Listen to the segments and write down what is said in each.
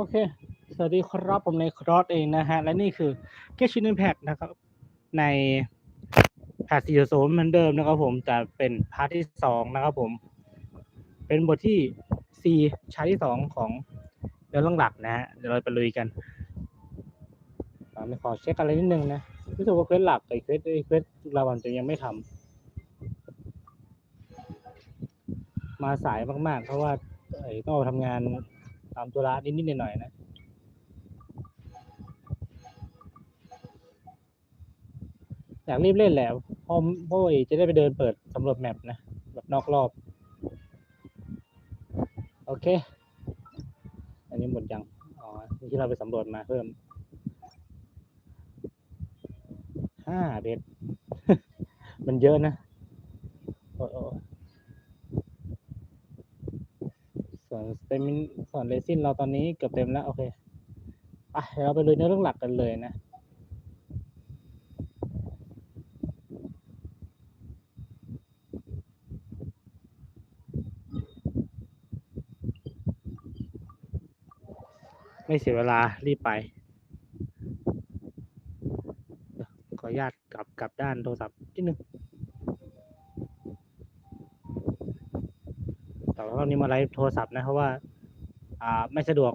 เค สวัสดีครับ ผมในNeKrozzเองนะฮะ และนี่คือ Genshin Impact นะครับ ในแพท 4.0 เหมือนเดิมนะครับผม แต่เป็นพาร์ทที่ 2 นะครับผม เป็นบทที่ 4 ชาที่ 2 ของเนื้อเรื่องหลักนะฮะ เดี๋ยวเราไปลุยกันไม่ขอเช็คอะไรนิดนึงนะ รู้สึกว่าเควสหลักกับเควสรางวัลจะยังไม่ทำ มาสายมากๆ เพราะว่าต้องทำงานตามธุระนิดๆหน่อยๆนะ อยากรีบเล่นแหละเพราะจะได้ไปเดินเปิดสำรวจแมปนะ แบบนอกรอบ โอเค อันนี้หมดยัง อ๋อ ที่เราไปสำรวจมาเพิ่ม 5 เพชร มันเยอะนะ โอ้ส่วนเรซินเราตอนนี้เกือบเต็มแล้ว โอเค ไปเดี๋ยวเราไปลุยเนื้อเรื่องหลักกันเลยนะ ไม่เสียเวลา รีบไป ขออนุญาตกลับด้านโทรศัพท์นิดนึง แต่ว่ารอบนี้มาไลฟ์โทรศัพท์นะ เพราะว่า ไม่สะดวก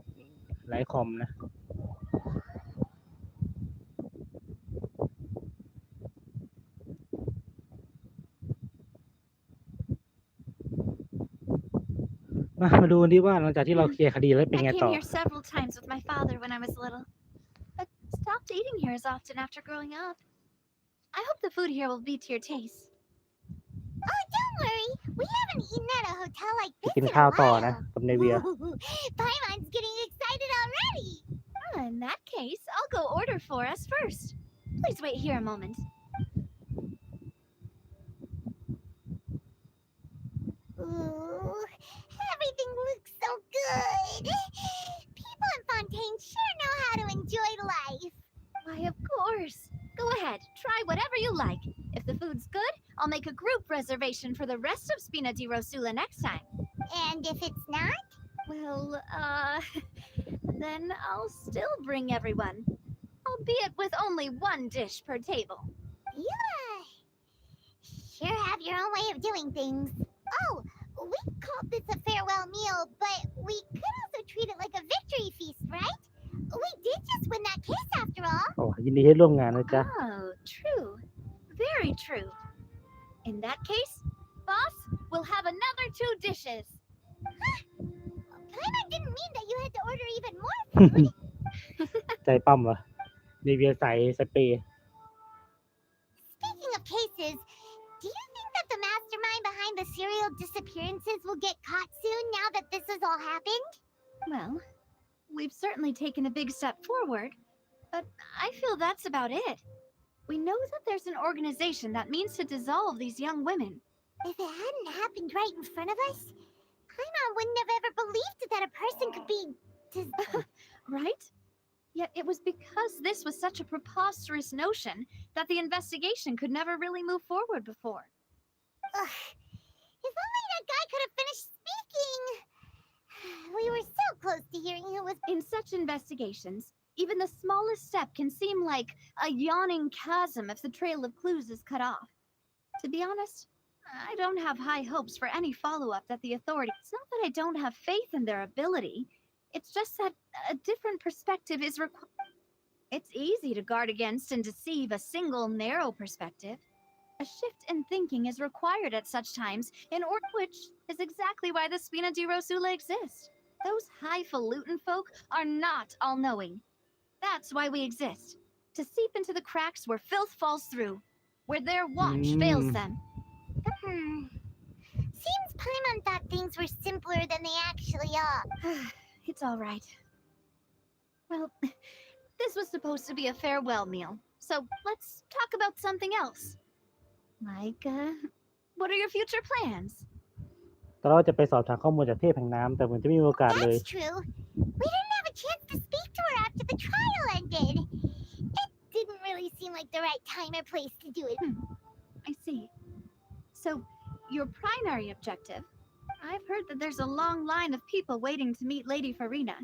ไลฟ์คอมนะ มาดูกันดีว่าหลังจากที่เราเคลียร์คดีแล้วเป็นไง I ต่อ came here several times with my father when I was little, but stopped eating here as often after growing up. I hope the food here will be to your taste. Oh, don't worry. We haven't eaten at a hotel like จะ this กิน in ข้า a วต่อนะ while. กับเนเวีย Paimon's getting excited already. In that case, I'll go order for us first. Please wait here a moment. Ooh, everything looks so good. People in Fontaine sure know how to enjoy life. Why, of course. Go ahead, try whatever you like. If the food's good, I'll make a group reservation for the rest of Spina di Rosula next time. And if it's not? Well, then I'll still bring everyone. Albeit with only one dish per table. You sure have your own way of doing things. Oh, we called this a farewell meal, but we could also treat it like a victory feast, right? We did just win that case after all. โอ้ยินดีให้ร่วมงานนะจ๊ะ Oh, true. Very true. In that case, boss, we'll have another 2 dishes. Paimon didn't mean that you had to order even more food. ใจปั้มวะเนเวียใส่สเปรย์ Speaking of cases, do you think that the mastermind behind the serial disappearances will get caught soon now that this has all happened? Well, we've certainly taken a big step forward, but I feel that's about it. We know that there's an organization that means to dissolve these young women. If it hadn't happened right in front of us, Paimon wouldn't have ever believed that a person could be... Right? Yet it was because this was such a preposterous notion that the investigation could never really move forward before. Ugh. If only that guy could have finished speaking. We were so close to hearing who was... In such investigations, even the smallest step can seem like a yawning chasm if the trail of clues is cut off. To be honest, I don't have high hopes for any follow-up that the authorities... It's not that I don't have faith in their ability. It's just that a different perspective is required. It's easy to guard against and deceive a single narrow perspective. A shift in thinking is required at such times, in order which is exactly why the Spina di Rosula exists. Those highfalutin folk are not all-knowing. That's why we exist. To seep into the cracks where filth falls through, where their watch fails them. Seems Paimon thought things were simpler than they actually are. It's all right. Well, this was supposed to be a farewell meal, so let's talk about something else. Like, what are your future plans? ตอนเราจะไปสอบถามข้อมูลจากเทพแห่งน้ำแต่เหมือนจะไม่มีโอกาสเลย That's true. We didn't have a chance to speak to her after the trial ended. It didn't really seem like the right time or place to do it. I see. So, your primary objective? I've heard that there's a long line of people waiting to meet Lady Farina.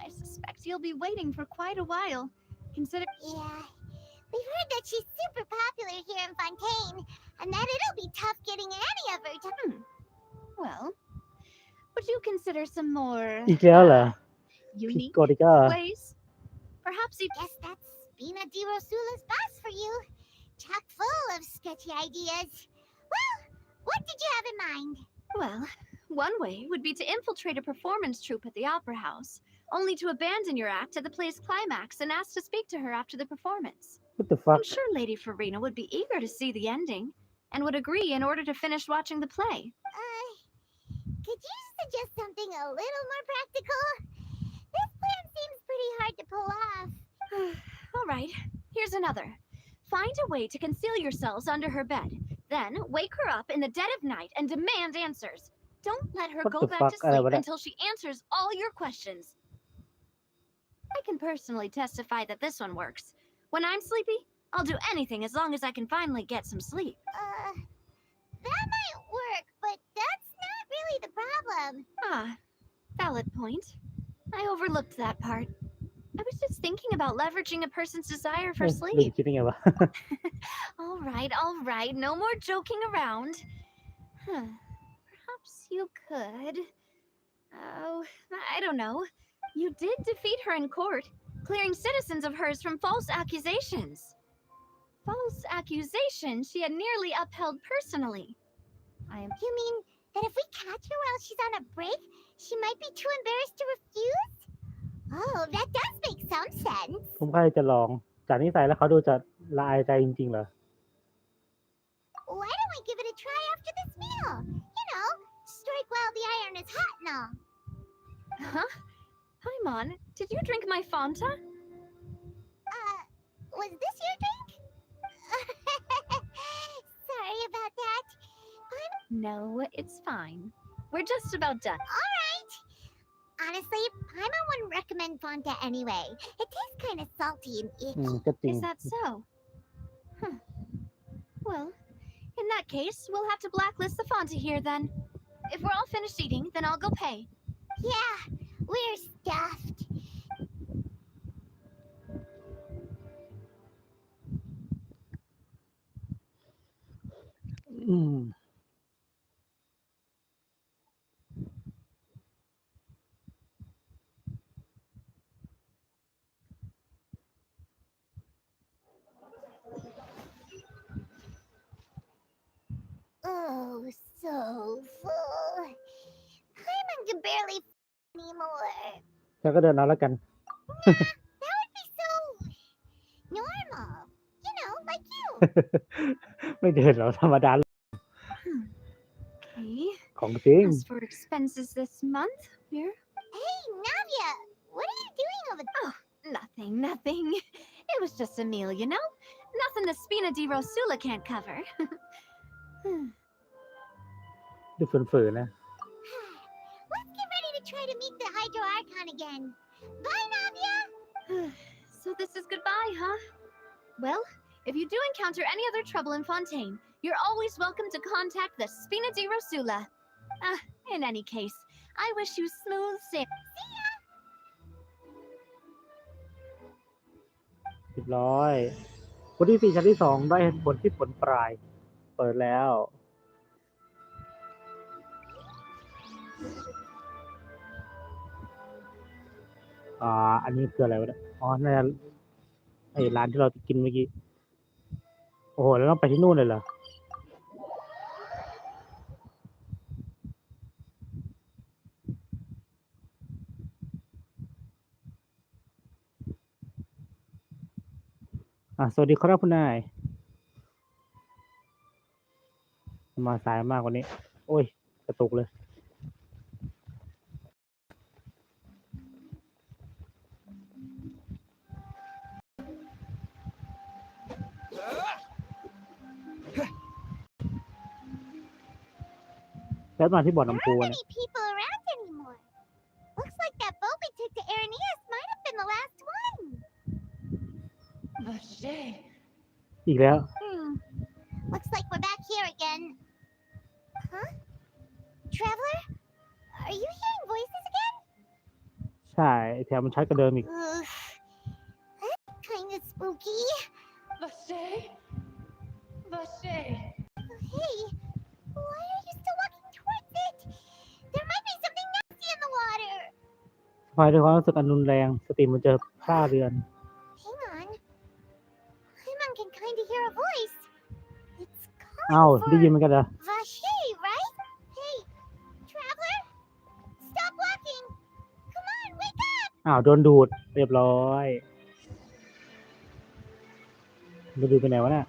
I suspect you'll be waiting for quite a while. Consider. Yeah, we've heard that she's super popular here in Fontaine, and that it'll be tough getting any of her to. Well, would you consider some more อีกแล้วเหรอ ผิด unique กฎอีกแล้วเหรอ ways? Perhaps you. Guess that's Spina di Rosula's boss for you. Chock full of sketchy ideas. Well, what did you have in mind? Well, one way would be to infiltrate a performance troupe at the Opera House, only to abandon your act at the play's climax and ask to speak to her after the performance. What the fuck I'm sure Lady Farina would be eager to see the ending, and would agree in order to finish watching the play. Could you suggest something a little more practical? This plan seems pretty hard to pull off. All right, here's another. Find a way to conceal yourselves under her bed. Then wake her up in the dead of night and demand answers. Don't let her What go the back fuck? to sleep What? until she answers all your questions. I can personally testify that this one works. When I'm sleepy, I'll do anything as long as I can finally get some sleep. That might work, but that's not really the problem. Ah, valid point. I overlooked that part. I was just thinking about leveraging a person's desire for ลืม sleep. คิดยังไงวะ All right, no more joking around. Perhaps you could. Oh, I don't know. You did defeat her in court, clearing citizens of hers from false accusations. False accusations she had nearly upheld personally. You mean that if we catch her while she's on a break, she might be too embarrassed to refuse? Oh, that does make some sense. ผมก็เลยจะลองจากนิสัยแล้วเขาดูจะละอายใจจริงๆเหรอ Why don't we give it a try after this meal? You know, strike while the iron is hot and all. Huh? Paimon, did you drink my Fanta? Was this your drink? Sorry about that. No, it's fine. We're just about done. All right. Honestly, Paimon wouldn't recommend Fanta anyway. It tastes kind of salty and อืม icky. ก็จริง Is that so? Huh. Well, in that case, we'll have to blacklist the Fanta here then. If we're all finished eating, then I'll go pay. Yeah, we're stuffed. อืม Oh, so full. Paimon can barely anymore. ฉันก็เดินเอาแล้วกัน That would be so normal. You know, like you. ไม่เดินหรอกธรรมดา Okay. ของจริง As for expenses this month, we're Hey, Navia, what are you doing over there? nothing. It was just a meal, you know? Nothing the Spina di Rosula can't cover. ดูฝืนๆนะ Let's get ready to try to meet the Hydro Archon again. Bye, Navia. So this is goodbye, huh? Well, if you do encounter any other trouble in Fontaine, you're always welcome to contact the Spina di Rosula. In any case, I wish you smooth sailing. เรียบร้อยคนที่4ชั้นที่2ได้ผลที่ผลปลาย เปิดแล้ว อันนี้คืออะไรวะเนี่ยอ๋อน่าจะไอ้ร้านที่เรากินเมื่อกี้ โอ้โห แล้วต้องไปที่นู่นเลยเหรอ สวัสดีครับคุณนาย มาสายมากกว่านี้ โอ้ย กระตุกเลย แล้วมาที่บ่อ There น้ำพุ aren't เนี่ย many people around anymore. Looks like that boat we took to Araneas might have been the last one. อีกแล้ว Looks like we're back here again. Huh? Traveler? Are you hearing voices again? ใช่แถมมันชัดกว่าเดิมอีก That's kind of spooky. Vache? Vache? Hey, why are you still walking towards it? There might be something nasty in the water. สปายด้วยความรู้สึกอันรุนแรงสติมันเจอผ้าเรือน Hang on. Paimon can kind of hear a voice. It's อ้าว calling ได้ยินเหมื for อนกันเหรอ Vache, right? Hey, traveler, stop walking. Come on, wake up. อ้าวโดนดูดเรียบร้อยโดนดูดไปไหนวะเนี่ย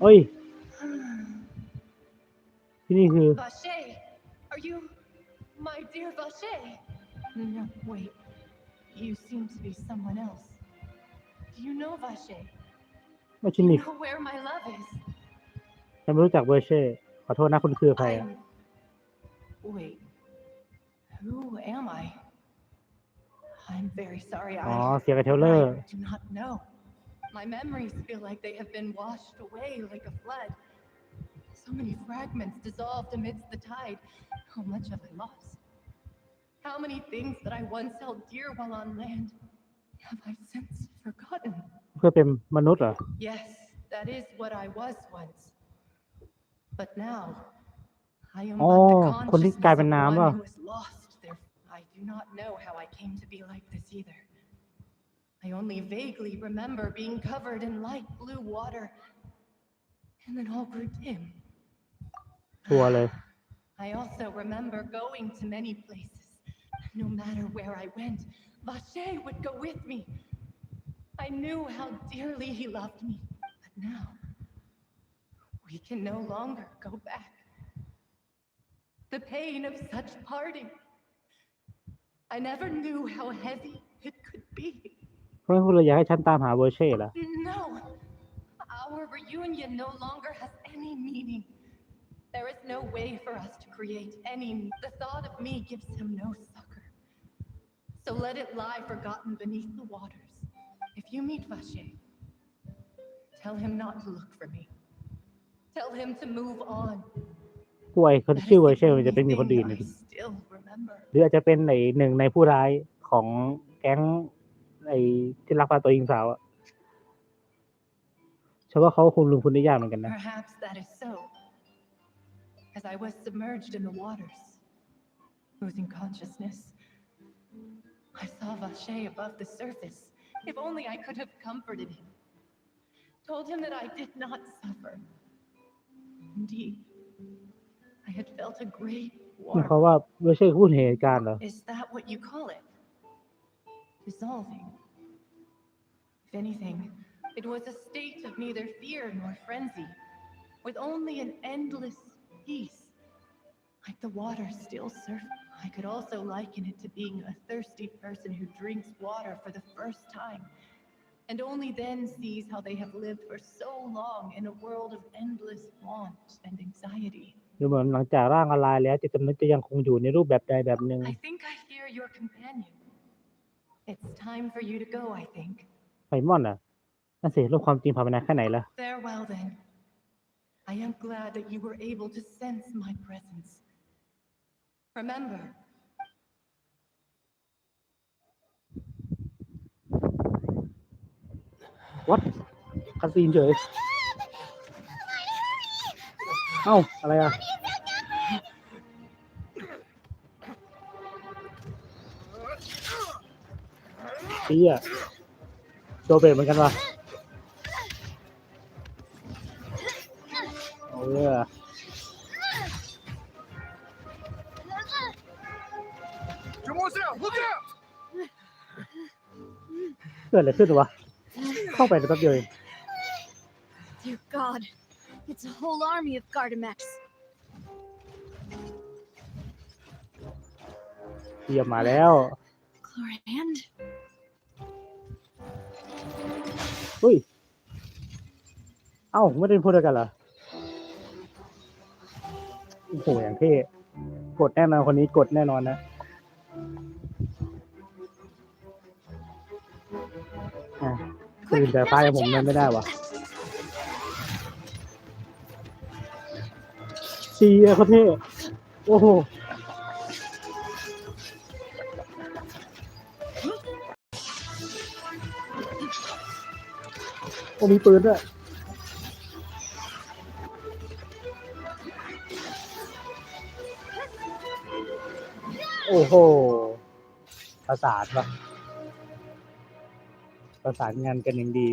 เอ้ย ที่นี่คือ Vache? Are you my dear Vache? No, wait. You seem to be someone else. Do you know Vache? ไม่ใช่ Do นิ you ก know where my love is? ฉันไม่รู้จักเวอร์เช่ขอโทษนะคุณคือใครอะ Wait. Who am I? I'm very sorry. อ๋อเสียกับเทเลอร์ I do not know. My memories feel like they have been washed away like a flood. So many fragments dissolved amidst the tide. How much have I lost? How many things that I once held dear while on land have I since forgotten? เพื่อเป็นมนุษย์เหรอ Yes, that is what I was once. But now, I am อ๋อ but the คนที่กลายเป็น consciousness of น้ำป่ะ one who is lost. I do not know how I came to be like this either. I only vaguely remember being covered in light blue water, and then all grew dim. ตัวเลย I also remember going to many places. No matter where I went, Vache would go with me. I knew how dearly he loved me, but now we can no longer go back. The pain of such parting. I never knew how heavy it could be. เพราะคุณเลยอยากให้ฉันตามหาเวอร์เช่เหรอ No, our reunion no longer has any meaning. There is no way for us to create any. The thought of me gives him no succor. So let it lie forgotten beneath the waters. If you meet Vache, tell him not to look for me. Tell him to move on. ป่วยคนชื่อเวอร์เช่มันจะเป็นมีคนอื่น I still remember. หรืออาจจะเป็นหนึ่งในผู้ร้ายของแก๊งที่ลักพาตัวหญิงสาวอะฉันว่าเขาคงลืมคุณได้ยากเหมือนกันนะ Perhaps that is so. As I was submerged in the waters, losing consciousness, I saw Vache above the surface. If only I could have comforted him. Told him that I did not suffer. Indeed, I had felt a great นี่ warmth. เขาว่าเวอร์เช่พูดเหตุการณ์เหรอ Is that what you call it? Dissolving. If anything, it was a state of neither fear nor frenzy, with only an endless peace, like the water still surfing. I could also liken it to being a thirsty person who drinks water for the first time, and only then sees how they have lived for so long in a world of endless want and anxiety. ดูเหมือนหลังจากร่างละลายแล้วจิตสำนึกจะยังคงอยู่ในรูปแบบใดแบบหนึ่ง I think I hear your companion. It's time for you to go, I think. ไฟมอนอ่ะนั่นสิโลกความจริงผ่านไปนานแค่ไหนละ Farewell, then. I am glad that you were able to sense my presence. Remember, what คาซีนเฉย เอ้าอะไรอ่ะชี้อ่ะโดเบตเหมือนกันว่ะเกิดอะไรขึ้นวะเข้าไปในแป๊บเดียวเอง Dear God, it's a whole army of Gardamex. เทียบมาแล้ว Chlorand? อุ้ยเอ้าไม่ได้พูดด้วยกันเหรอโอ้โหอย่างเท่กดแน่นอนคนนี้กดแน่นอนนะตื่นแต่ตายผมนั่นไม่ได้วะเชียร์เขาเท่โอ้โห โอ้มีปืนด้วยโอ้โหประสานงานกันอย่างดี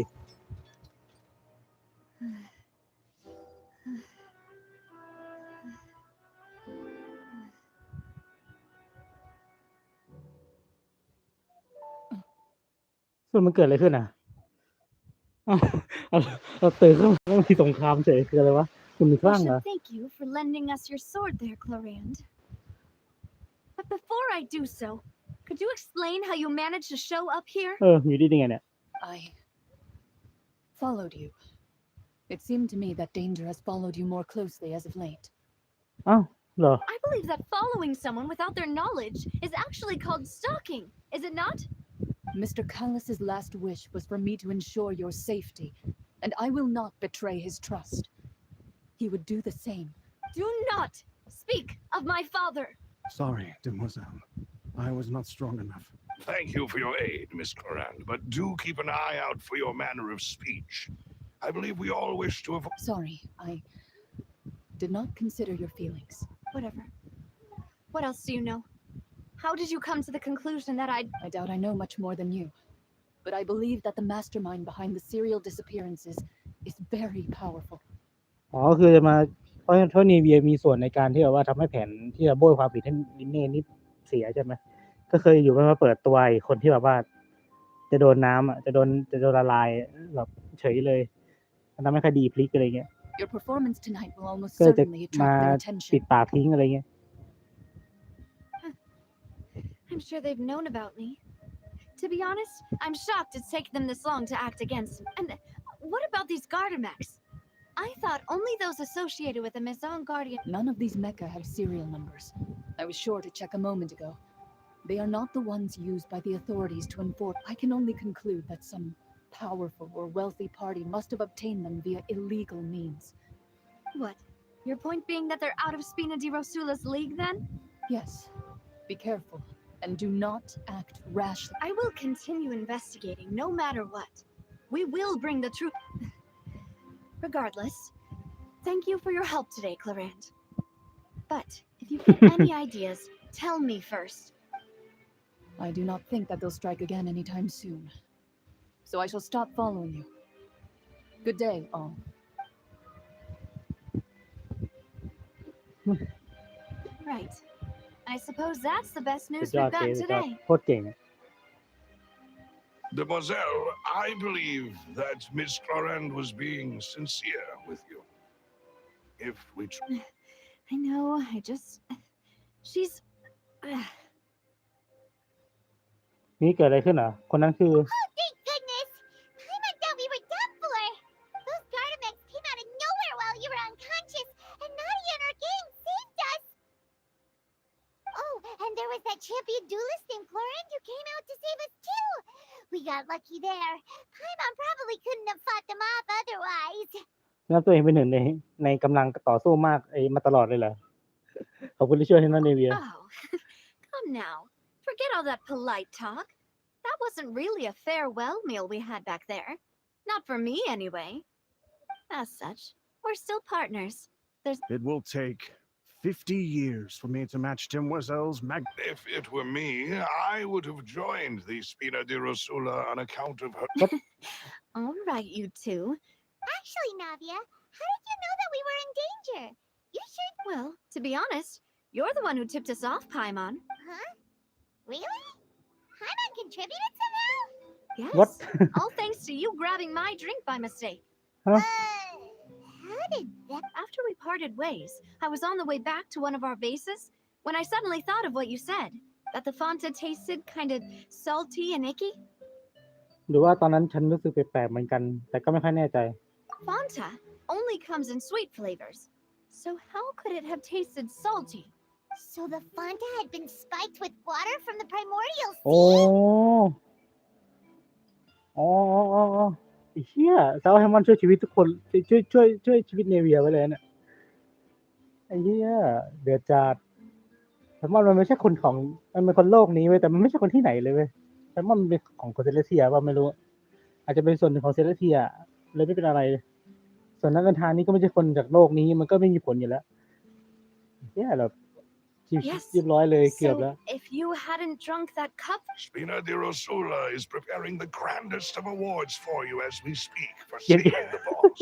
ส่วนมันเกิดอะไรขึ้นอ่ะเราตื่นขึ้นมาแล้วมีสงครามเฉยคืออะไรวะคุณมีค I ลั่งเหรอ should thank you for lending us your sword there, Clarand. But before I do so, could you explain how you managed to show up here? อยู่ดีไงเนี่ย I followed you. It seemed to me that danger has followed you more closely as of late. อ้าวเหรอ I believe that following someone without their knowledge is actually called stalking, is it not? Mr. Callus's last wish was for me to ensure your safety, and I will not betray his trust. He would do the same. Do not speak of my father. Sorry, demoiselle. I was not strong enough. Thank you for your aid, Miss Corand, but do keep an eye out for your manner of speech. I believe we all wish to avoid. Sorry, I did not consider your feelings. Whatever. What else do you know? How did you come to the conclusion that I doubt I know much more than you, but I believe that the mastermind behind the serial disappearances is very powerful. อ๋อคือจะมาเพราะนีเวียมีส่วนในการที่แบบว่าทำให้แผนที่จะโบยความผิดให้ลินเน่นี่เสียใช่ไหมก็เคยอยู่มาเปิดตัวไอ้คนที่แบบว่าจะโดนน้ำอ่ะจะโดนละลายแบบเฉยเลยทำให้คดีพลิกอะไรเงี้ย Your performance tonight will almost ก็จะ certainly มา attract their ปิด attention. ปากทิ้งอะไรเงี้ย I'm sure they've known about me. To be honest, I'm shocked it's taken them this long to act against me. And what about these Gardamex? I thought only those associated with the Maison Guardian. None of these mecha have serial numbers. I was sure to check a moment ago. They are not the ones used by the authorities to enforce. I can only conclude that some powerful or wealthy party must have obtained them via illegal means. What? Your point being that they're out of Spina di Rosula's league then? Yes. Be careful and do not act rashly. I will continue investigating no matter what. We will bring the truth. Regardless, thank you for your help today, Clarand. But if you get any ideas, tell me first. I do not think that they'll strike again anytime soon. So I shall stop following you. Good day, all. Right. I suppose that's the best สุ news ดยอด we've เจ๊ got สุดยอด today. โคตรเก่ง Demoiselle, I believe that Miss Corand was being sincere with you. If we I know, she's... นี่เกิดอะไรขึ้นเหรอคนนั้นคือ Oh, thank goodness! I thought we were done for. Those Gardamex came out of nowhere while you were unconscious, and Nadia and our gang saved us. Oh, and there was that champion duelist named Clarand who came out to save us too. We got lucky there. Paimon probably couldn't have fought them off otherwise. นับตัวเองเป็นหนึ่งในกำลังต่อสู้มากมาตลอดเลยเหรอขอบคุณที่ช่วยให้นั่นเนเวีย Oh, come now. Forget all that polite talk. That wasn't really a farewell meal we had back there. Not for me, anyway. As such, we're still partners. It will take 50 years for me to match Demoiselle's If it were me, I would have joined the Spina di Rosula on account of her. All right, you two. Actually, Navia, how did you know that we were in danger? You should... Well, to be honest, you're the one who tipped us off, Paimon. Huh? Really? Paimon contributed somehow? Yes. What? All thanks to you grabbing my drink by mistake. How did that... After we parted ways, I was on the way back to one of our bases when I suddenly thought of what you said. That the Fanta tasted kind of salty and icky. หรือว่าตอนนั้นฉันรู้สึกแปลกๆเหมือนกันแต่ก็ไม่ค่อยแน่ใจ Fanta only comes in sweet flavors. So how could it have tasted salty? So the Fanta had been spiked with water from the primordial โอ้ sea? อ๋อไอ้เหี้ยแซวให้มันช่วยชีวิตทุกคนช่วยชีวิตเนเวียไว้เลยเนี่ยไอ้เหี้ยเดือดจัดแต่มันไม่ใช่คนของมันเป็นคนโลกนี้เว้ยแต่มันไม่ใช่คนที่ไหนเลยเว้ยแต่มันเป็นของคนเซเลเซียว่าไม่รู้ อาจจะเป็นส่วนหนึ่งของเซเลสเทียเลยไม่เป็นอะไร ส่วนนักเดินทางนี้ก็ไม่ใช่คนจากโลกนี้มันก็ไม่มีผลอยู่แล้วเนี่ยแบบเรียบร้อยเลยเกือบ So แล้ว if you hadn't drunk that cup, Spina di Rosula is preparing the grandest of awards for you as we speak for Yeah. saving the boss.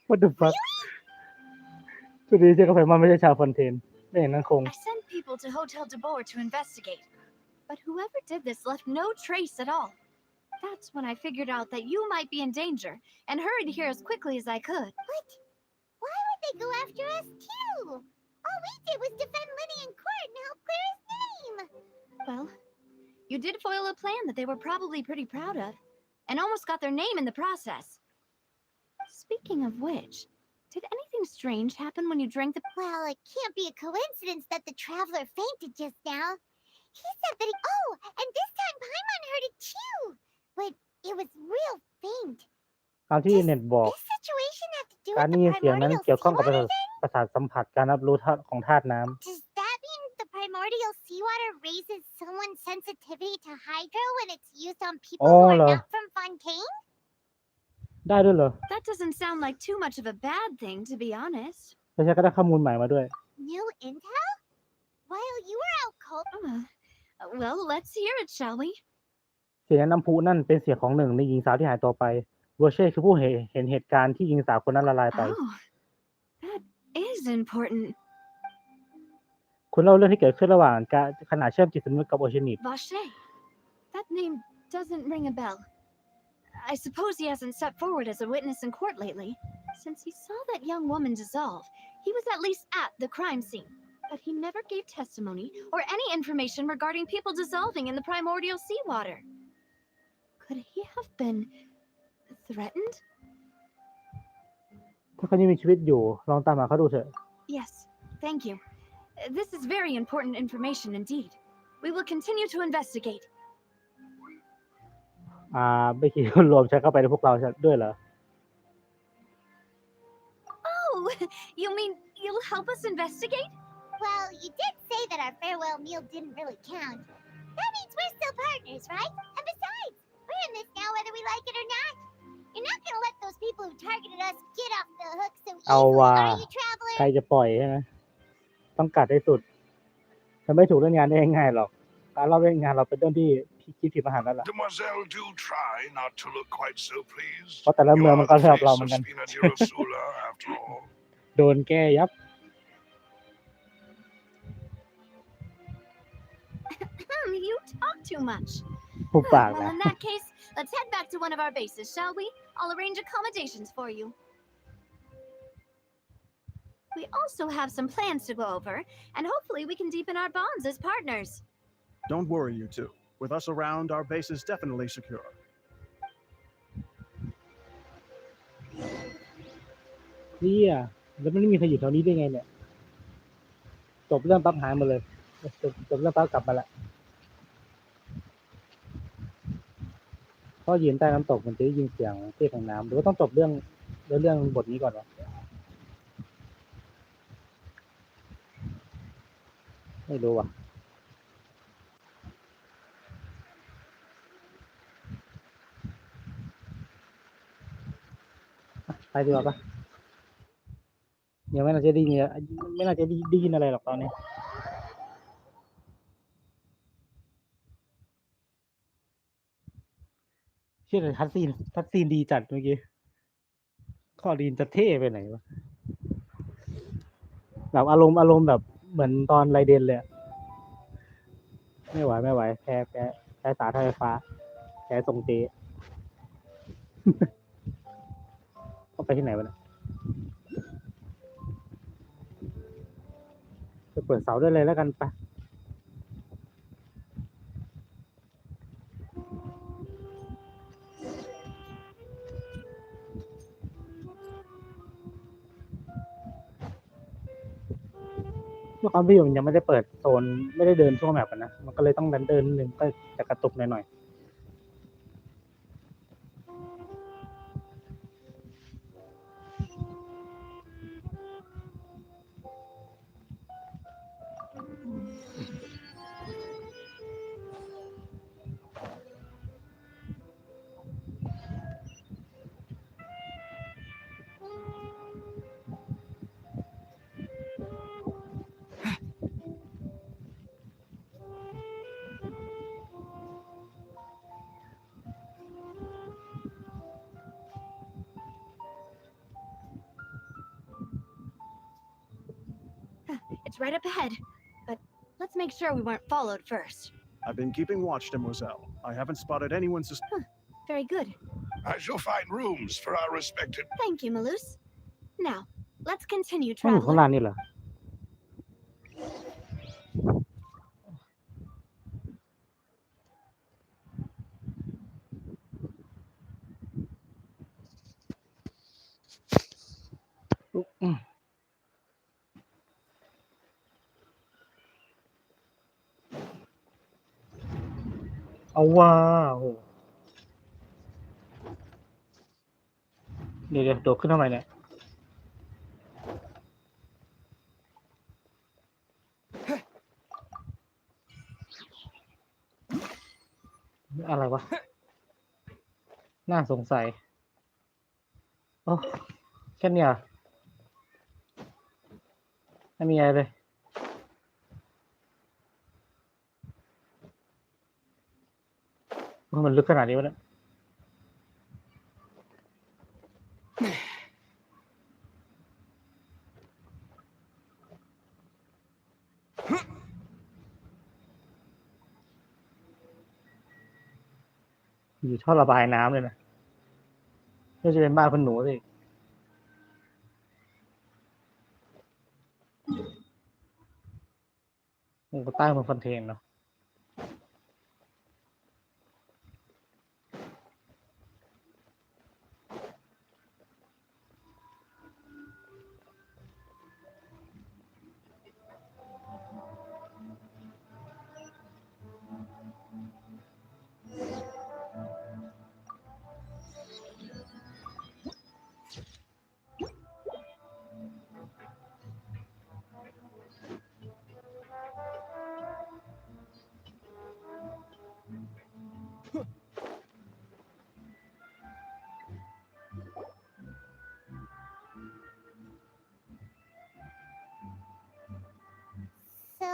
What the fuck สุดที่เจ้ากาแฟมันไม่ใช่ชาวฟอนเทนไม่อย่างนั้นคง I sent people to Hotel de Boer to investigate. But whoever did this left no trace at all. That's when I figured out that you might be in danger and hurried here as quickly as I could. What? Why would they go after us too? All we did was defend Lenny in court and help clear his name. Well, you did foil a plan that they were probably pretty proud of, and almost got their name in the process. Speaking of which, did anything strange happen when you drank the... Well, it can't be a coincidence that the traveler fainted just now. He said that he... Oh, and this time Paimon heard it too. But it was real faint. ตามที่เน็ตบอก This situation have to do การ with ได้ the ยินเสียงนั้น primordial เกี่ยวข้องกับ seawater? ประสาทสัมผัสการรับรู้ของธาตุน้ำ Does that mean the primordial seawater raises someone's sensitivity to hydro when it's used on people who are Oh, not from Fontaine? ได้ด้วยเหรอ That doesn't sound like too much of a bad thing, to be honest. แต่ฉันก็ได้ข้อมูลใหม่มาด้วย New intel? While you were out cold, Well, let's hear it, shall we? เสียงน้ำพุนั่นเป็นเสียงของหนึ่งในหญิงสาวที่หายตัวไปเวอร์เช่คือผู้เห็นเหตุการณ์ที่หญิงสาวคนนั้นละลายไป Oh, that is important. คุณเล่าเรื่องที่เกิดขึ้นระหว่างขณะเชื่อมจิตสำนึกกับโอชินิต Vache. That name doesn't ring a bell. I suppose he hasn't stepped forward as a witness in court lately. Since he saw that young woman dissolve, he was at least at the crime scene. But he never gave testimony or any information regarding people dissolving in the primordial seawater. Could he have been threatened? ถ้าเขายังมีชีวิตอยู่ลองตามหาเขาดูเถอะ Yes, thank you. This is very important information indeed. We will continue to investigate. ไม่คิดรวมฉันเข้าไปในพวกเราด้วยเหรอ Oh, you mean you'll help us investigate? well, you did say that our farewell meal didn't really count. That means we're still partners, right? And besides, we're in this now whether we like it or not. You're not gonna let those people who targeted us get off the hook so easily, are you, traveler? ใครจะปล่อยใช่ไหมต้องกัดให้สุดฉันไม่ถูกเล่นงานได้ง่ายๆหรอกการเล่าเล่นงานเราเป็นเรื่องที่คิดผิดมหันต์แล้วล่ะ Demoiselle, do try not to look quite so pleased. เพราะแต่ละ You เมือง are มันก็ the ชอบ face เรา of เหมือนกัน Spina di Rosula, after all. โดนแก้ยับ You talk too much. ผูกปาก Well, นะ in that case, let's head back to one of our bases, shall we? I'll arrange accommodations for you. We also have some plans to go over, and hopefully we can deepen our bonds as partners. Don't worry, you two. With us around, our base is definitely secure. เนี่ยแล้วมันไม่มีใครอยู่แถวนี้ได้ไงเนี่ยจบเรื่องปั๊บหายหมดเลยจบเรื่องปั๊บกลับมาละก็ยืนใต้น้ำตกมันจะได้ยินเสียงเสียงของน้ำหรือว่าต้องจบเรื่องบทนี้ก่อนวะไม่รู้ว่ะไปดีกว่าปะยังไม่น่าจะได้ยินอะไรหรอกตอนนี้เชื่อเลยทัดซีนดีจัดเมื่อกี้ข้อดีนจะเท่ไปไหนวะแบบอารมณ์แบบเหมือนตอนไรเดนเลยไม่ไหวแพ้สาไฟฟ้าแพ้ทรงเจ ต้องไปที่ไหนวะเนี่ยไปเปิดเสาด้วยเลยแล้วกันไปด้วยความที่มันยังไม่ได้เปิดโซนไม่ได้เดินทั่วแมปนะมันก็เลยต้องเดินนึงก็จะกระตุกหน่อย It's right up ahead, but let's make sure we weren't followed first. I've been keeping watch, Demoiselle. I haven't spotted anyone Very good. I shall find rooms for our respected. Thank you, Malus. Now, let's continue ห้องอยู่ข้าง traveling. ล่างนี่เหรออืมเอาว่าโหเดี๋ยวโดดขึ้นทำไมเนี่ยอะไรวะน่าสงสัยโอ้แค่เนี้ยไม่มีอะไรเลยมันลึกขนาดนี้วะเนี่ยอยู่ท่อระบายน้ำเลยนะนี่จะเป็นบ้านคนหนูสิมันก็ตั้งบนคอนเทนเนาะSo,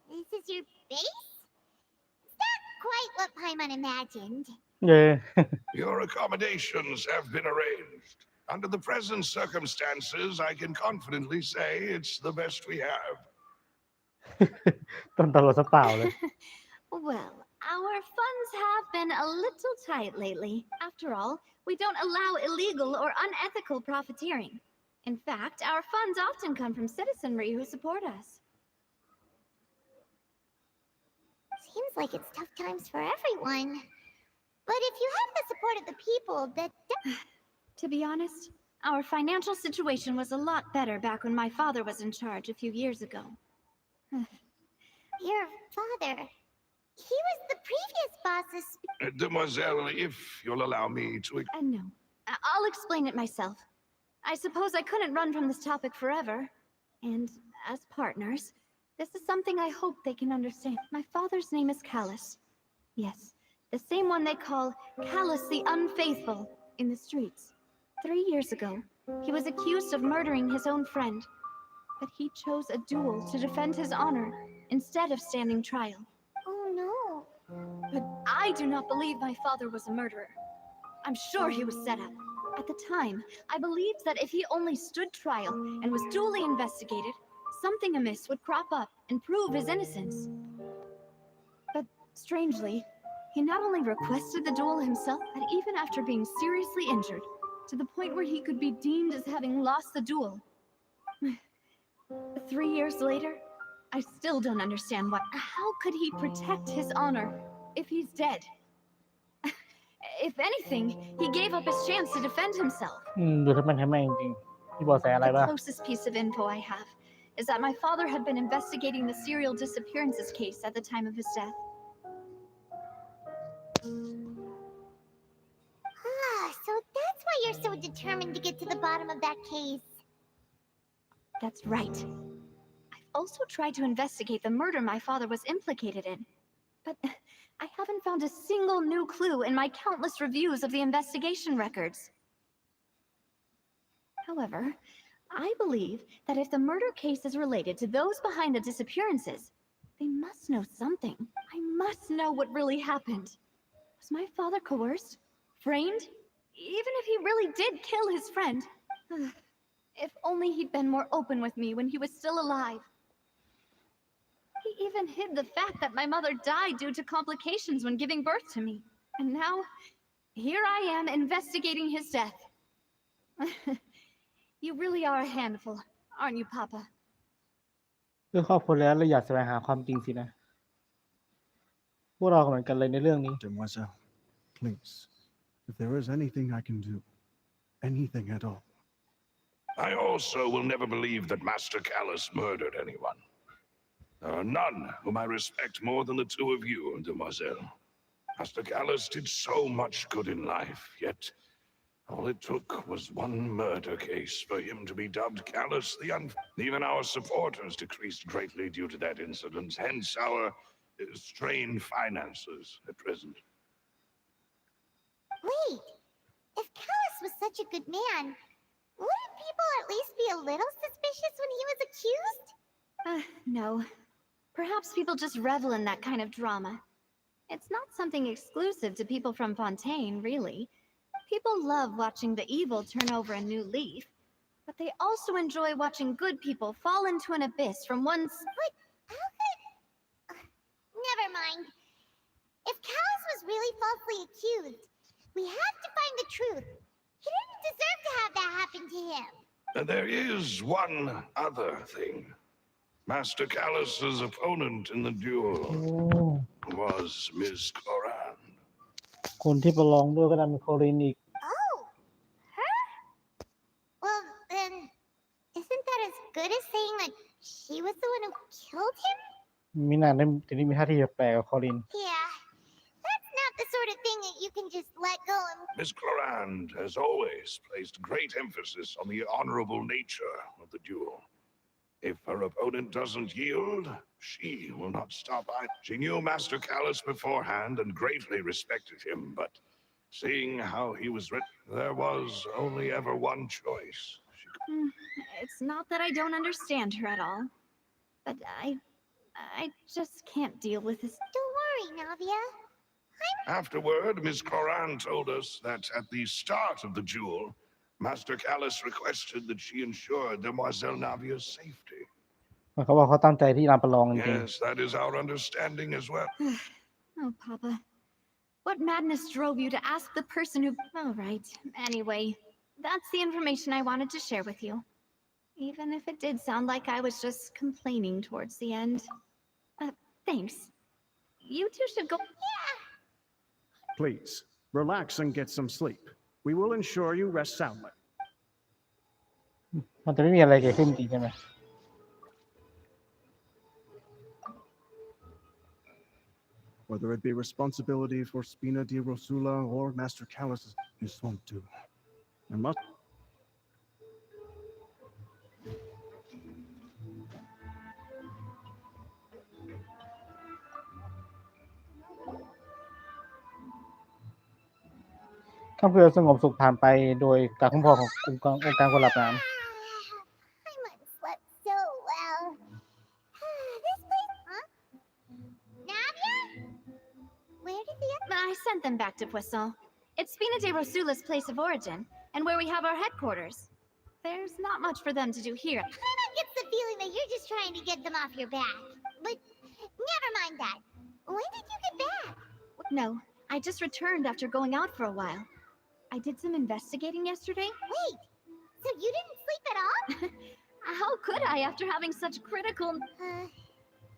this is your base? It's not quite what Paimon imagined. เย่ Your accommodations have been arranged. Under the present circumstances, I can confidently say it's the best we have. ต้นตลกซะเปล่าเลย Well, our funds have been a little tight lately. After all, we don't allow illegal or unethical profiteering. In fact, our funds often come from citizenry who support us. Seems like it's tough times for everyone. But if you have the support of the people, that To be honest, our financial situation was a lot better back when my father was in charge a few years ago. your father, he was the previous boss's. Demoiselle, if you'll allow me to. No, I'll explain it myself. I suppose I couldn't run from this topic forever. And as partners, this is something I hope they can understand. My father's name is Callus. Yes, the same one they call Callus the Unfaithful in the streets. 3 years ago, he was accused of murdering his own friend. But he chose a duel to defend his honor instead of standing trial. Oh no. But I do not believe my father was a murderer. I'm sure he was set up. At the time, I believed that if he only stood trial and was duly investigated, something amiss would crop up and prove his innocence. But strangely, he not only requested the duel himself, but even after being seriously injured, to the point where he could be deemed as having lost the duel. 3 years later, I still don't understand why. How could he protect his honor if he's dead? If anything, he gave up his chance to defend himself. ดูถ้ามันทำไมจริงๆที่บอกแสอะไร The บ้าง closest piece of info I have is that my father had been investigating the serial disappearances case at the time of his death. So that's why you're so determined to get to the bottom of that case. That's right. I've also tried to investigate the murder my father was implicated in, but I haven't found a single new clue in my countless reviews of the investigation records. However, I believe that if the murder case is related to those behind the disappearances, they must know something. I must know what really happened. Was my father coerced? Framed? Even if he really did kill his friend? If only he'd been more open with me when he was still alive. He even hid the fact that my mother died due to complications when giving birth to me. And now, here I am investigating his death. You really are a handful, aren't you, Papa? เพื่อครอบครัวแล้วเราอยากแสวงหาความจริงสินะพวกเราเหมือนกันเลยในเรื่องนี้ Demoiselle, please, if there is anything I can do, anything at all. I also will never believe that Master Callus murdered anyone. There are none whom I respect more than the two of you, Demoiselle. Master Callus did so much good in life, yet all it took was one murder case for him to be dubbed Callus the Even our supporters decreased greatly due to that incident, hence our strained finances at present. Wait, if Callus was such a good man, wouldn't people at least be a little suspicious when he was accused? No. Perhaps people just revel in that kind of drama. It's not something exclusive to people from Fontaine, really. People love watching the evil turn over a new leaf, but they also enjoy watching good people fall into an abyss from one's... But how could... never mind. If Callus was really falsely accused, we have to find the truth. He didn't deserve to have that happen to him. There is one other thing. Master Callus's opponent in the โอ้ duel was Ms. Cloran. คนที่ประลองด้วยก็ดันเป็นโคลินอีก Oh, her? Well, then, isn't that as good as saying that she was the one who killed him? มีหน้าทีนี้มีท่าทีแปลกๆกับโคลิน Yeah, that's not the sort of thing that you can just let go and... Ms. Cloran has always placed great emphasis on the honorable nature of the duel. If her opponent doesn't yield, she will not stop. She knew Master Callus beforehand and greatly respected him, but seeing how he was written, there was only ever one choice. It's not that I don't understand her at all, but I just can't deal with this. Don't worry, Navia. Afterward, Ms. Cloran told us that at the start of the duel, Master Callus requested that she ensure Demoiselle Navia's safety. เขาบอกเขาตั้งใจที่จะประลองจริง Yes, that is our understanding as well. Oh, Papa. What madness drove you to ask the person who... All right. Anyway, that's the information I wanted to share with you. Even if it did sound like I was just complaining towards the end. Thanks. You two should go... Please, relax and get some sleep. We will ensure you rest soundly. มันจะไม่มีอะไรเกิดขึ้นจริงใช่ไหม Whether it be responsibility for Spina di Rosula or Master Callus, this won't do. I must... ค่ำคืนสงบสุขผ่านไปโดยการคุ้มครองขององค์การคนหลับน้ I must have slept so well. This place... Huh? Navia? Where did the... I sent them back to Poisson. It's Spina de Rosula's place of origin, and where we have our headquarters. There's not much for them to do here. Paimon gets the feeling that you're just trying to get them off your back. But never mind that. When did you get back? No, I just returned after going out for a while. I did some investigating yesterday. Wait, so you didn't sleep at all? How could I after having such critical...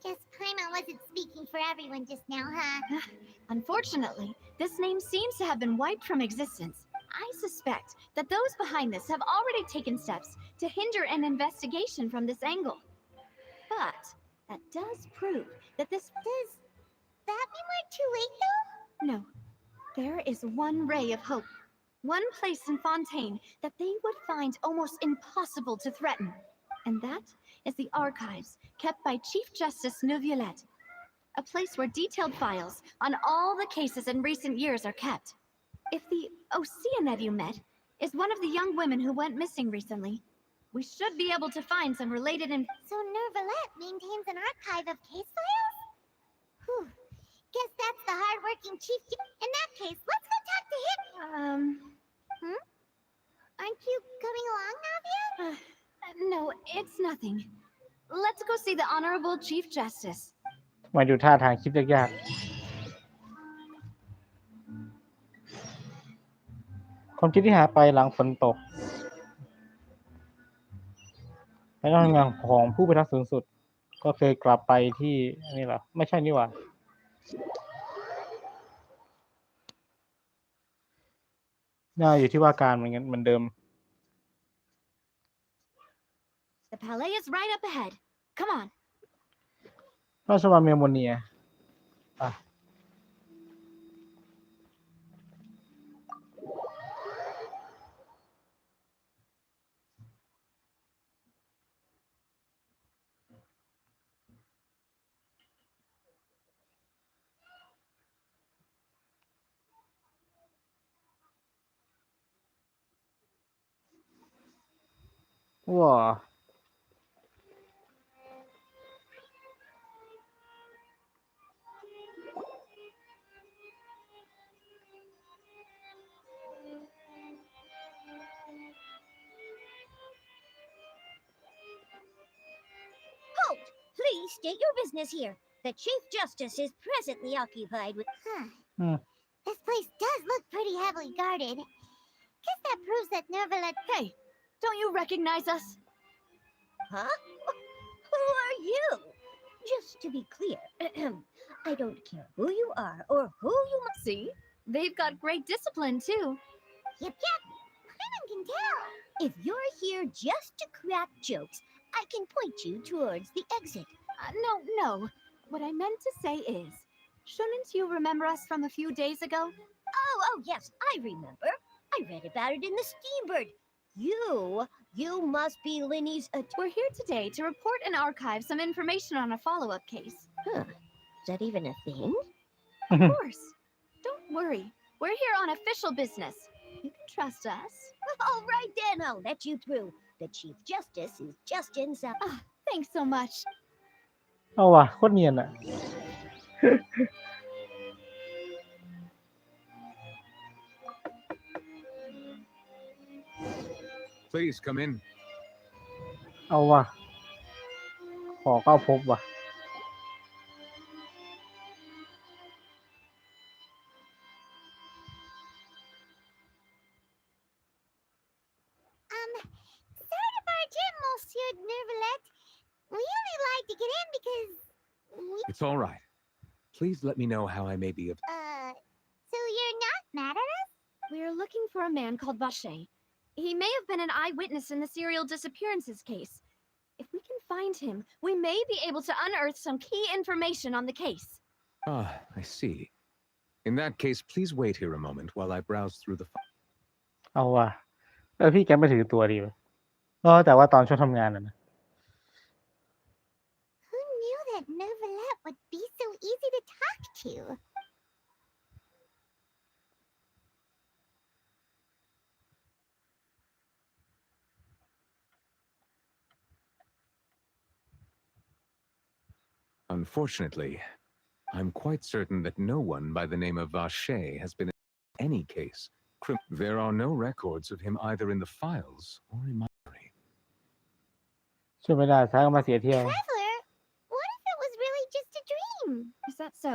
Guess Paimon wasn't speaking for everyone just now, huh? Unfortunately, this name seems to have been wiped from existence. I suspect that those behind this have already taken steps to hinder an investigation from this angle. But that does prove that this... Does that mean we're too late, though? No. There is one ray of hope. One place in Fontaine that they would find almost impossible to threaten. And that is the archives kept by Chief Justice Neuvillette. A place where detailed files on all the cases in recent years are kept. If the Oceanette you met is one of the young women who went missing recently, we should be able to find some related So Neuvillette maintains an archive of case files? Whew. Guess that's the hard-working chief. In that case, let's go talk to him. Aren't you coming along, Navia? it's nothing. Let's go see the Honorable Chief Justice. มาดูท่าทางคลิปยากๆความคิดที่หาไปหลังฝนตกในการทำงานของผู้พิทักษ์สูงสุดก็เคยกลับไปที่นี่เหรอไม่ใช่นี่หว่าน่าอยู่ที่ว่าการเหมือนเดิม The palais is right up ahead. Come on. ราชวังเมโมเนียอ่ะว้า Halt! Please state your business here. The Chief Justice is presently occupied with. อืม This place does look pretty heavily guarded. Guess that proves that Nervalet. Hey, don't you recognize us? Huh? Who are you? Just to be clear, I don't care who you are or who you must. See, they've got great discipline too. Yep. Anyone can tell. If you're here just to crack jokes, I can point you towards the exit. No. What I meant to say is, shouldn't you remember us from a few days ago? Oh, yes, I remember. I read about it in the Steambird. You must be Linny's. We're here today to report and archive some information on a follow-up case. Is that even a thing? Of course. Don't worry. We're here on official business. You can trust us. All right then, I'll let you through. The Chief Justice is just inside. Thanks so much. เอาว่ะโคตรเนียนอ่ะ Please come in. เอาว่ะขอเข้าพบว่ะ Sorry to barge in, Monsieur Nervalet. We only like to get in because we. It's all right. Please let me know how I may be of. So you're not mad at us? We're looking for a man called Vache. He may have been an eyewitness in the serial disappearances case. If we can find him, we may be able to unearth some key information on the case. Ah, I see. In that case, please wait here a moment while I browse through the. เอาว่ะพี่แกไม่ถือตัวดีป่ะแต่ว่าตอนช่วงทำงานน่ะนะ Who knew that Nervalet would be so easy to talk to? Unfortunately, I'm quite certain that no one by the name of Vache has been in any case. There are no records of him either in the files or in my memory. ช่วยไม่ได้ซ้ายก็มาเสียเที่ยว Traveler, what if it was really just a dream? Is that so?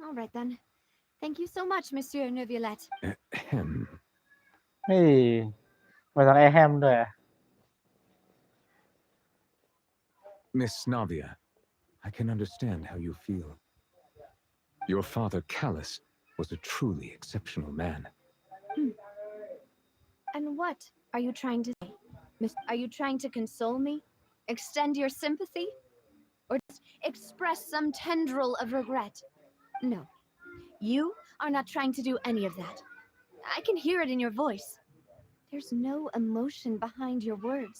All right then. Thank you so much, Monsieur Nervalet. Ahem. เฮ้ยมาทางไอแฮมด้วยอะ Miss Navia, I can understand how you feel. Your father, Callus, was a truly exceptional man. And what are you trying to say? Are you trying to console me? Extend your sympathy? Or just express some tendril of regret? No. You are not trying to do any of that. I can hear it in your voice. There's no emotion behind your words.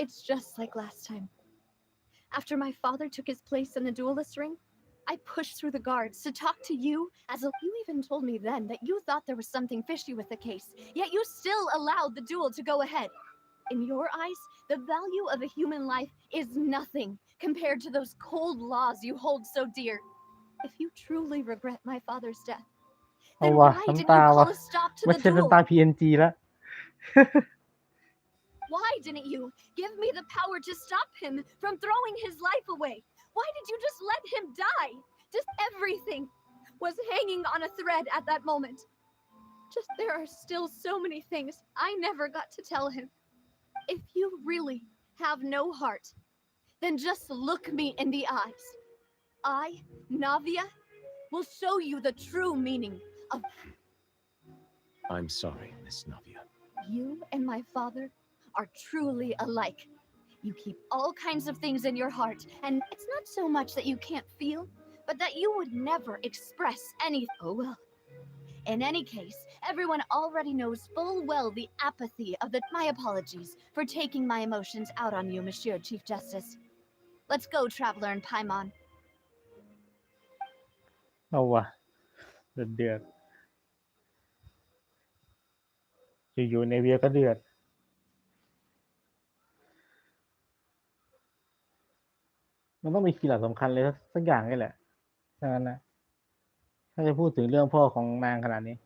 It's just like last time. After my father took his place in the duelist ring, I pushed through the guards to talk to you as you even told me then that you thought there was something fishy with the case, yet you still allowed the duel to go ahead. In your eyes, the value of a human life is nothing compared to those cold laws you hold so dear. If you truly regret my father's death, เอา then ว่ะ why didn't น้ำ you ตา call ว่ะ a stop to ไม่ the ใช่ duel? น้ำตา PNG แล้ว didn't you give me the power to stop him from throwing his life away? Why did you just let him die? Just everything was hanging on a thread at that moment. Just there are still so many things I never got to tell him. If you really have no heart, then just look me in the eyes. I, Navia, will show you the true meaning of... I'm sorry, Miss Navia. You and my father are truly alike. You keep all kinds of things in your heart, and it's not so much that you can't feel, but that you would never express any... Oh well. In any case, everyone already knows full well the apathy of the... My apologies for taking my emotions out on you, Monsieur Chief Justice. Let's go, Traveler and Paimon. เอาวะเดือดอยู่ๆในเวียก็เดือดมันต้องมีคีย์หลักสำคัญเลยสักอย่างนี่แหละฉะนั้นนะถ้าจะพูดถึงเรื่องพ่อของนางขนาดนี้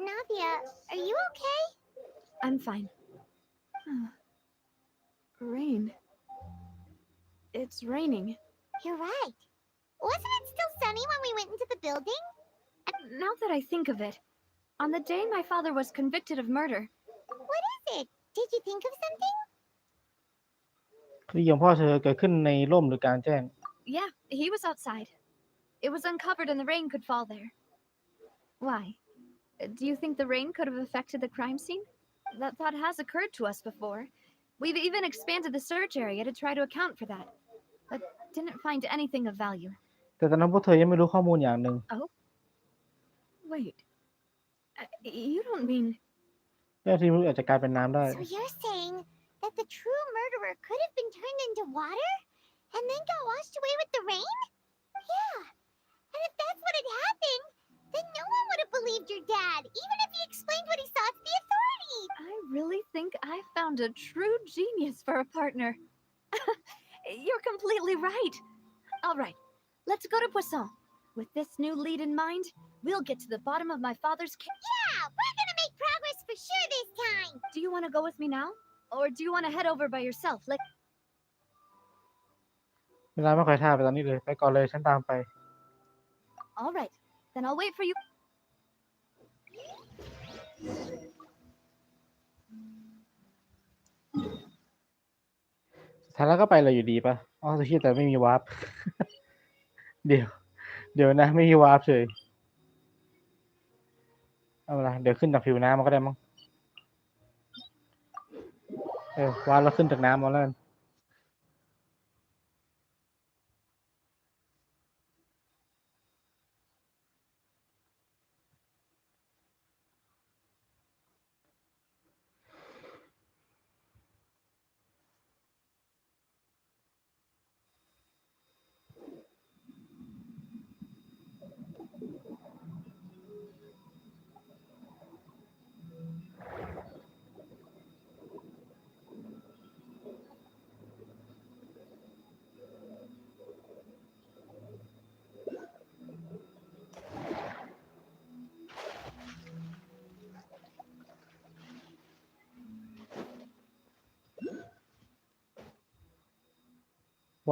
Navia, are you okay? I'm fine. Rain. It's raining. You're right. Wasn't it still sunny when we went into the building? Now that I think of it, on the day my father was convicted of murder, What is it? Did you think of something? คดีของพ่อเธอเกิดขึ้นในร่มหรือกลางแจ้ง yeah, he was outside. It was uncovered and the rain could fall there. Why? Do you think the rain could have affected the crime scene? That thought has occurred to us before. We've even expanded the search area to try to account for that, but didn't find anything of value. แต่ตอนนั้นพวกเธอยังไม่รู้ข้อมูลอย่างหนึ่ง Wait. You don't mean... เจ้าที่รู้อาจจะกลายเป็นน้ำได้ So you're saying that the true murderer could have been turned into water and then got washed away with the rain? Yeah. And if that's what had happened, then no one would have believed your dad, even if he explained what he saw to the authorities. I really think I found a true genius for a partner. You're completely right. All right, let's go to Poisson. With this new lead in mind, we'll get to the bottom of my father's case. Yeah, we're gonna make progress for sure this time. Do you want to go with me now? Or do you want to head over by yourself? เวลาไม่ค่อยท่าไปตอนนี้เลยไปก่อนเลยฉันตามไป All right, then I'll wait for you. สุดท้ายแล้วก็ไปเลยอยู่ดีปะอ๋อสุชีแต่ไม่มีวาร์ป เดี๋ยวนะไม่มีวาร์ปเฉยเอาละเดี๋ยวขึ้นจากผิวน้ำมันก็ได้มั้งวาร์ปแล้วขึ้นจากน้ำมาแล้วกัน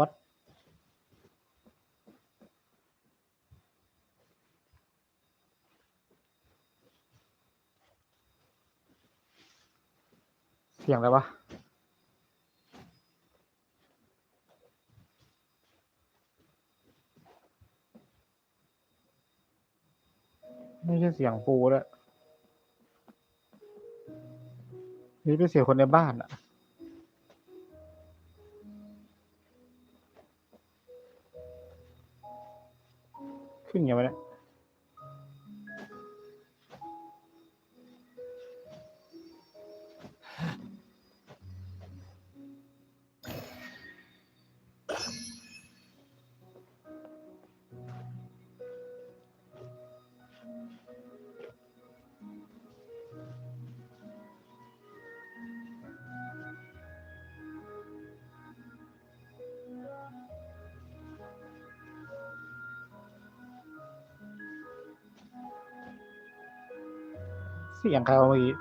วัดเสียงอะไรวะไม่ใช่เสียงปูแล้วนี่เป็นเสียงคนในบ้านอ่ะขึ้นยังไงวะเนี่ย เสียงเขาเมื่อกี้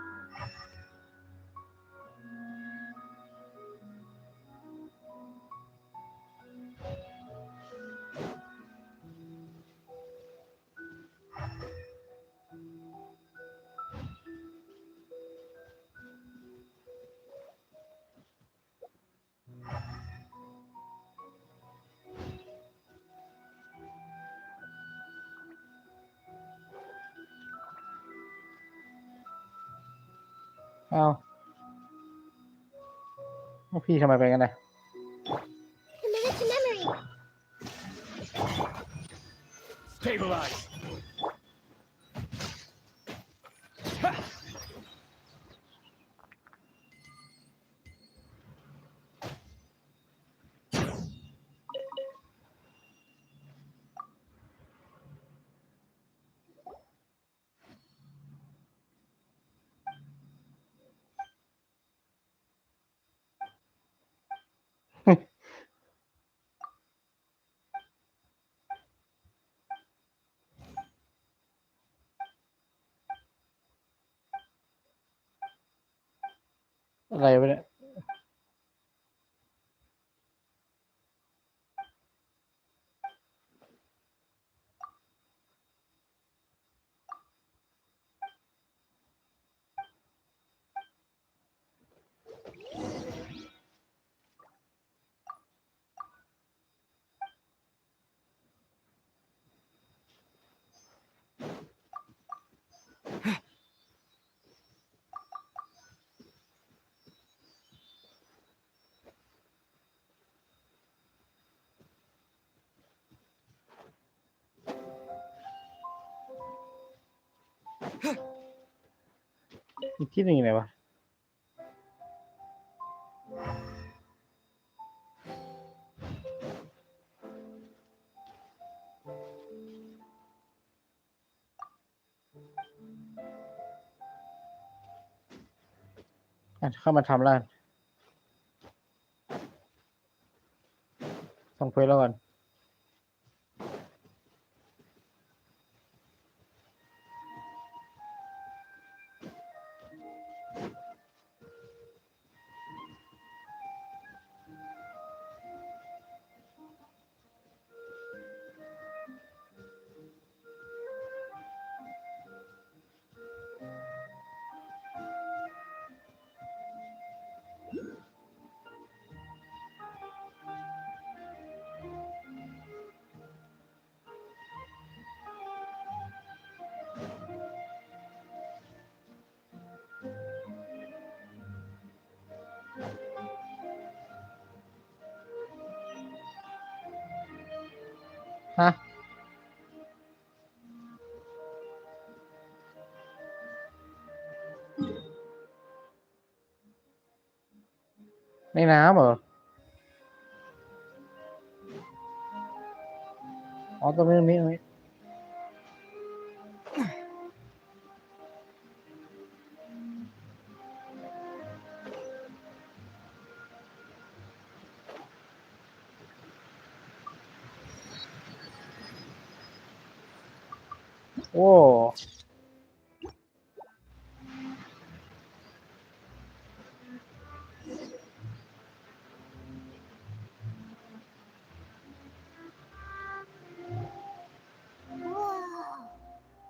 เอาพี่ทำไมเป็นกันนะ Committed to memory. Stabilize. อะไรวะเนี่ยอีกที่หนึ่งอยู่ไหนวะเข้ามาทำแล้วส่งเพลแล้วก่อนฮะในน้ำเหรออ๋อตรงนี้โอ้ Whoa!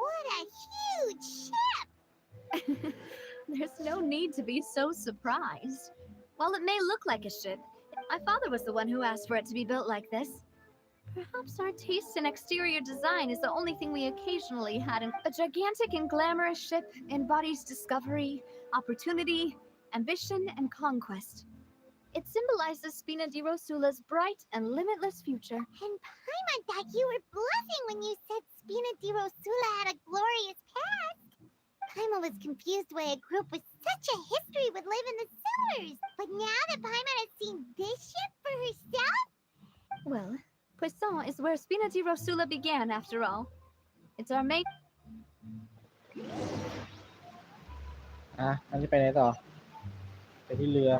What a huge ship! There's no need to be so surprised. While it may look like a ship, my father was the one who asked for it to be built like this. Perhaps our taste in exterior design is the only thing we occasionally had. A gigantic and glamorous ship embodies discovery, opportunity, ambition, and conquest. It symbolizes Spina di Rosula's bright and limitless future. And Paimon thought you were bluffing when you said Spina di Rosula had a glorious past. Paimon was confused why a group with such a history would live in the sewers. But now that Paimon has seen this ship for herself... Well, Poisson is where Spina di Rosula began, after all. It's our main... อันนี้ไปไหนต่อไปที่เรือ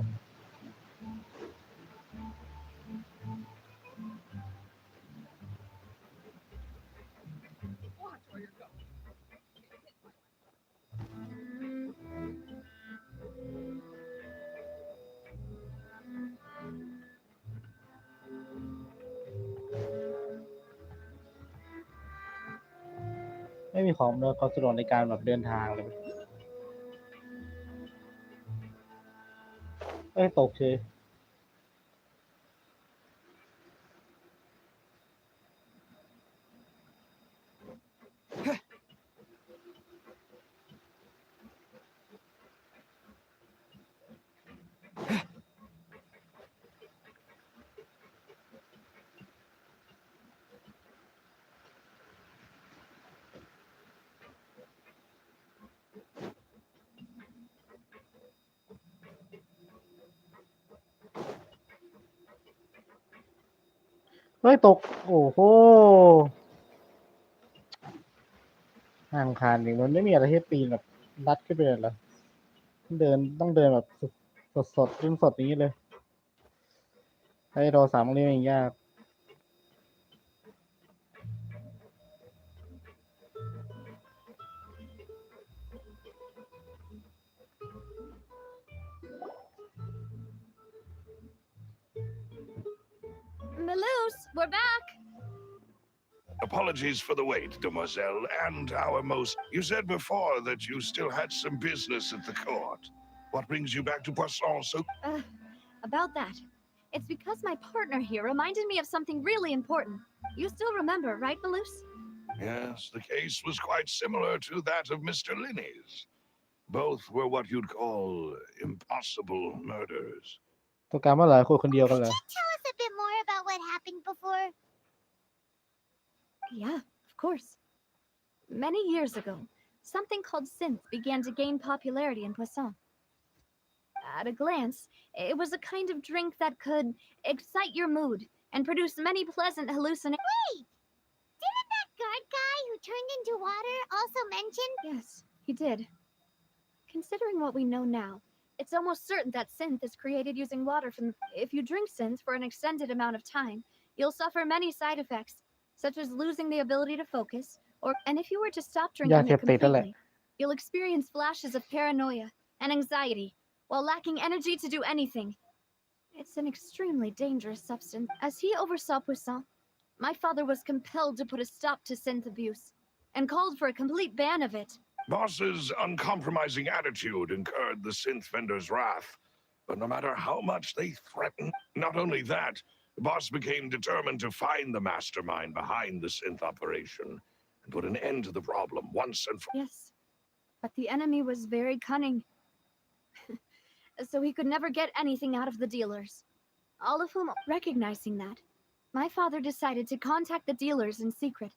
ไม่มีของอำนวยความสะดวกในการแบบเดินทางเลยตกเฉยตกโอ้โหห่างคานนี่มันไม่มีอะไรให้ปีนแบบลัดขึ้นไปเลยเหรอต้องเดินแบบสดยิ่งสดอย่างนี้เลยให้โทรศัพท์มันเล่นยาก Maloose, we're back. Apologies for the wait, demoiselle, and our most... You said before that you still had some business at the court. What brings you back to Poisson so... About that. It's because my partner here reminded me of something really important. You still remember, right, Maloose? Yes, the case was quite similar to that of Mr. Linney's. Both were what you'd call impossible murders. ต้องการมาหลายคนเดียวกันเหรอ Could you tell us a bit more about what happened before? Yeah, of course. Many years ago, something called synth began to gain popularity in Poisson. At a glance, it was a kind of drink that could excite your mood and produce many pleasant hallucinations. Wait! Didn't that guard guy who turned into water also mention? Yes, he did. Considering what we know now, it's almost certain that synth is created using water from... If you drink synth for an extended amount of time, you'll suffer many side effects, such as losing the ability to focus, and if you were to stop drinking it completely, you'll experience flashes of paranoia and anxiety, while lacking energy to do anything. It's an extremely dangerous substance. As he oversaw Poisson, my father was compelled to put a stop to synth abuse, and called for a complete ban of it. Boss's uncompromising attitude incurred the synth vendor's wrath, but no matter how much they threatened, not only that, the boss became determined to find the mastermind behind the synth operation and put an end to the problem once and for... Yes, but the enemy was very cunning, so he could never get anything out of the dealers, all of whom, recognizing that, my father decided to contact the dealers in secret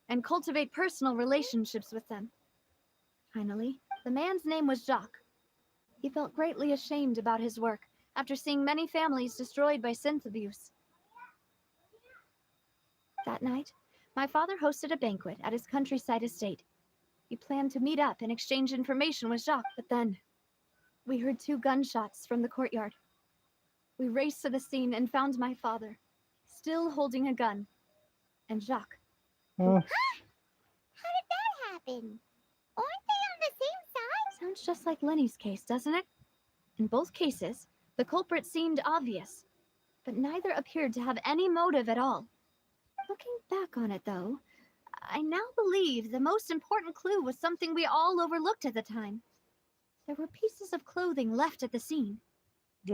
and cultivate personal relationships with them. Finally, the man's name was Jacques. He felt greatly ashamed about his work after seeing many families destroyed by synth abuse. That night, my father hosted a banquet at his countryside estate. He planned to meet up and exchange information with Jacques, but then we heard 2 gunshots from the courtyard. We raced to the scene and found my father, still holding a gun, and Jacques. How did that happen? Aren't they on the same side? Sounds just like Lenny's case, doesn't it? In both cases, the culprit seemed obvious, but neither appeared to have any motive at all. Looking back on it, though, I now believe the most important clue was something we all overlooked at the time. There were pieces of clothing left at the scene.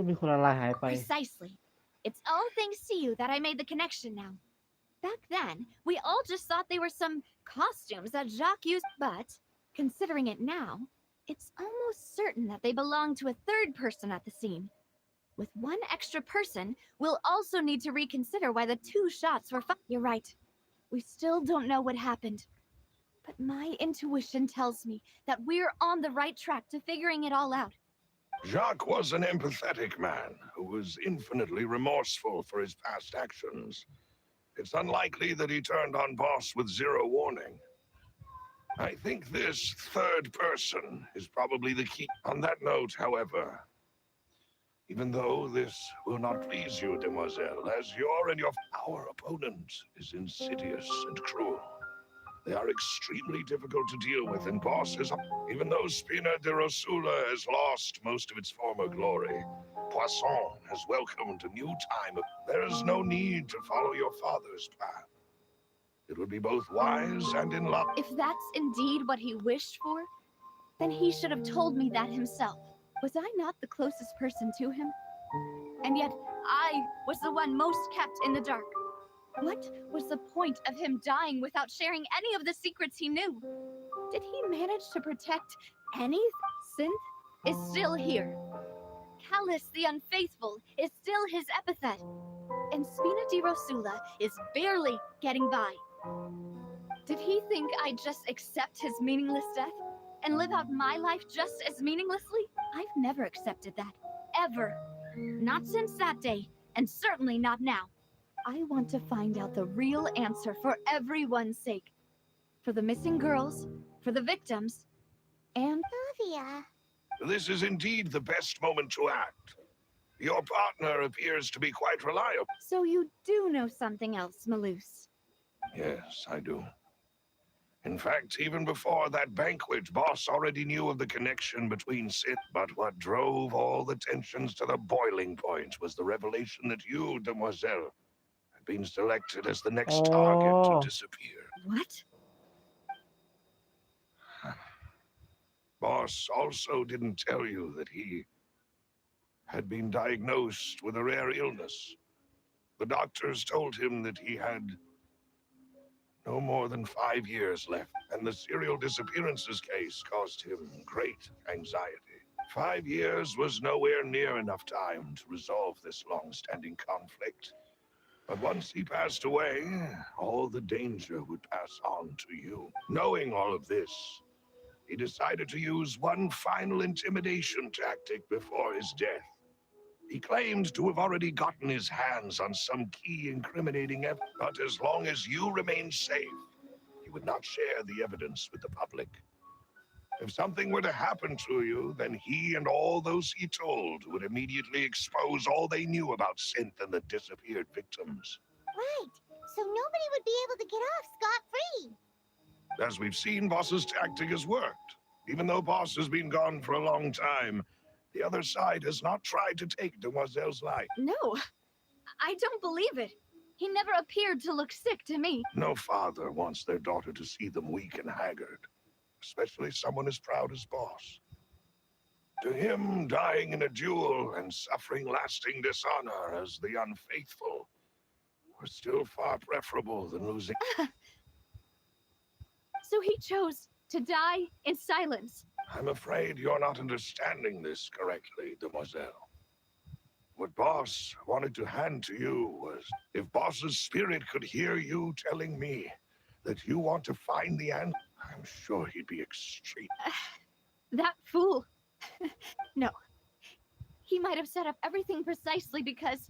มีคนอะไรหายไป Precisely. It's all thanks to you that I made the connection now. Back then, we all just thought they were some costumes that Jacques used, but considering it now, it's almost certain that they belong to a third person at the scene. With one extra person, we'll also need to reconsider why the 2 shots were fired. You're right. We still don't know what happened. But my intuition tells me that we're on the right track to figuring it all out. Jacques was an empathetic man who was infinitely remorseful for his past actions. It's unlikely that he turned on Boss with 0 warning. I think this third person is probably the key. On that note, however, even though this will not please you, demoiselle, as our opponent is insidious and cruel. They are extremely difficult to deal with, and Boss is... Even though Spina de Rosula has lost most of its former glory, Poisson has welcomed a new time. There is no need to follow your father's path. It would be both wise and in love. If that's indeed what he wished for, then he should have told me that himself. Was I not the closest person to him? And yet, I was the one most kept in the dark. What was the point of him dying without sharing any of the secrets he knew? Did he manage to protect any? Synth is still here. Callus the Unfaithful is still his epithet. And Spina di Rosula is barely getting by. Did he think I'd just accept his meaningless death and live out my life just as meaninglessly? I've never accepted that. Ever. Not since that day, and certainly not now. I want to find out the real answer for everyone's sake. For the missing girls, for the victims, and... Sylvia. This is indeed the best moment to act. Your partner appears to be quite reliable. So you do know something else, Malus. Yes, I do. In fact, even before that banquet, Boss already knew of the connection between Sith. But what drove all the tensions to the boiling point was the revelation that you, Demoiselle, had been selected as the next target Oh. to disappear. What? Boss also didn't tell you that he had been diagnosed with a rare illness. The doctors told him that he had no more than 5 years left, and the serial disappearances case caused him great anxiety. 5 years was nowhere near enough time to resolve this long-standing conflict. But once he passed away, all the danger would pass on to you. Knowing all of this, he decided to use one final intimidation tactic before his death. He claimed to have already gotten his hands on some key incriminating evidence, but as long as you remained safe, he would not share the evidence with the public. If something were to happen to you, then he and all those he told would immediately expose all they knew about Synth and the disappeared victims. Right. So nobody would be able to get off scot-free. As we've seen, Boss's tactic has worked. Even though Boss has been gone for a long time, the other side has not tried to take Demoiselle's life. No, I don't believe it. He never appeared to look sick to me. No father wants their daughter to see them weak and haggard, especially someone as proud as Boss. To him, dying in a duel and suffering lasting dishonor as the unfaithful were still far preferable than losing. So he chose to die in silence. I'm afraid you're not understanding this correctly, Demoiselle. What Boss wanted to hand to you was, if Boss's spirit could hear you telling me that you want to find the answer, I'm sure he'd be extreme. That fool. No. He might have set up everything precisely because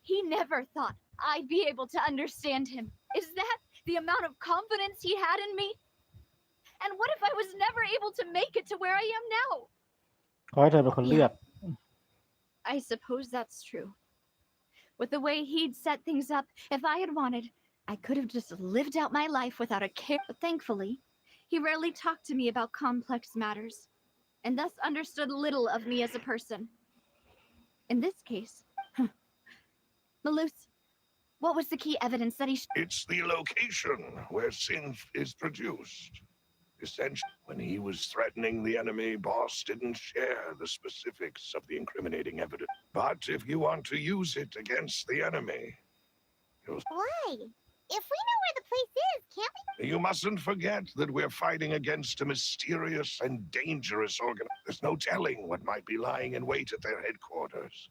he never thought I'd be able to understand him. Is that the amount of confidence he had in me? And what if I was never able to make it to where I am now? ขอให้เธอเป็นคนเลือก I suppose that's true. With the way he'd set things up, if I had wanted, I could have just lived out my life without a care. But thankfully, he rarely talked to me about complex matters, and thus understood little of me as a person. In this case, Malus, what was the key evidence that he... It's the location where Synth is produced. Essentially, when he was threatening the enemy, Boss didn't share the specifics of the incriminating evidence. But if you want to use it against the enemy, Why? If we know where the place is, can't we? you mustn't forget that we're fighting against a mysterious and dangerous organization. There's no telling what might be lying in wait at their headquarters.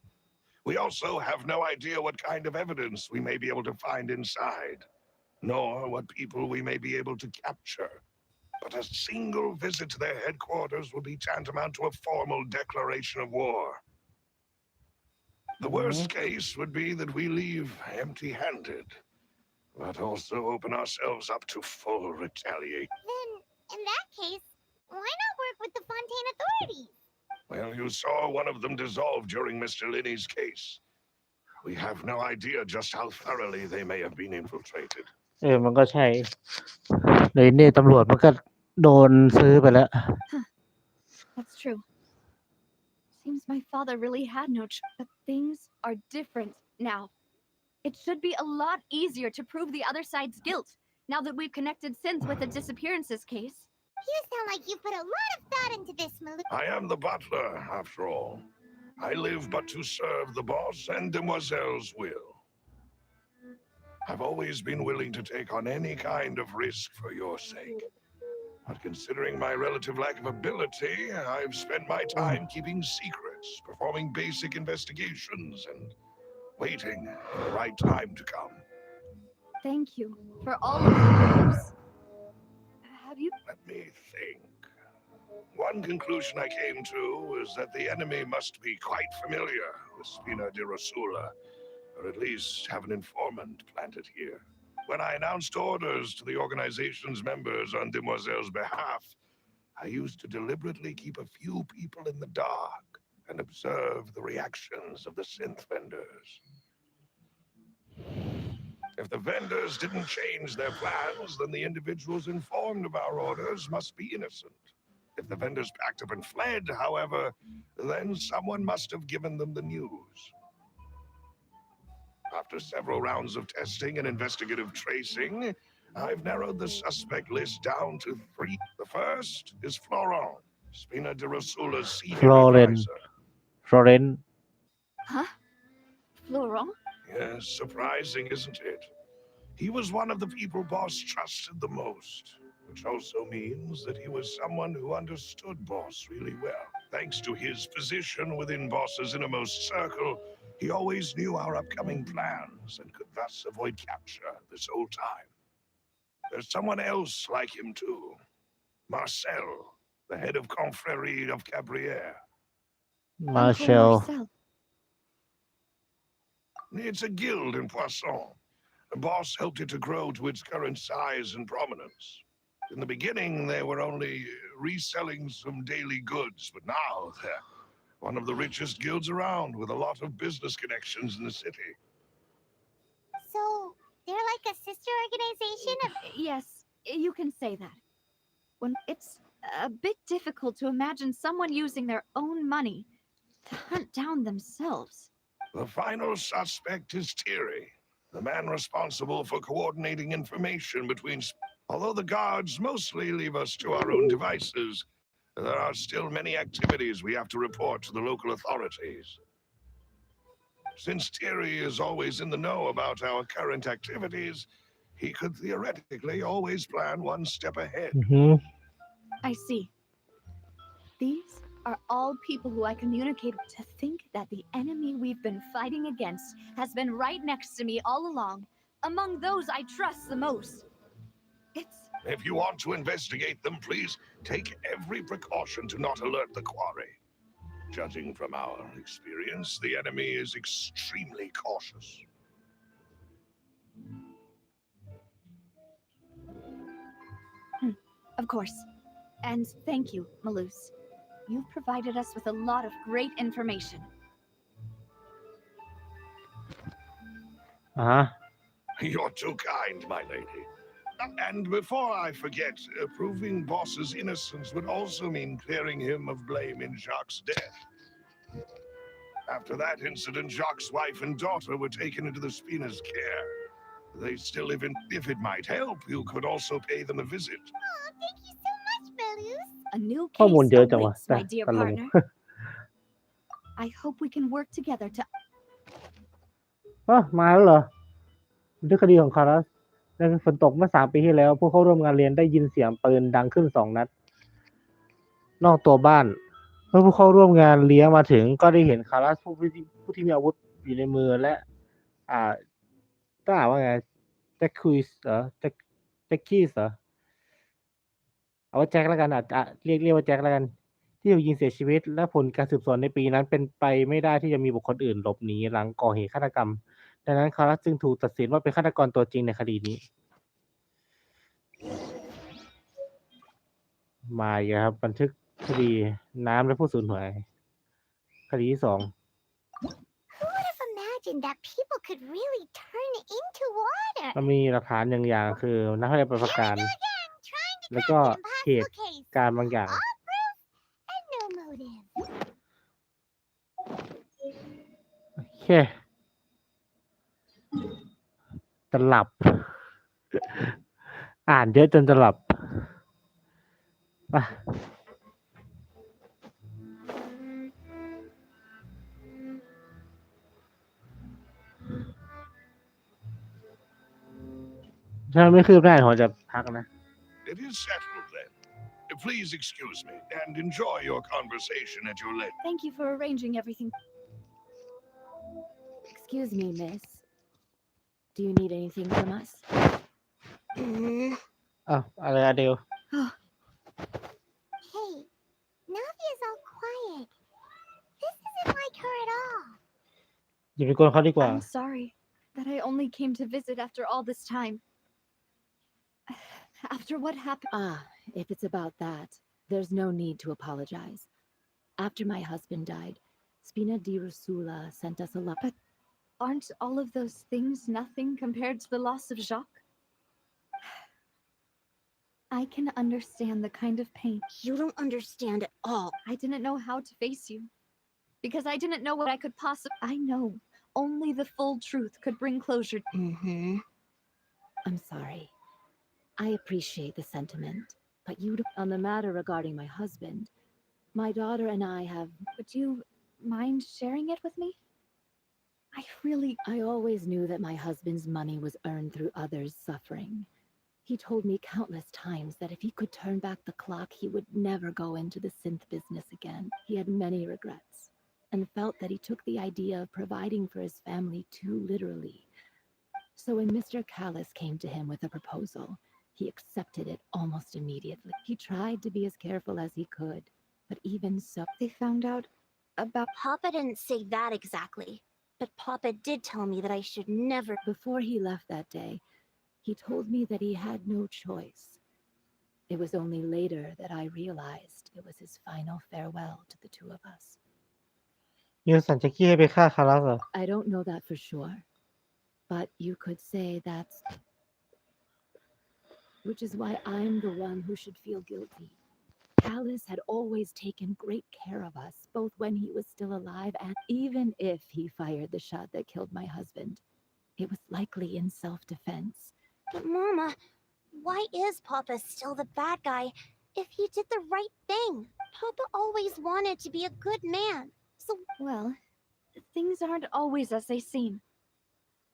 We also have no idea what kind of evidence we may be able to find inside, nor what people we may be able to capture. But a single visit to their headquarters will be tantamount to a formal declaration of war. The worst case would be that we leave empty-handed, but also open ourselves up to full retaliation. Then, in that case, why not work with the Fontaine authorities? Well, you saw one of them dissolve during Mr. Linney's case. We have no idea just how thoroughly they may have been infiltrated. มันก็ใช่เลยเนี่ยตำรวจมันก็โดนซื้อไปแล้ว That's true. Seems my father really had no choice. But things are different now. It should be a lot easier to prove the other side's guilt. now that we've connected Synth with the disappearances case. You sound like you put a lot of thought into this, Malou. I am the butler, after all. I live but to serve the boss and Demoiselle's will. I've always been willing to take on any kind of risk for your sake. But considering my relative lack of ability, I've spent my time keeping secrets, performing basic investigations, and waiting for the right time to come. Thank you for all of the moves. Have you? Let me think. One conclusion I came to is that the enemy must be quite familiar with Spina di Rosula, or at least have an informant planted here. When I announced orders to the organization's members on Demoiselle's behalf, I used to deliberately keep a few people in the dark and observe the reactions of the synth vendors. If the vendors didn't change their plans, then the individuals informed of our orders must be innocent. If the vendors packed up and fled, however, then someone must have given them the news. After several rounds of testing and investigative tracing, I've narrowed the suspect list down to 3. The first is Florent, Spina di Rosula's senior advisor. Florent. Huh? Florent? Yes, surprising, isn't it? He was one of the people Boss trusted the most, which also means that he was someone who understood Boss really well. Thanks to his position within Boss's innermost circle, he always knew our upcoming plans and could thus avoid capture this whole time. There's someone else like him too. Marcel, the head of Confrérie of Cabrières. Marcel. It's a guild in Poisson. The boss helped it to grow to its current size and prominence. In the beginning, they were only reselling some daily goods, but now they're one of the richest guilds around with a lot of business connections in the city. So, they're like a sister organization of... Yes, you can say that. When it's a bit difficult to imagine someone using their own money to hunt down themselves. The final suspect is Thierry, the man responsible for coordinating information between... Although the guards mostly leave us to our own devices, there are still many activities we have to report to the local authorities. Since Thierry is always in the know about our current activities, he could theoretically always plan one step ahead. I see. These are all people who I communicate with. To think that the enemy we've been fighting against has been right next to me all along, among those I trust the most. If you want to investigate them, please take every precaution to not alert the quarry. Judging from our experience, the enemy is extremely cautious. Of course. And thank you, Malus. You've provided us with a lot of great information. You're too kind, my lady. And before I forget, proving Boss's innocence would also mean clearing him of blame in Jacques' death. After that incident, Jacques' wife and daughter were taken into the Spina's care. They still live in... If it might help, you could also pay them a visit. Oh, thank you so much, Malus. A new ข้อมูล case เยอะจังวะ awaits, แต่ my dear ตลก partner. I hope we can work together to... มาแล้วเหรอบันทึกคดีของคารัสในฝนตกเมื่อ3 ปีที่แล้วผู้เข้าร่วมงานเรียนได้ยินเสียงปืนดังขึ้น2 นัดนอกตัวบ้านเมื่อผู้เข้าร่วมงานเลี้ยงมาถึงก็ได้เห็นคารัสผู้ที่มีอาวุธอยู่ในมือและต้องอ่านว่าไงแจ็คคุยส์เหรอแจ็คคีสเหรอเอาว่าแจ็คแล้วกันอาจจะเรียกว่าแจ็คแล้วกันที่ถูกยิงเสียชีวิตและผลการสืบสวนในปีนั้นเป็นไปไม่ได้ที่จะมีบุคคลอื่นหลบหนีหลังก่อเหตุฆาตกรรมดังนั้นคารัสจึงถูกตัดสินว่าเป็นฆาตกรตัวจริงในคดีนี้มาอีกครับบันทึกคดีน้ำและผู้สูญหายคดีที่ 2 Who would have imagined that people could really turn into water? มันมีหลักฐานอย่างคือนักวิทยาการประการ Trying to แล้วก็ crack เห an ตุ impossible case. การณ์บางอย่าง All proof and no motive. โอเคจะหลับ อ่านเยอะจนจะหลับไปถ้าไม่คืบหน้าผมจะพักนะ It is settled then. Please excuse me and enjoy your conversation at your leisure. Thank you for arranging everything. Excuse me, miss. Do you need anything from us? อ้าวอะไรอะเดล Hey, Navia's all quiet. This isn't like her at all. อย่าไปกวนเขาดีกว่า I'm sorry that I only came to visit after all this time. After what happened. If it's about that, there's no need to apologize. After my husband died, Spina di Rosula sent us a lot. But aren't all of those things nothing compared to the loss of Jacques? I can understand the kind of pain. You don't understand at all. I didn't know how to face you. Because I didn't know what I could possibly. I know only the full truth could bring closure. I'm sorry. I appreciate the sentiment, but on the matter regarding my husband, my daughter and I have. Would you mind sharing it with me? I always knew that my husband's money was earned through others' suffering. He told me countless times that if he could turn back the clock, he would never go into the synth business again. He had many regrets and felt that he took the idea of providing for his family too literally. So when Mr. Callis came to him with a proposal, he accepted it almost immediately. He tried to be as careful as he could, but even so, They found out about. Papa didn't say that exactly, but Papa did tell me that I should never. before he left that day, he told me that he had no choice. It was only later that I realized it was his final farewell to the two of us. ยูสันจะขี้ให้ไปฆ่าคารัสเหรอ I don't know that for sure, but you could say that's. Which is why I'm the one who should feel guilty. Alice had always taken great care of us, both when he was still alive and even if he fired the shot that killed my husband. It was likely in self-defense. But Mama, why is Papa still the bad guy if he did the right thing? Papa always wanted to be a good man. So, Well, things aren't always as they seem.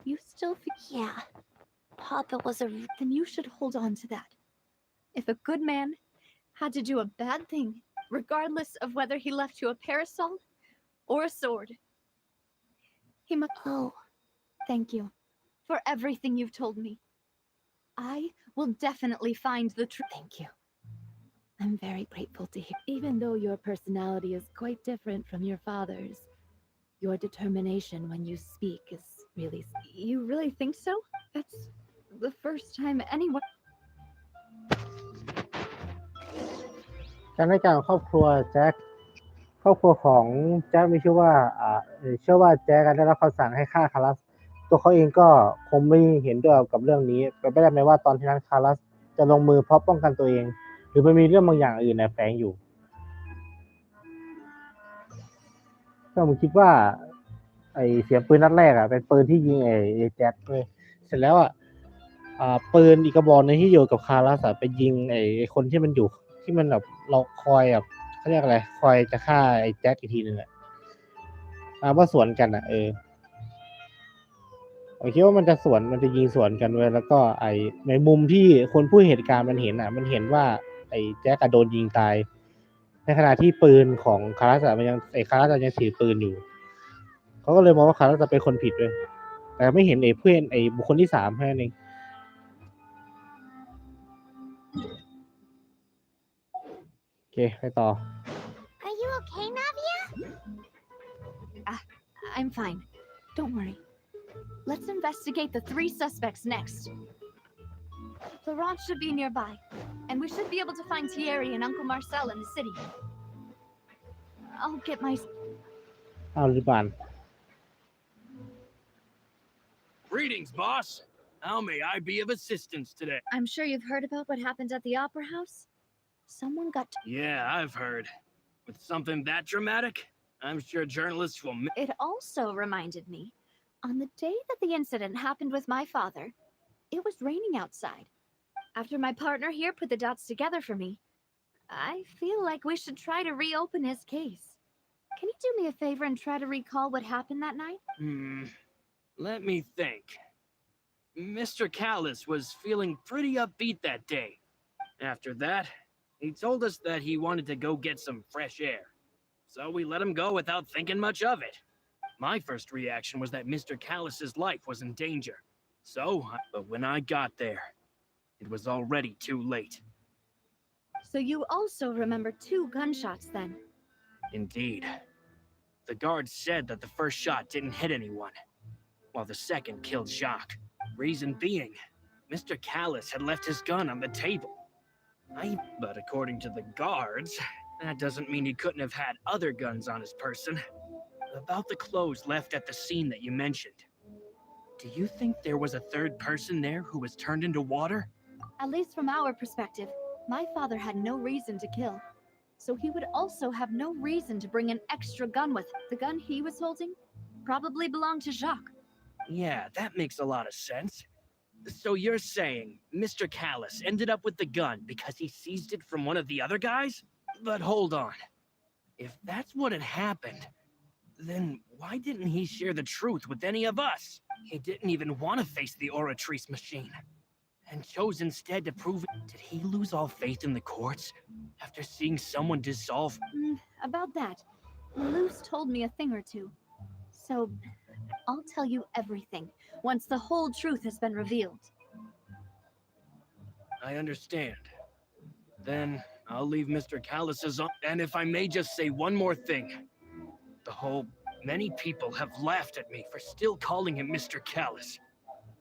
You still feel. yeah, Papa was a. Then you should hold on to that. If a good man had to do a bad thing, regardless of whether he left you a parasol or a sword, he must. Oh, Thank you for everything you've told me. I will definitely find the truth. Thank you. I'm very grateful to hear. Even though your personality is quite different from your father's, your determination when you speak is really. You really think so? That's the first time anyone. การให้การของครอบครัวแจ็คครอบครัวของแจ็คมีชื่อว่าเชื่อว่าแจ็คได้รับคำสั่งให้ฆ่าคารัสตัวเขาเองก็คงไม่เห็นด้วยกับเรื่องนี้เป็นไปได้ไหมว่าตอนที่นั้นคารัสจะลงมือเพราะป้องกันตัวเองหรือมันมีเรื่องบางอย่างอื่นแฝงอยู่ก็ผมคิดว่าไอเสียงปืนนัดแรกเป็นปืนที่ยิงไอแจ็คเลยเสร็จแล้วปืนอีกกระบอกนึงที่อยู่กับคารัสไปยิงไอคนที่มันอยู่ที่มันแบบเราคอยแบบเขาเรียกอะไรคอยจะฆ่าไอ้แจ็คอีกทีนึงว่าสวนกันผมคิดว่ามันจะยิงสวนกันเว้ยแล้วก็ไอ้ในมุมที่คนผู้เหตุการณ์มันเห็นมันเห็นว่าไอ้แจ็คโดนยิงตายในขณะที่ปืนของคารัสมันยังคารัสยังถือปืนอยู่เขาก็เลยมองว่าคารัสจะเป็นคนผิดเลยแต่ไม่เห็นไอ้เพื่อนไอ้บุคคลที่3แค่นั้นเองโอเคไปต่อ are you okay, Navia? I'm fine. Don't worry. Let's investigate the 3 suspects next. Laurent should be nearby, and we should be able to find Thierry and Uncle Marcel in the city. I'll get my. เอาหรือเปล่า Greetings, boss. How may I be of assistance today? I'm sure you've heard about what happened at the Opera House. Someone got. Yeah, I've heard. With something that dramatic, I'm sure journalists will. It also reminded me, on the day that the incident happened with my father, it was raining outside. After my partner here put the dots together for me, I feel like we should try to reopen his case. Can you do me a favor and try to recall what happened that night? Let me think. Mr. Callus was feeling pretty upbeat that day. After that, he told us that he wanted to go get some fresh air. So we let him go without thinking much of it. My first reaction was that Mr. Callus's life was in danger. But when I got there, it was already too late. So you also remember 2 gunshots then? Indeed. The guard said that the first shot didn't hit anyone, while the second killed Jacques. Reason being, Mr. Callus had left his gun on the table. But according to the guards, that doesn't mean he couldn't have had other guns on his person. About the clothes left at the scene that you mentioned, do you think there was a third person there who was turned into water? At least from our perspective, my father had no reason to kill. So he would also have no reason to bring an extra gun with him. The gun he was holding probably belonged to Jacques. Yeah, that makes a lot of sense. So you're saying Mr. Callus ended up with the gun because he seized it from one of the other guys? But hold on. If that's what had happened, then why didn't he share the truth with any of us? He didn't even want to face the Oratrice machine, and chose instead to prove it. Did he lose all faith in the courts after seeing someone dissolve? About that, Luce told me a thing or two. So, I'll tell you everything once the whole truth has been revealed. I understand. Then I'll leave Mr. Callus's on. And if I may just say one more thing. Many people have laughed at me for still calling him Mr. Callus.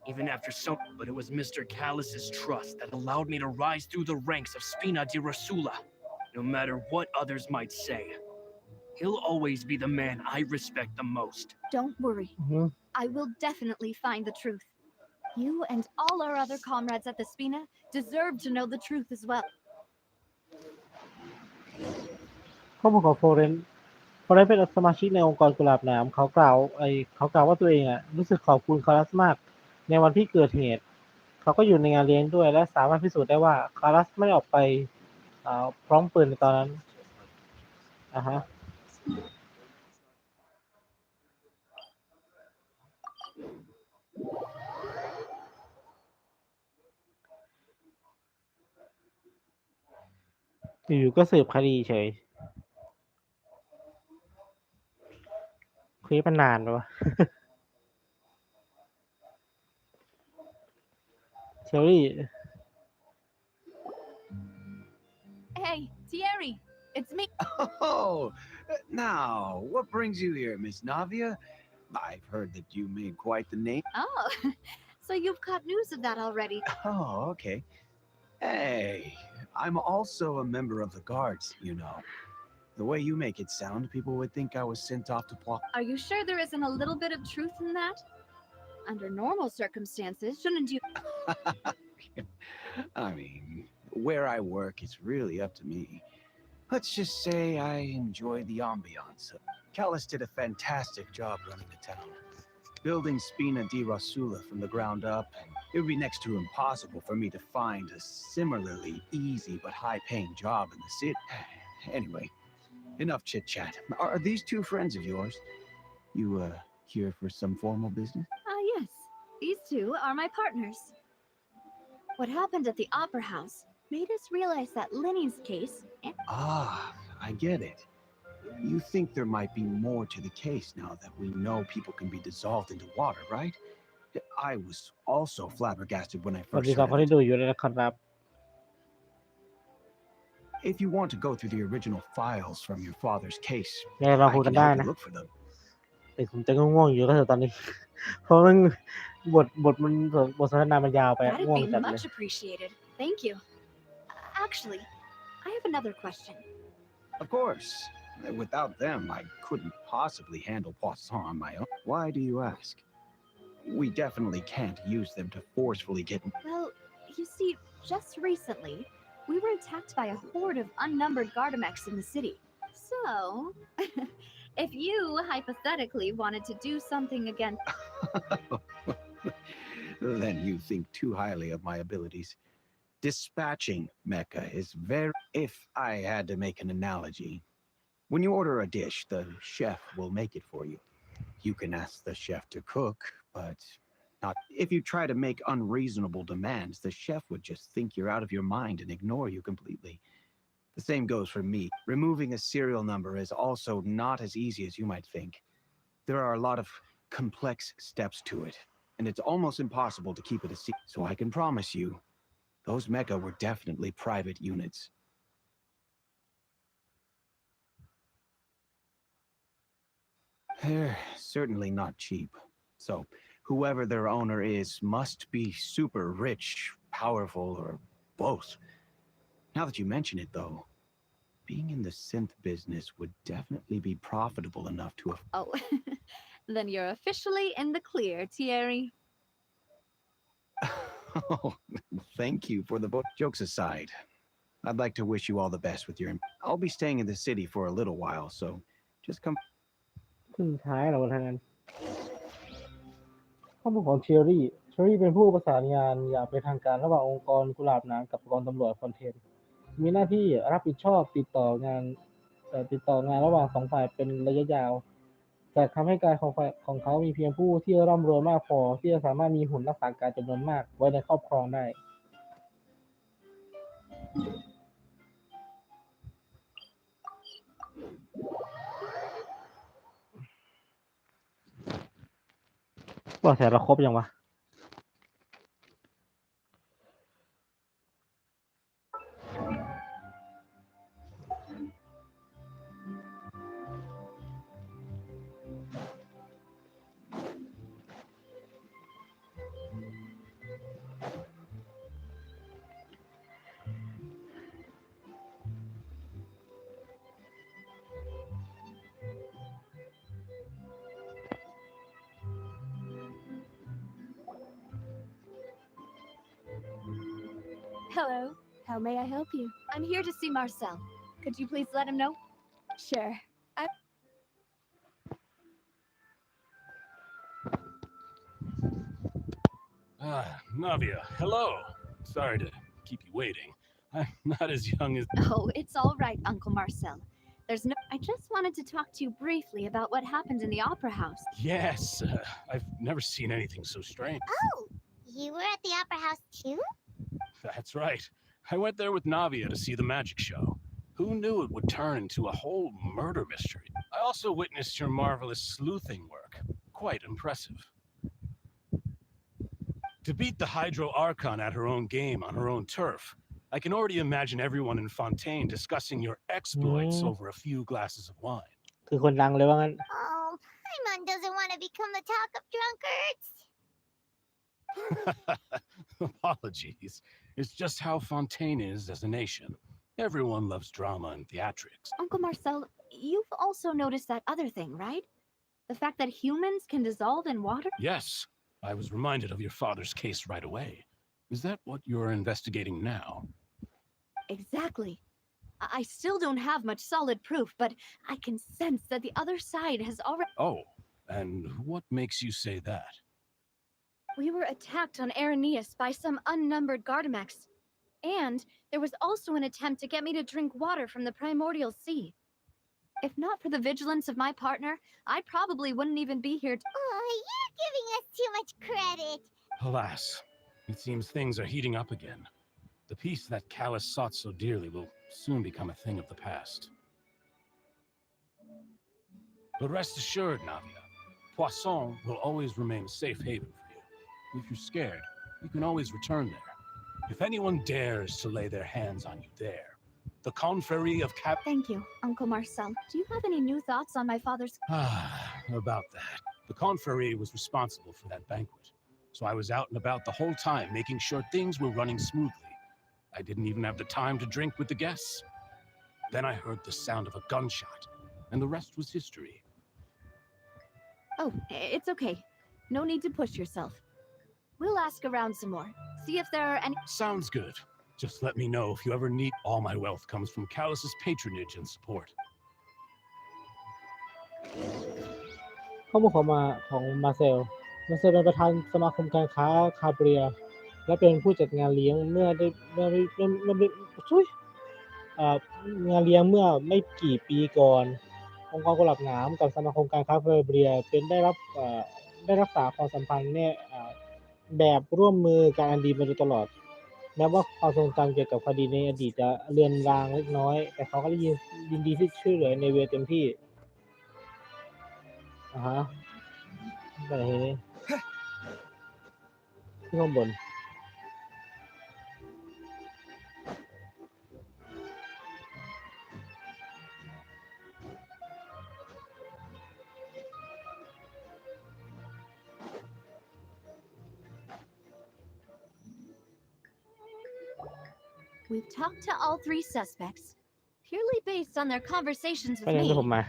Even after but it was Mr. Callus's trust that allowed me to rise through the ranks of Spina di Rosula. No matter what others might say, he'll always be the man I respect the most. Don't worry. I will definitely find the truth. You and all our other comrades at the Spina deserve to know the truth as well. ข้อมูลของโฟเรนเป็นสมาชิกในองค์กรกุหลาบหนามเขากล่าวว่าตัวเองรู้สึกขอบคุณคารัสมากในวันที่เกิดเหตุเขาก็อยู่ในงานเลี้ยงด้วยและสามารถพิสูจน์ได้ว่าคารัสไม่ได้ออกไปพร้อมปืนในตอนนั้นอยู่ๆก็สืบคดีเฉยคุยมันนานวะ เชอรี่ Hey, Thierry, it's me. Oh, now, what brings you here, Miss Navia? I've heard that you made quite the name. Oh, so you've caught news of that already. Oh, okay. Hey, I'm also a member of the guards, you know. The way you make it sound, people would think I was sent off to Are you sure there isn't a little bit of truth in that? Under normal circumstances, shouldn't you? I mean, where I work is really up to me. Let's just say I enjoy the ambiance. Callus did a fantastic job running the town, building Spina di Rosula from the ground up, and it would be next to impossible for me to find a similarly easy but high-paying job in the city. Anyway, enough chit-chat. Are these 2 friends of yours? You, here for some formal business? Yes. These 2 are my partners. What happened at the Opera House made us realize that Lenny's case... I get it. You think there might be more to the case now that we know people can be dissolved into water, right? I was also flabbergasted when I สวัส first ดีครับคน heard ที่ of ดู it. อยู่เลยนะครับ If you want to go through the original files from your father's case, เนี่ยเรา I คุยกัน can ได้ help นะ you look for them. แต่ผมจะง่วงๆอยู่ก็เถอะตอนนี้ เพราะมันบทสนทนามันยาวไป That'd ง่วง be จัดเลย much appreciated. Thank you. Actually, I have another question. Of course. Without them, I couldn't possibly handle Poisson on my own. Why do you ask? We definitely can't use them to forcefully get... Well, you see, just recently, we were attacked by a horde of unnumbered Gardamex in the city. So, if you hypothetically wanted to do something against... Then you think too highly of my abilities. Dispatching mecha is very. If I had to make an analogy, when you order a dish, the chef will make it for you. You can ask the chef to cook, but not. If you try to make unreasonable demands, the chef would just think you're out of your mind and ignore you completely. The same goes for meat. Removing a serial number is also not as easy as you might think. There are a lot of complex steps to it, and it's almost impossible to keep it a secret. So I can promise you, those mecha were definitely private units. They're certainly not cheap. So whoever their owner is must be super rich, powerful, or both. Now that you mention it, though, being in the synth business would definitely be profitable enough to have. Oh, then you're officially in the clear, Thierry. Oh, thank you for the book. Jokes aside, I'd like to wish you all the best with your. I'll be staying in the city for a little while, so just come. สุดท้ายเราทางนั้นข้อมูลของเชอรี่เป็นผู้ประสานงานอย่างเป็นทางการระหว่างองค์กรกุหลาบน้ำกับกองตำรวจคอนเทนต์มีหน้าที่รับผิดชอบติดต่องานระหว่างสองฝ่ายเป็นระยะยาวแต่คำให้การของเขามีเพียงผู้ที่ร่ำรวยมากพอที่จะสามารถมีหุ่นรักษาการจำนวนมากไว้ในครอบครองได้ว่าแต่เราครบยังวะHello. How may I help you? I'm here to see Marcel. Could you please let him know? Sure. Navia, hello. Sorry to keep you waiting. I'm not as young as. Oh, it's all right, Uncle Marcel. I just wanted to talk to you briefly about what happened in the Opera House. Yes, I've never seen anything so strange. Oh, you were at the Opera House too? That's right. I went there with Navia to see the magic show. Who knew it would turn into a whole murder mystery? I also witnessed your marvelous sleuthing work. Quite impressive. To beat the Hydro Archon at her own game on her own turf, I can already imagine everyone in Fontaine discussing your exploits over a few glasses of wine. คือคนดังเลยว่างั้น Oh, Paimon doesn't want to become the talk of drunkards. Apologies. It's just how Fontaine is as a nation. Everyone loves drama and theatrics. Uncle Marcel, you've also noticed that other thing, right? The fact that humans can dissolve in water? Yes, I was reminded of your father's case right away. Is that what you're investigating now? Exactly. I still don't have much solid proof, but I can sense that the other side has already... Oh, and what makes you say that? We were attacked on Araneus by some unnumbered Gardamex. And there was also an attempt to get me to drink water from the primordial sea. If not for the vigilance of my partner, I probably wouldn't even be here. Oh, you're giving us too much credit. Alas, it seems things are heating up again. The peace that Callus sought so dearly will soon become a thing of the past. But rest assured, Navia, Poisson will always remain a safe haven for you. If you're scared, you can always return there. If anyone dares to lay their hands on you there, the confrérie of Cap... Thank you, Uncle Marcel. Do you have any new thoughts on my father's... About that. The confrérie was responsible for that banquet. So I was out and about the whole time, making sure things were running smoothly. I didn't even have the time to drink with the guests. Then I heard the sound of a gunshot, and the rest was history. Oh, it's okay. No need to push yourself. We'll ask around some more. See if there are any... Sounds good. Just let me know if you ever need. All my wealth comes from Callus's patronage and support. ข้อมูลของมาเซลเป็นประธานสมาคมการค้าคาเบรีย และเป็นผู้จัดงานเลี้ยงเมื่อได้เมื่อไม่เมื่อเมื่อไม่ทุยเอ่องานเลี้ยงเมื่อไม่กี่ปีก่อน องค์กรกุหลาบหนามกับสมาคมการค้าเฟอร์เบียเป็นได้รักษาความสัมพันธ์เนี่ยแบบร่วมมือกันอันดีมาโดยตลอด แม้ว่าความทรงจำเกี่ยวกับคดีในอดีตจะเลือนรางเล็กน้อย แต่เขาก็ยินดีที่ช่วยเหลือในเวเต็มที่ฮะไปไหนนี่ที่ข้างบน We've talked to all 3 suspects, purely based on their conversations ก็ with ยัง me. ที่ผมมา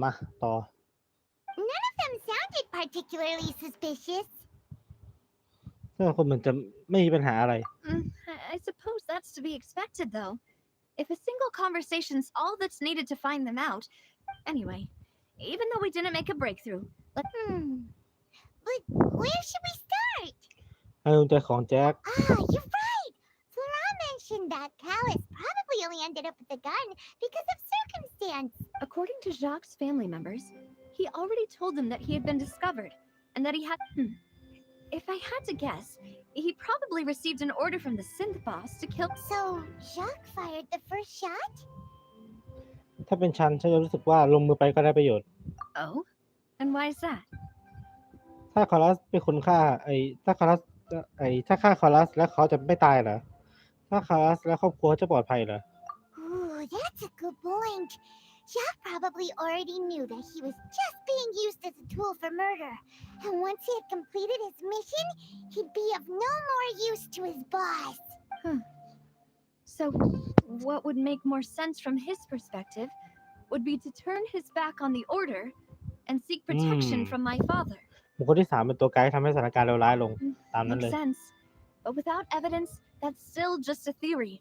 มาต่อ None of them sounded particularly suspicious. ซึ่งคนมันจะไม่มีปัญหาอะไร I suppose that's to be expected, though. If a single conversation's all that's needed to find them out. Anyway, even though we didn't make a breakthrough, But where should we start? ให้ดวงใจของแจ็ค You're right. Flora mentioned that Callus probably only ended up with the gun because of circumstance. according to Jacques' family members, he already told them that he had been discovered and that he had. If I had to guess, he probably received an order from the synth boss to kill. So Jacques fired the first shot? ถ้าเป็นฉันจะรู้สึกว่าลงมือไปก็ได้ประโยชน์ Oh? And why is that? ถ้าคอรัสเป็นคนฆ่าถ้าคอรัสแล้วเขาจะไม่ตายเหรอ ถ้าคอรัสและครอบครัวจะปลอดภัยเหรอ Ooh, that's a good point. Jacques probably already knew that he was just being used as a tool for murder. And once he had completed his mission, he'd be of no more use to his boss. So, what would make more sense from his perspective would be to turn his back on the order and seek protection from my father. บุคคลที่ 3 เป็นตัวไกด์ทำให้สถานการณ์เลวร้ายลง ตามนั้นเลย Makes sense. But without evidence, that's still just a theory.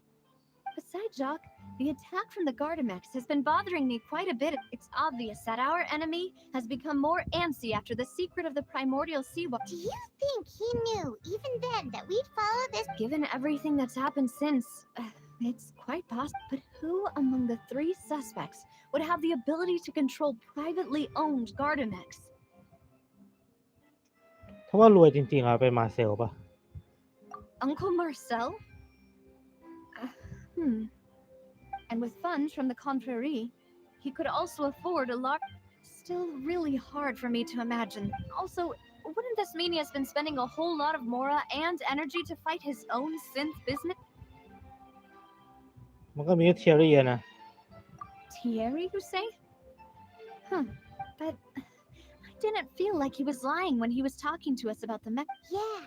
Besides Jacques, the attack from the Gardamex has been bothering me quite a bit. It's obvious that our enemy has become more antsy after the secret of the primordial sea. Do you think he knew, even then, that we'd follow this? Given everything that's happened since, it's quite possible. But who among the 3 suspects would have the ability to control privately owned Gardamex? ถ้าว่ารวยจริงๆเป็นมาเซลป่ะ Uncle Marcel? And with funds from the confrérie, he could also afford a lot. Still really hard for me to imagine. Also, wouldn't this mean he has been spending a whole lot of mora and energy to fight his own synth business? มันก็มีเทอรี่นะ Thierry, you say? But I didn't feel like he was lying when he was talking to us about the mech. Yeah.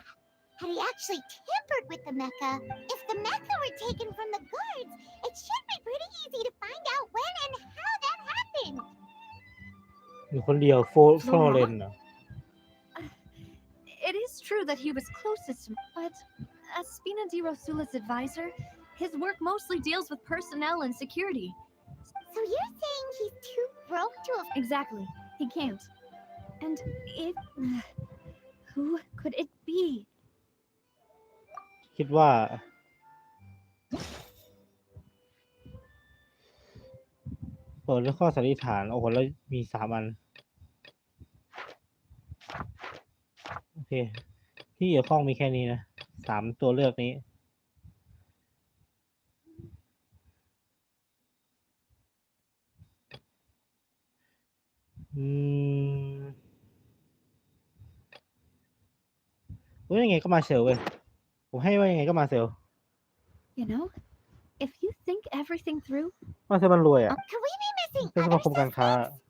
Had he actually tampered with the mecha? If the mecha were taken from the guards, it should be pretty easy to find out when and how that happened. มีคนเดียวโฟลอเรนเหรอ It is true that he was closest, but as Spina di Rosula's advisor, his work mostly deals with personnel and security. So you're saying he's too broke to afford? Exactly. He can't. And it... who could it be? คิดว่าเปิดด้วยข้อสันนิษฐาน โอ้โหแล้วมี3 อัน เคที่เกี่ยวข้องมีแค่นี้นะ3ตัวเลือกนี้ว่ายังไงก็มาเซลเว้ยผมให้ว่ายังไงก็มาเซล You know, if you think everything through, มาเซลมันรวยอ่ะ Could we be missing เป็นส other มาคมการค้า suspects?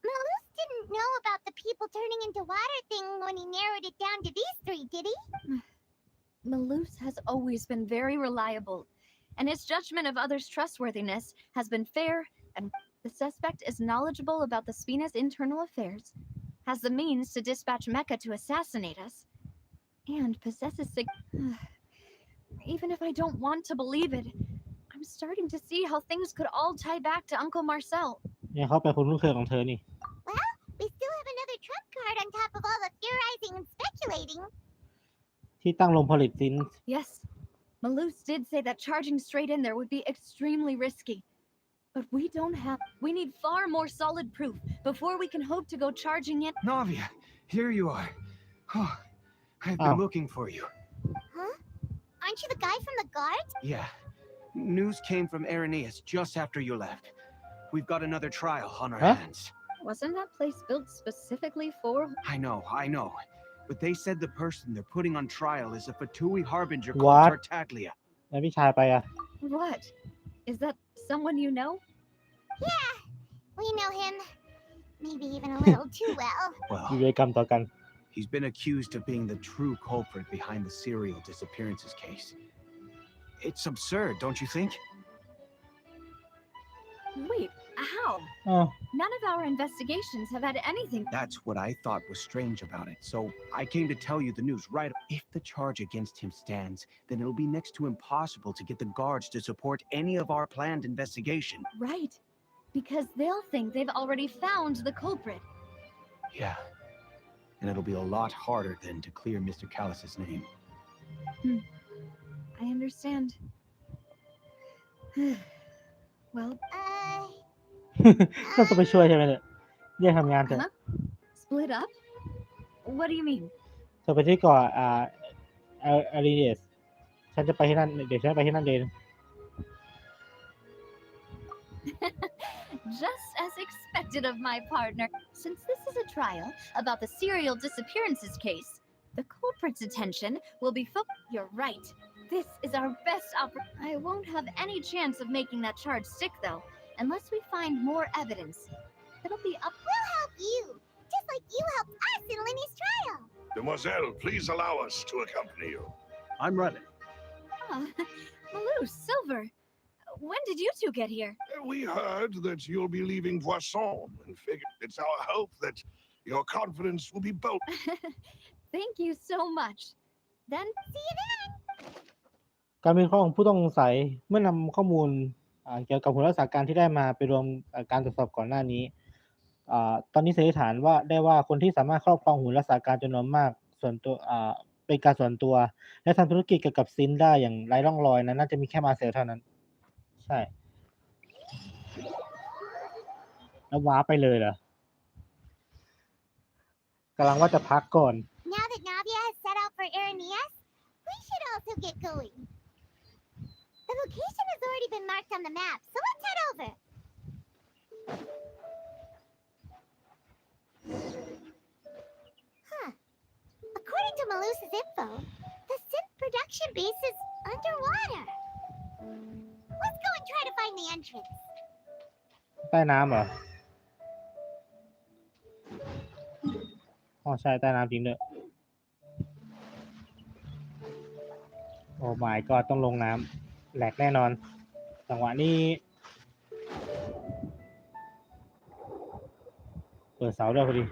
Malus didn't know about the people turning into water thing when he narrowed it down to these 3, did he? Malus has always been very reliable, and his judgment of others' trustworthiness has been fair, and the suspect is knowledgeable about the Spina's internal affairs, has the means to dispatch Mecha to assassinate us, and possesses Even if I don't want to believe it, I'm starting to see how things could all tie back to Uncle Marcel. เนี่ยเขาเป็นคนคุ้นเคยของเธอนี่ Well, we still have another trump card on top of all the theorizing and speculating. ที่ตั้งโรงผลิตซิน Yes, Malus did say that charging straight in there would be extremely risky. But we need far more solid proof before we can hope to go charging in. Navia, here you are. Oh, I've been looking for you. Huh? Aren't you the guy from the guards? Yeah. News came from Irenaeus just after you left. We've got another trial on our hands. Wasn't that place built specifically for? I know. But they said the person they're putting on trial is a Fatui harbinger What? called Tartaglia. แล้วพี่ชายไปอ่ะ What? Is that someone you know? Yeah, we know him. Maybe even a little too well. มี Well, เวรกรรมต่อกัน he's been accused of being the true culprit behind the serial disappearances case. It's absurd, don't you think? Wait, how? อ้าว None of our investigations have had anything. That's what I thought was strange about it. So I came to tell you the news right. If the charge against him stands, then it'll be next to impossible to get the guards to support any of our planned investigation. Right. Because they'll think they've already found the culprit. Yeah. And it'll be a lot harder then to clear Mr. Callus's name. I understand. Well, ก็จะไปช่วยใช่ไหมเนี่ยแยกทำงานเถอะ split up? What do you mean? เธอไปที่เกาะอาริเดสฉันจะไปที่นั่นเดี๋ยวฉันไปที่นั่นเอง Just as expected of my partner. Since this is a trial about the serial disappearances case, the culprit's attention will be focused. You're right. This is our best opportunity. I won't have any chance of making that charge stick, though, unless we find more evidence. It'll be up. We'll help you, just like you helped us in Linny's trial. Demoiselle, please allow us to accompany you. I'm ready. Malus, Silver, when did you two get here? We heard that you'll be leaving Poisson and figured it's our hope that your confidence will be bold. Thank you so much. Then, See you then. การวิเคราะห์ของผู้ต้องสงสัยเมื่อนำข้อมูลเกี่ยวกับหุ่นรักษาการที่ได้มาไปรวมการตรวจสอบก่อนหน้านี้ตอนนี้สันนิษฐานว่าได้ว่าคนที่สามารถครอบครองหุ่นรักษาการจำนวนมากส่วนตัวเป็นการส่วนตัวและทำธุรกิจเกี่ยวกับซินได้อย่างไร้ร่องรอยนั้นน่าจะมีแค่มาเซลเท่านั้นใช่แล้วว้าไปเลยเหรอกำลังว่าจะพักก่อน Now that Navia has set out for Irenaeus, we should also get going. The location has already been marked on the map, so let's head over. Huh. According to Malus's info, the synth production base is underwater. Let's go and try to find the entrance. ใต้น้ำเหรออ๋อใช่ใต้น้ำจริงด้วยโอ้ my god ต้องลงน้ำแหลกแน่นอนจังหวะนี้เปิดเสาด้วยพอดี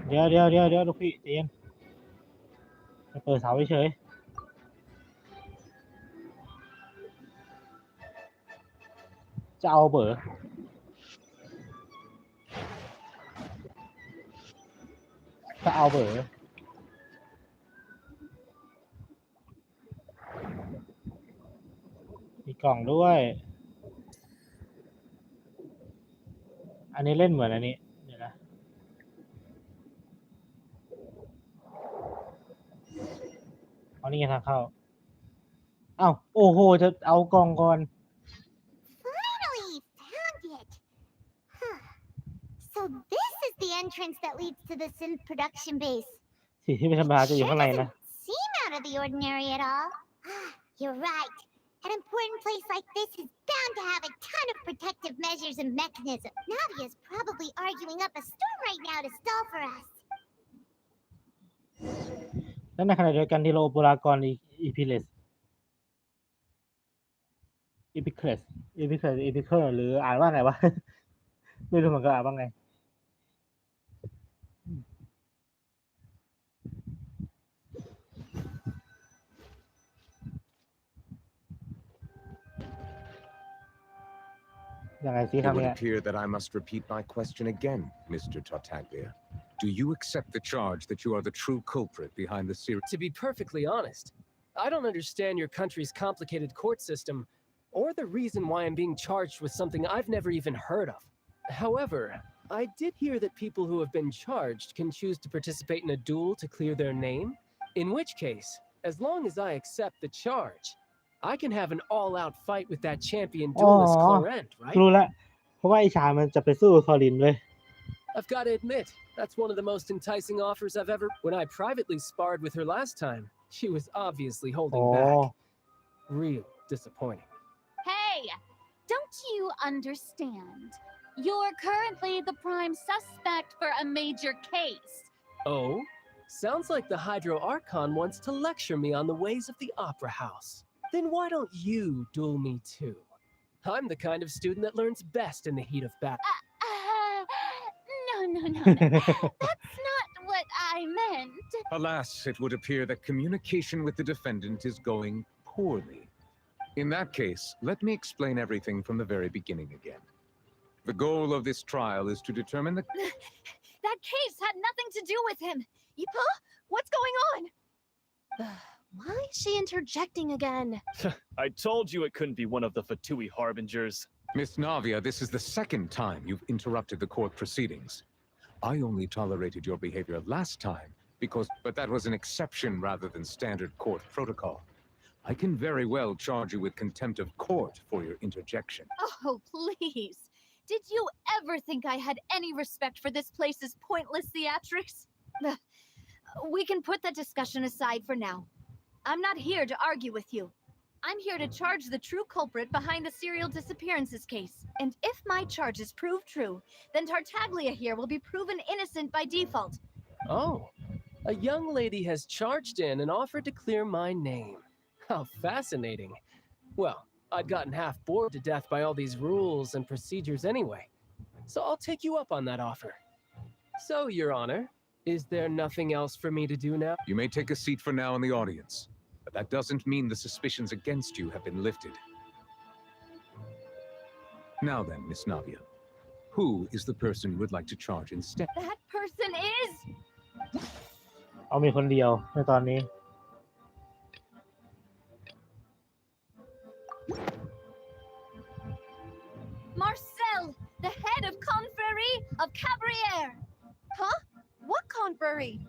เดี๋ยวลูกพี่ใจเย็นเปิดเสาเฉยจะเอาเบอร์ กล่องด้วย อันนี้เล่นเหมือนอันนี้เดี๋ยวนะเอานี่ไงทางเข้าเอ้าโอ้โหจะเอากล่องก่อน Finally found it. Huh. So this is the entrance that leads to the synth production base. สิ่งที่ไม่ธรรมดาจะอยู่ข้างในนะ Seem out of the ordinary at all. You're right. An important place like this is bound to have a ton of protective measures and mechanisms. Navia's probably arguing up a storm right now to stall for us. และในขณะเดียวกันที่โลบุรากรอีพิเลสอีพิเคลสหรืออ่านว่าไงวะ ไม่รู้เหมือนกันอ่านว่าไง ยังไงสิ It ครับ would เนี่ย appear that I must repeat my question again, Mr. Tartaglia. Do you accept the charge that you are the true culprit behind the series? To be perfectly honest, I don't understand your country's complicated court system or the reason why I'm being charged with something I've never even heard of. However, I did hear that people who have been charged can choose to participate in a duel to clear their name, in which case, as long as I accept the charge, I can have an all-out fight with that champion duelist Clorent, right? รู้แล้วเพราะว่าไอ้ชามันจะไปสู้คอรินเลย I've got to admit, that's one of the most enticing offers I've ever... When I privately sparred with her last time, she was obviously holding back. Real disappointing. Hey, don't you understand? You're currently the prime suspect for a major case. Oh? Sounds like the Hydro Archon wants to lecture me on the ways of the Opera House. Then why don't you duel me too? I'm the kind of student that learns best in the heat of battle. No. That's not what I meant. Alas, it would appear that communication with the defendant is going poorly. In that case, let me explain everything from the very beginning again. The goal of this trial is to determine the... That case had nothing to do with him. Huh? What's going on? Why is she interjecting again? I told you it couldn't be one of the Fatui harbingers. Miss Navia, this is the second time you've interrupted the court proceedings. I only tolerated your behavior last time but that was an exception rather than standard court protocol. I can very well charge you with contempt of court for your interjection. Oh, please. Did you ever think I had any respect for this place's pointless theatrics? We can put that discussion aside for now. I'm not here to argue with you. I'm here to charge the true culprit behind the serial disappearances case. And if my charges prove true, then Tartaglia here will be proven innocent by default. Oh, a young lady has charged in and offered to clear my name. How fascinating. Well, I'd gotten half bored to death by all these rules and procedures anyway. So I'll take you up on that offer. So, Your Honor, is there nothing else for me to do now? You may take a seat for now in the audience, but that doesn't mean the suspicions against you have been lifted. Now then, Miss Navia, who is the person you would like to charge instead? That person is... เอามีคนเดียวในตอนนี้ Marcel, the head of Confrérie of Cabrières. Huh? What Confrérie?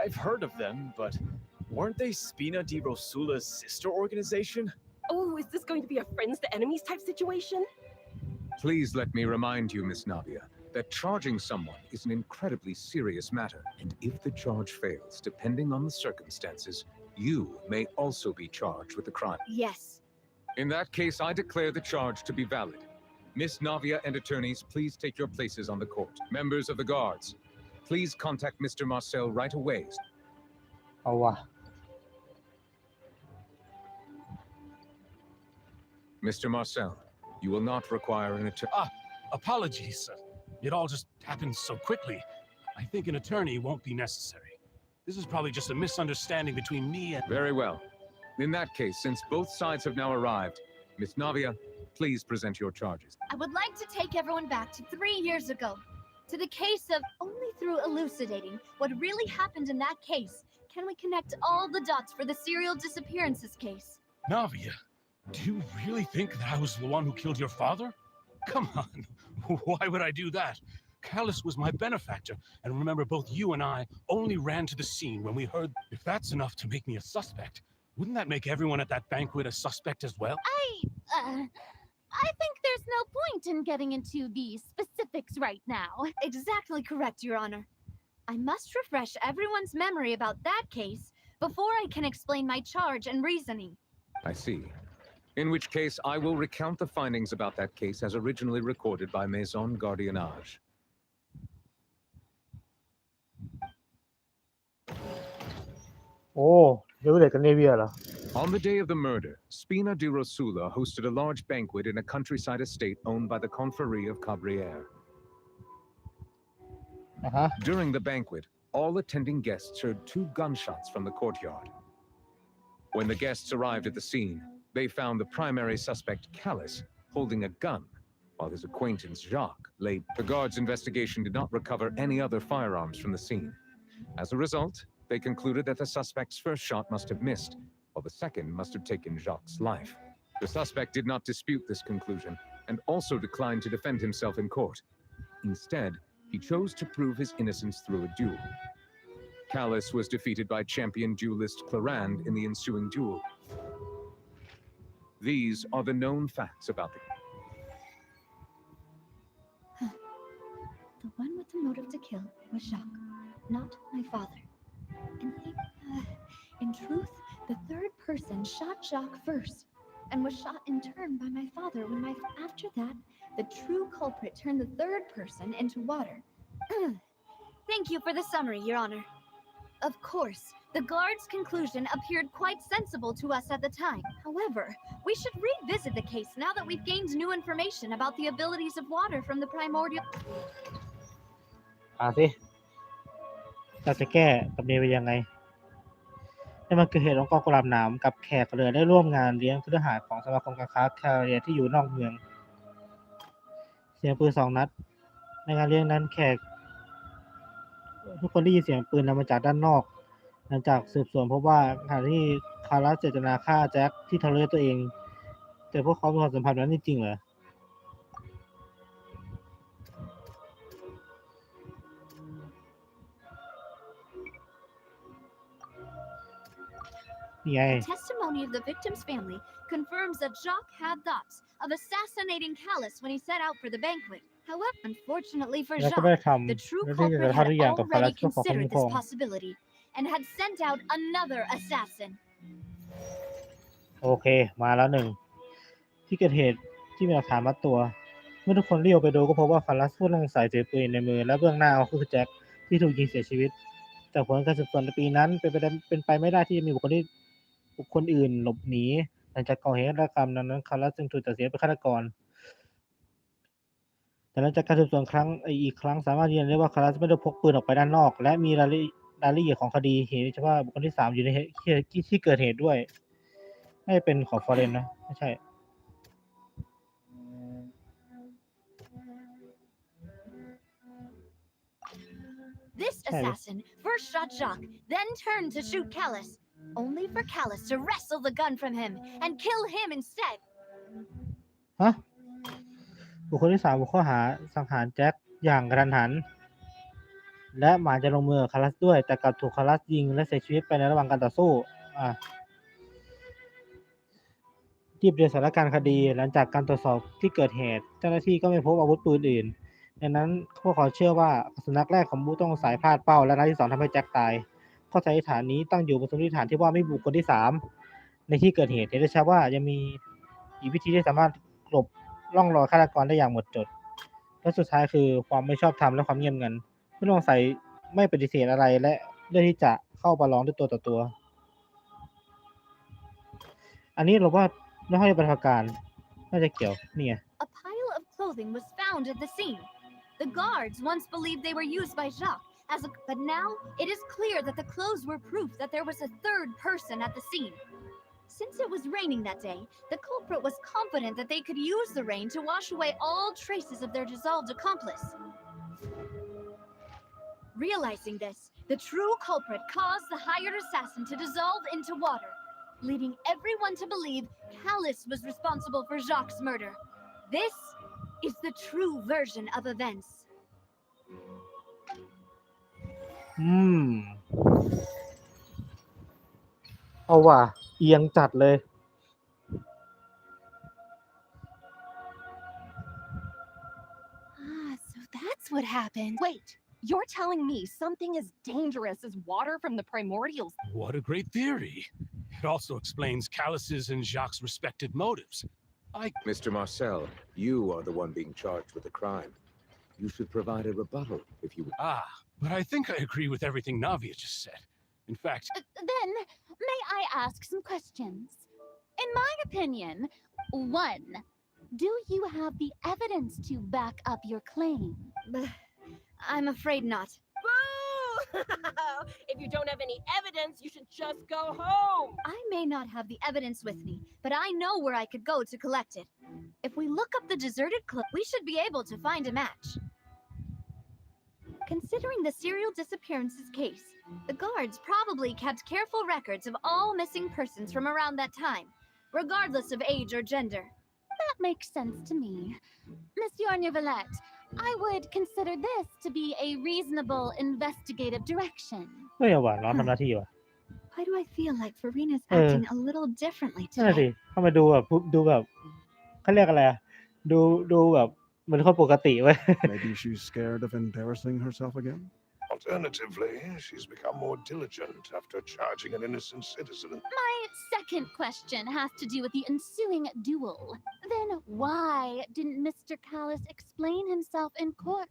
I've heard of them, but weren't they Spina di Rosula's sister organization? Oh, is this going to be a friends to enemies type situation? Please let me remind you, Miss Navia, that charging someone is an incredibly serious matter, and if the charge fails, depending on the circumstances, you may also be charged with the crime. Yes. In that case, I declare the charge to be valid. Miss Navia and attorneys, please take your places on the court. Members of the guards, please contact Mr. Marcel right away. เอาว่ะ Mr. Marcel, you will not require an attorney. Apologies. It all just happened so quickly. I think an attorney won't be necessary. This is probably just a misunderstanding between me and... Very well. In that case, since both sides have now arrived, Miss Navia, please present your charges. I would like to take everyone back to 3 years ago, to the case of only through elucidating what really happened in that case can we connect all the dots for the serial disappearances case. Navia, Do you really think that I was the one who killed your father? Come on, why would I do that? Callus was my benefactor, and remember, both you and I only ran to the scene when we heard. If that's enough to make me a suspect, wouldn't that make everyone at that banquet a suspect as well? I think there's no point in getting into the specifics right now. Exactly correct, Your Honor. I must refresh everyone's memory about that case before I can explain my charge and reasoning. I see. In which case, I will recount the findings about that case as originally recorded by Maison Gardiennage. โอ้เดี๋ยวเด็กกันเนเวียเหรอ On the day of the murder, Spina di Rosula hosted a large banquet in a countryside estate owned by the Confrérie of Cabrières. During the banquet, all attending guests heard 2 gunshots from the courtyard. When the guests arrived at the scene, they found the primary suspect, Callus, holding a gun, while his acquaintance, Jacques, lay. The guards' investigation did not recover any other firearms from the scene. As a result, they concluded that the suspect's first shot must have missed, while the second must have taken Jacques' life. The suspect did not dispute this conclusion, and also declined to defend himself in court. Instead, he chose to prove his innocence through a duel. Callus was defeated by champion duelist Clarand in the ensuing duel. These are the known facts about the... The one with the motive to kill was Jacques, not my father. In truth, the third person shot Jacques first, and was shot in turn by my father when after that, the true culprit turned the third person into water. Thank you for the summary, Your Honor. Of course, the guard's conclusion appeared quite sensible to us at the time. However, we should revisit the case now that we've gained new information about the abilities of water from the primordial... สิเราจะแก้กับเนเวียยังไงในมันเกิดเหตุองค์กรกุหลาบหนามกับแขกเรือได้ร่วมงานเลี้ยงคฤหาสน์ของสมาคมการค้าแคริเอร์ที่อยู่นอกเมืองเสียงปืน2 นัดในงานเลี้ยงนั้นแขกทุกคนได้ยินเสียงปืนนำมาจากด้านนอกหลังจากสืบสวนพบว่าขณะที่คารัสเจตนาฆ่าแจ็คที่ทะเลาะตัวเองแต่พวกเขามีความสัมพันธ์นั้นจริงๆเหรอThe testimony of the victim's family confirms that Jacques had thoughts of assassinating Callus when he set out for the banquet. However, unfortunately for Jacques, the true culprit had already considered this possibility and had sent out another assassin. โอเคมาแล้วหนึ่งที่เกิดเหตุที่มีหลักฐานมัดตัวเมื่อทุกคนเรียกไปดูก็พบว่าคารัสผู้ต้องสงสัยถือปืนในมือและเบื้องหน้าก็คือแจ็คที่ถูกยิงเสียชีวิตจากผลการสืบสวนในปีนั้นเป็นไปไม่ได้ที่จะมีบุคคลอื่นหลบหนีหลังจากก่อเหตุฆาตกรรมนั้นคารัสจึงถูกตัดสินเป็นฆาตกรแต่หลังจากการสืบสวนอีกครั้งสามารถยืนยันได้ว่าคารัสไม่ได้พกปืนออกไปด้านนอกและมีรายละเอียดของคดีเห็นเฉพาะบุคคลที่3อยู่ในที่เกิดเหตุด้วยไม่เป็นของฟอเรนนะไม่ใช่ This assassin first shot Jacques, then turned to shoot Callus, only for Callus to wrestle the gun from him and kill him instead. ฮะบุคคลที่3บุกข้อหาสังหารแจ็คอย่างกระทันหันและหมายจะลงมือคารัสด้วยแต่กลับถูกคารัสยิงและเสียชีวิตไปในระหว่างการต่อสู้ที่ประเด็นสถานการณ์คดีหลังจากการตรวจสอบที่เกิดเหตุเจ้าหน้าที่ก็ไม่พบอาวุธปืนอื่นดังนั้นพวกเขาเชื่อว่ากระสุนนัดแรกของผู้ต้องสงสัยพลาดเป้าและนัดที่2ทำให้แจ็คตายข้อสันนิษฐานนี้ตั้งอยู่บนสมมติฐานที่ว่าไม่มีบุคคลที่3ในที่เกิดเหตุเห็นได้ชัดว่ายังมีอีกวิธีที่สามารถกลบร่องรอยฆาตกรได้อย่างหมดจดและสุดท้ายคือความไม่ชอบธรรมและความเงียบงันผู้ต้องสงสัยไม่ปฏิเสธอะไรและเลือกที่จะเข้าประลองด้วยตัวต่อตัวอันนี้เราว่าไม่ค่อยเป็นประการน่าจะเกี่ยวนี่ไง A pile of clothing was found at the scene. The guards once believed they were used by Jacques but now it is clear that the clothes were proof that there was a third person at the scene. Since it was raining that day, the culprit was confident that they could use the rain to wash away all traces of their dissolved accomplice. Realizing this, the true culprit caused the hired assassin to dissolve into water. leading everyone to believe Callus was responsible for Jacques' murder. This is the true version of events. เอาว่ะเอียงจัดเลย So that's what happened. Wait, you're telling me something as dangerous as water from the primordials? What a great theory. It also explains Callus's and Jacques' respective motives. Mr. Marcel, you are the one being charged with the crime. You should provide a rebuttal if you would. But I think I agree with everything Navia just said. In fact, Then, may I ask some questions? In my opinion, 1. Do you have the evidence to back up your claim? I'm afraid not. Boo! If you don't have any evidence, you should just go home. I may not have the evidence with me, but I know where I could go to collect it. If we look up the deserted club, we should be able to find a match. Considering the serial disappearances case, the guards probably kept careful records of all missing persons from around that time, regardless of age or gender. That makes sense to me. Monsieur Neuvillette, I would consider this to be a reasonable investigative direction. เฮ้ยเอาว่ะน้องทำหน้าที่ว่ะ Why do I feel like Farina's acting a little differently นั่นแหละดิ today? เข้ามาดูแบบเขาเรียกอะไรอะดูแบบเหมือนคนปกติเว้ย Maybe she's scared of embarrassing herself again? Alternatively, she's become more diligent after charging an innocent citizen. My second question has to do with the ensuing duel. Then why didn't Mr. Callus explain himself in court?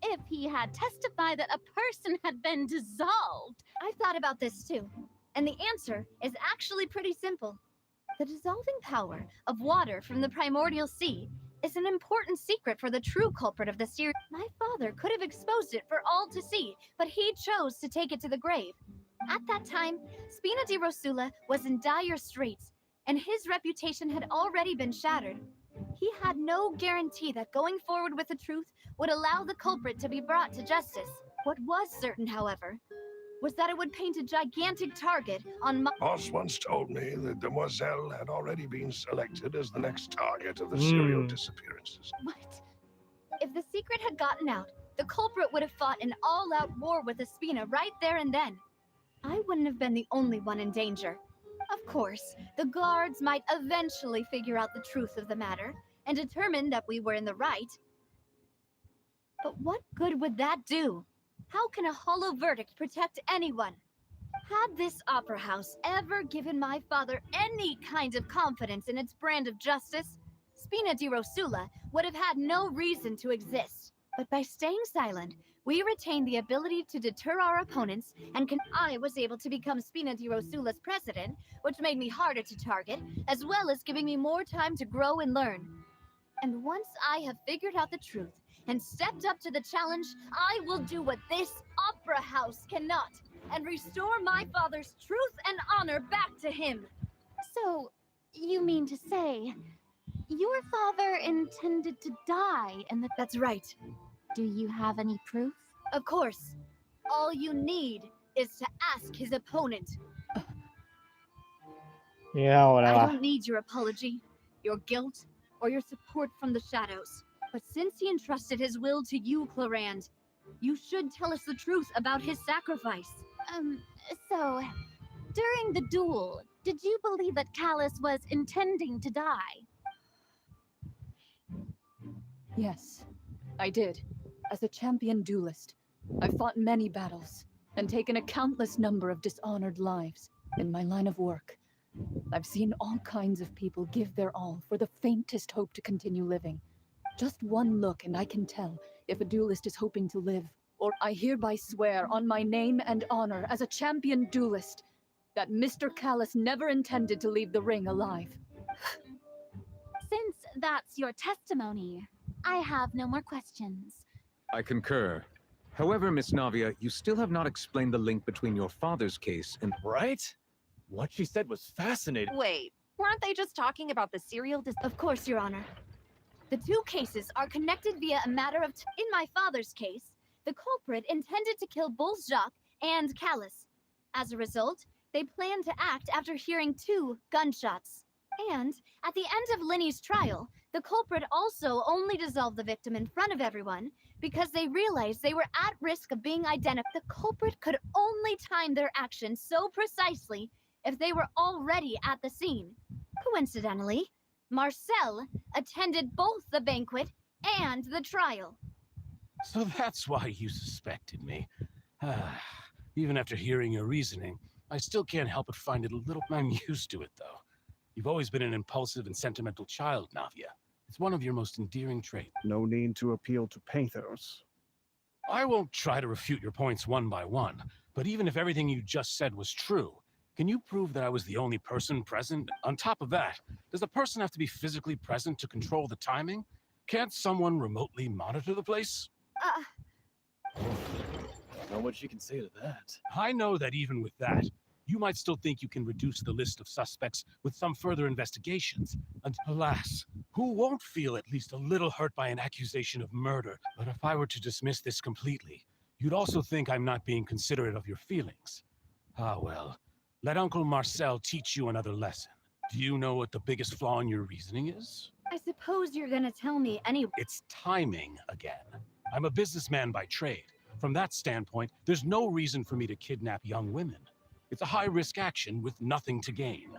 If he had testified that a person had been dissolved. I've thought about this too, and the answer is actually pretty simple. The dissolving power of water from the primordial sea is an important secret for the true culprit of the series. My father could have exposed it for all to see, but he chose to take it to the grave. At that time, Spina di Rosula was in dire straits, and his reputation had already been shattered. He had no guarantee that going forward with the truth would allow the culprit to be brought to justice. What was certain, however, was that it would paint a gigantic target on my— Boss once told me that Demoiselle had already been selected as the next target of the serial disappearances. What? If the secret had gotten out, the culprit would have fought an all-out war with Espina right there and then. I wouldn't have been the only one in danger. Of course, the guards might eventually figure out the truth of the matter and determine that we were in the right. But what good would that do? How can a hollow verdict protect anyone? Had this opera house ever given my father any kind of confidence in its brand of justice, Spina di Rosula would have had no reason to exist. But by staying silent, we retained the ability to deter our opponents, and I was able to become Spina di Rosula's president, which made me harder to target, as well as giving me more time to grow and learn. And once I have figured out the truth and stepped up to the challenge, I will do what this opera house cannot, and restore my father's truth and honor back to him. So, you mean to say, your father intended to die and that— That's right. Do you have any proof? Of course. All you need is to ask his opponent. เนี่ยเอาอะไร I วะ don't need your apology, your guilt, or your support from the shadows. But since he entrusted his will to you, Clarand, you should tell us the truth about his sacrifice. So, during the duel, did you believe that Callus was intending to die? Yes, I did. As a champion duelist, I've fought many battles and taken a countless number of dishonored lives in my line of work. I've seen all kinds of people give their all for the faintest hope to continue living. Just one look and I can tell if a duelist is hoping to live, or I hereby swear on my name and honor as a champion duelist that Mr. Callus never intended to leave the ring alive. Since that's your testimony, I have no more questions. I concur. However, Miss Navia, you still have not explained the link between your father's case and— Right? What she said was fascinating. Wait, weren't they just talking about the serial Of course, Your Honor. The two cases are connected via a matter of in my father's case, the culprit intended to kill both Jacques and Callus. As a result, They planned to act after hearing 2 gunshots. And at the end of Linny's trial, the culprit also only dissolved the victim in front of everyone because they realized they were at risk of being identified. The culprit could only time their actions so precisely if they were already at the scene. Coincidentally, Marcel attended both the banquet and the trial. So that's why you suspected me. Even after hearing your reasoning, I still can't help but find it a little... I'm used to it, though. You've always been an impulsive and sentimental child, Navia. It's one of your most endearing traits. No need to appeal to pathos. I won't try to refute your points one by one, but even if everything you just said was true, can you prove that I was the only person present? On top of that, does the person have to be physically present to control the timing? Can't someone remotely monitor the place? Not much you can say to that. I know that even with that, you might still think you can reduce the list of suspects with some further investigations. And alas, who won't feel at least a little hurt by an accusation of murder? But if I were to dismiss this completely, you'd also think I'm not being considerate of your feelings. Ah, well, let Uncle Marcel teach you another lesson. Do you know what the biggest flaw in your reasoning is? I suppose you're gonna tell me anyway. It's timing again. I'm a businessman by trade. From that standpoint, there's no reason for me to kidnap young women. It's a high-risk action with nothing to gain.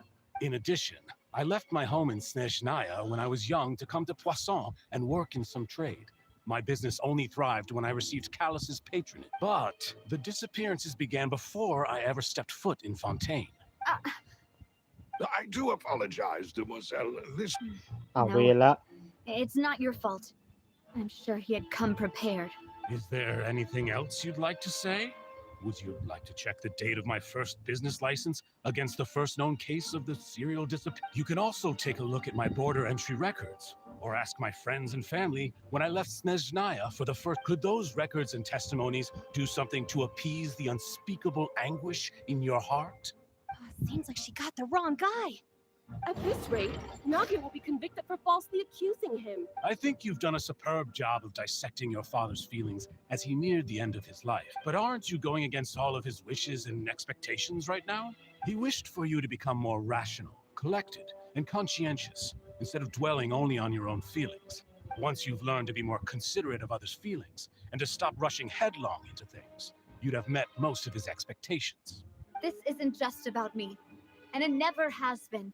In addition, I left my home in Snezhnaya when I was young to come to Poisson and work in some trade. My business only thrived when I received Callus's patronage. But the disappearances began before I ever stepped foot in Fontaine. I do apologize, Demoiselle. This... It's not your fault. I'm sure he had come prepared. Is there anything else you'd like to say? Would you like to check the date of my first business license against the first known case of the serial disappearance? You can also take a look at my border entry records, or ask my friends and family when I left Snezhnaya for the first... Could those records and testimonies do something to appease the unspeakable anguish in your heart? Seems like she got the wrong guy. At this rate, Navia will be convicted for falsely accusing him. I think you've done a superb job of dissecting your father's feelings as he neared the end of his life. But aren't you going against all of his wishes and expectations right now? He wished for you to become more rational, collected, and conscientious, instead of dwelling only on your own feelings. Once you've learned to be more considerate of others' feelings, and to stop rushing headlong into things, you'd have met most of his expectations. This isn't just about me, and it never has been.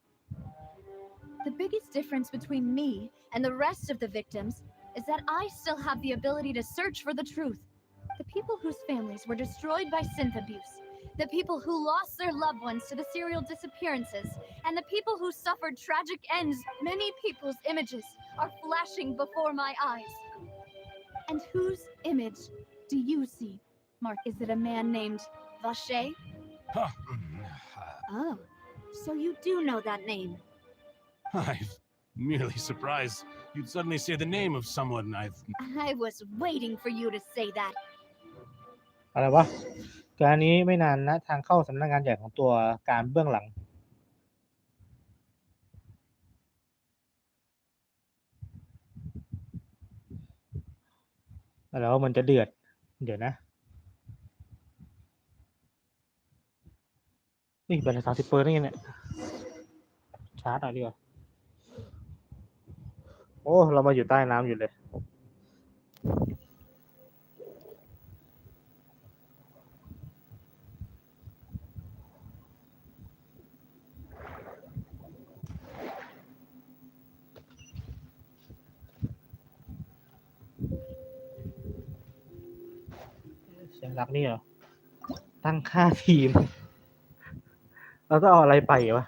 The biggest difference between me and the rest of the victims is that I still have the ability to search for the truth. The people whose families were destroyed by synth abuse, the people who lost their loved ones to the serial disappearances, and the people who suffered tragic ends, many people's images are flashing before my eyes. And whose image do you see, Mark? Is it a man named Vache? Oh, so you do know that name. I'm merely surprised you'd suddenly say the name of someone I was waiting for you to say that. อะไรวะการนี้ไม่นานนะทางเข้าสำนักงานใหญ่ของตัวการเบื้องหลังแล้วมันจะเดือดเดี๋ยวนะนี่เป็น30 เปอร์นี่เนี่ยชาร์จหน่อยดีกว่าโอ้เรามาอยู่ใต้น้ำอยู่เลยเสียงรักนี่เหรอตั้งค่าทีมเราต้องเอาอะไรไปวะ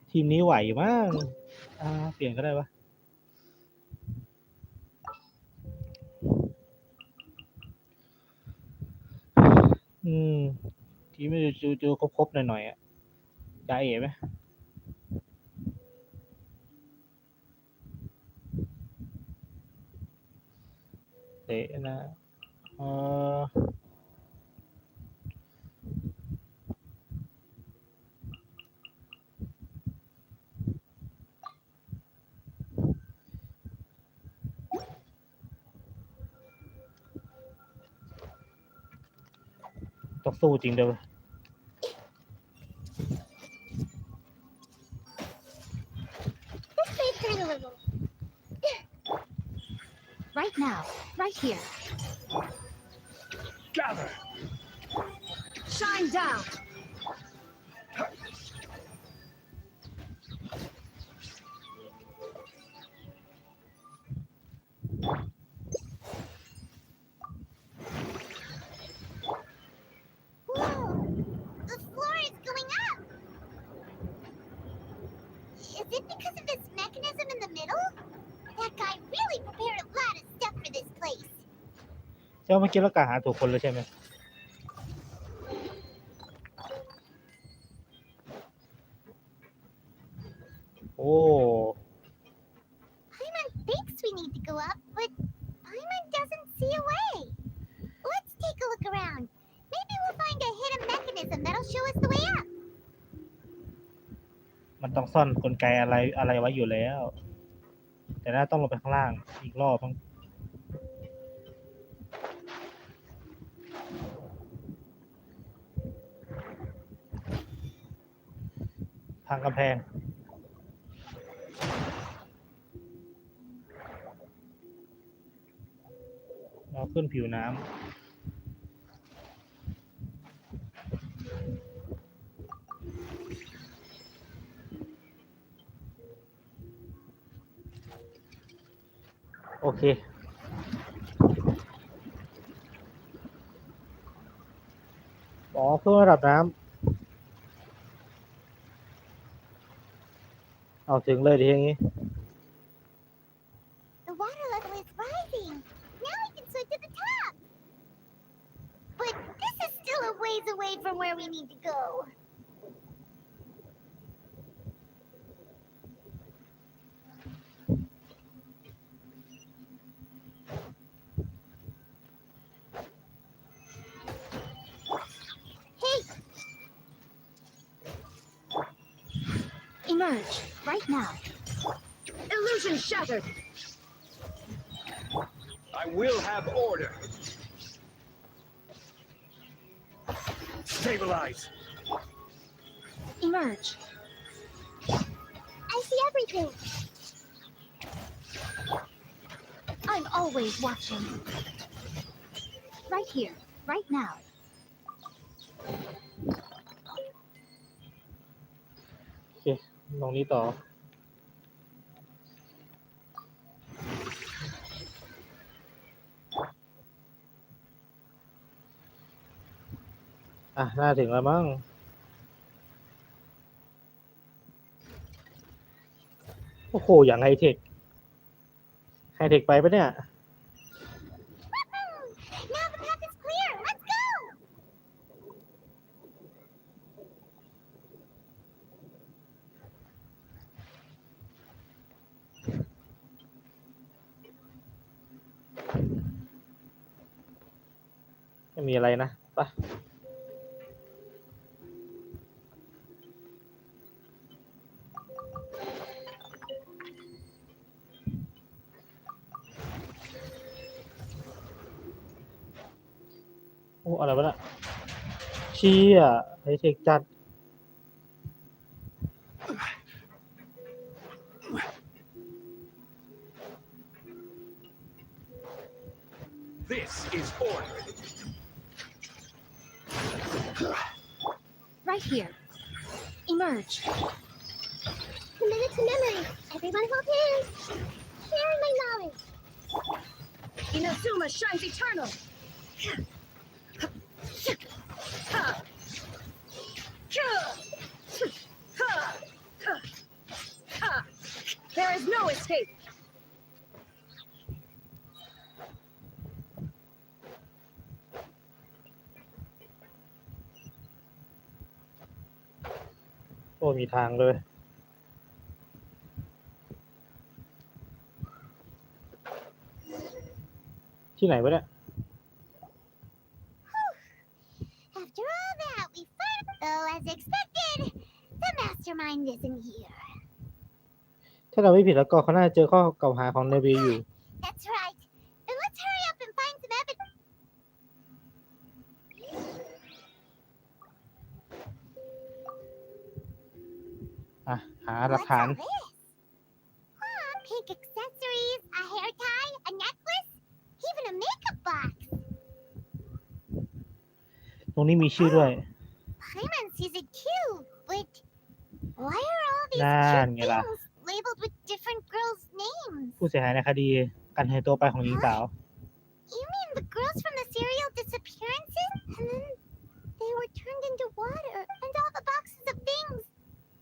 ทีมนี้ไหวมั้งเปลี่ยนก็ได้วะทีมไม่จูครบๆหน่อยๆอ่ะจ่าเอ๋ไหมเตะนะต้องสู้จริงเด้อ little. Right now, right here. Gather! Shine down! Whoa! The floor is going up! Is it because of this mechanism in the middle? That guy really prepared a lot of stuff for this place. ใช่ว่าเมื่อกี้เรากะหาถูกคนเลยใช่ไหมโอ้ Paimon thinks we need to go up, but Paimon doesn't see a way. Let's take a look around. Maybe we'll find a hidden mechanism that'll show us the way up. มันต้องซ่อนกลไกอะไรไว้อยู่แล้ว แต่น่าต้องลงไปข้างล่างอีกรอบต้องทางกำแพงเราขึ้นผิวน้ำโอเคอ๋อเพิ่มระดับน้ำเอาถึงเลยทีอย่างนี้ The water level is rising. Now we can swim to the top. But this is still a ways away from where we need to go. Hey! Emerge, right now. Illusion shattered! I will have order. Stabilize. Emerge. I see everything. I'm always watching. Right here, right now. โอเคลงนี้ต่อน่าถึงแล้วมั้งโอ้โหอย่างไฮเทคไปปะเนี่ย Now the path is clear. Let's go. ไม่มีอะไรนะไปโอ้อะไรวะน่ะเชี่ยไฮเทคจัด This is order. Right here. Emerge. Committed to memory. Everyone hold hands. Sharing my knowledge. Inazuma shines eternal! There is no escape! โอ้มีทางเลย ที่ไหนวะเนี่ย After all that, we finally... Though, as expected, the mastermind isn't here. ถ้าเราไม่ผิดแล้วก็เขาน่าจะเจอข้อกล่าวหาของเนวีอยู่ That's right. And let's hurry up and find some evidence. หาหลักฐาน What's all this? pink accessories, a hair tie, a necklace, even a makeup box. ตรงนี้มีชื่อด้วย Paimon sees it too, but why are all these นั่น cute ไงล่ะ things labeled with different girls' names? ผู้เสียหายในคดีการหายตัวไปของหญิงสาว You mean the girls from the serial disappearances? And then they were turned into water, and all the boxes of things.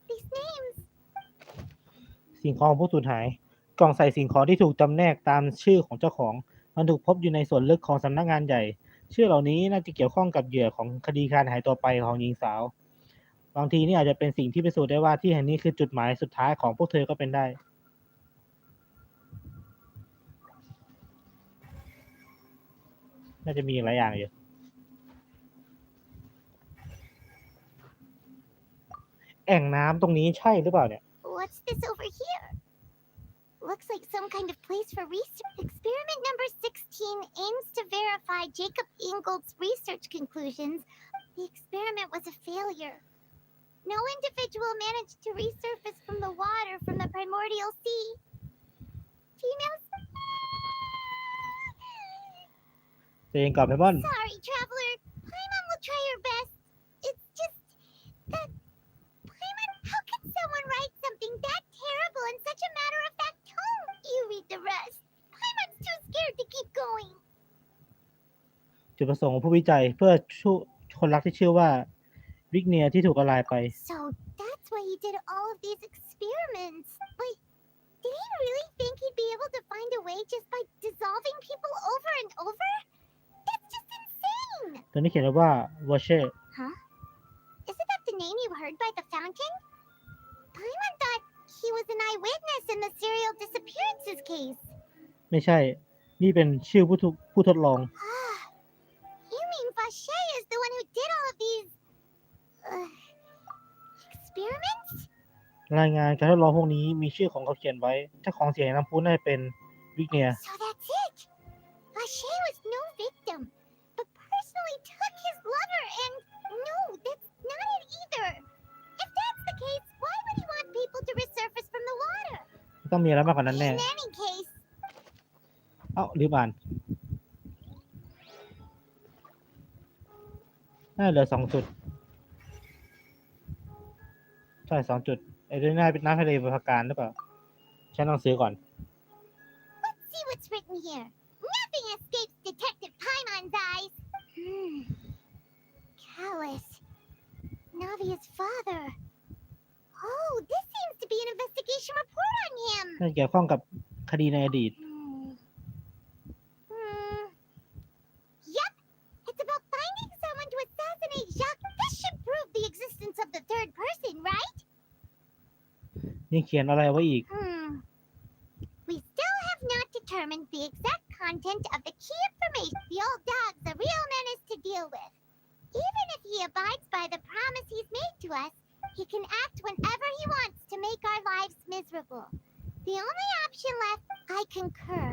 These names. สิ่งของผู้สูญหาย กล่องใส่สิ่งของที่ถูกจำแนกตามชื่อของเจ้าของ มันถูกพบอยู่ในส่วนลึกของสำนักงานใหญ่ ชื่อเหล่านี้น่าจะเกี่ยวข้องกับเหยื่อของคดีการหายตัวไปของหญิงสาว บางทีนี่อาจจะเป็นสิ่งที่พิสูจน์ได้ว่าที่แห่งนี้คือจุดหมายสุดท้ายของพวกเธอก็เป็นได้ น่าจะมีหลายอย่างอยู่ แอ่งน้ำตรงนี้ใช่หรือเปล่าเนี่ย What's this over here? Looks like some kind of place for research. Experiment number 16 aims to verify Jacob Ingold's research conclusions. The experiment was a failure. No individual managed to resurface from the water from the primordial sea. Females? เจงกับไพมอน Sorry, traveler. Paimon will try her best. It's just that... Paimon, how can someone write something that terrible in such a matter-of-fact tone? You read the rest. Paimon's too scared to keep going. จุดประสงค์ของผู้วิจัยเพื่อช่วยคนรักที่ชื่อว่าวิกเนียที่ถูกละลายไป So that's why he did all of these experiments. But did he really think he'd be able to find a way just by dissolving people over and over? That's just insane. ตรงนี้เขียนว่าวอเช่ Huh? Isn't that the name you heard by the fountain? Paimon thought he was an eyewitness in the serial disappearances case. ไม่ใช่ นี่เป็นชื่อผู้ทดลอง You mean Vache is the one who did all of these... experiments? รายงานการทดลองพวกนี้มีชื่อของเขาเขียนไว้เจ้าของเสียงน้ำพุน่าจะเป็นวิกเนีย So that's it. Vache was no victim, but personally took his lover and... No, that's not it either. If that's the case, why would he want people to resurface from the water? ต้องมีอะไรมากกว่านั้นแน่ In any case... เอ้าลืมอ่านน่าเหลือ2 จุด ใช่2 จุดไอ้เรื่องหน้าเป็นน้ำทะเลบรรพการหรือเปล่าฉันต้องซื้อก่อน Let's see what's written here. Nothing escapes Detective Paimon's eyes. Callus. Navia's father. Oh, this seems to be an investigation report on him. น่าจะเกี่ยวข้องกับคดีในอดีต Yep. It's about finding someone to assassinate Jacques. This should prove the existence of the third person, right? นี่เขียนอะไรไว้อีก We still have not determined the exact content of the key information. The old dog's a real menace to deal with. Even if he abides by the promise he's made to us, he can act whenever he wants to make our lives miserable. The only option left, I concur.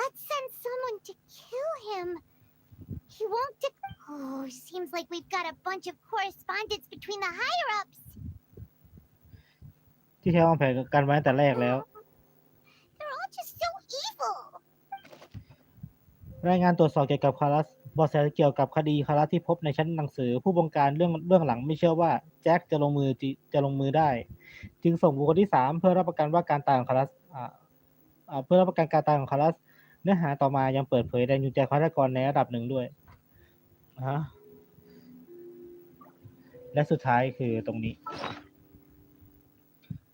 Let's send someone to kill him. He won't Oh, seems like we've got a bunch of correspondence between the higher-ups. ที่แท้วางแผนกันไว้ตั้งแต่แรกแล้ว They're all just so evil. รายงานตรวจสอบเกี่ยวกับคารัสเบาะแสเกี่ยวกับคดีคารัสที่พบในชั้นหนังสือผู้บงการเรื่องหลังไม่เชื่อว่าแจ็คจะลงมือได้ จึงส่งบุคคลที่3เพื่อรับประกันว่าการตายของคารัสเพื่อรับประกันการตายของคารัสเนื้อหาต่อมายังเปิดเผยแรงจูงใจฆาตกรในระดับหนึ่งด้วยและสุดท้ายคือตรงนี้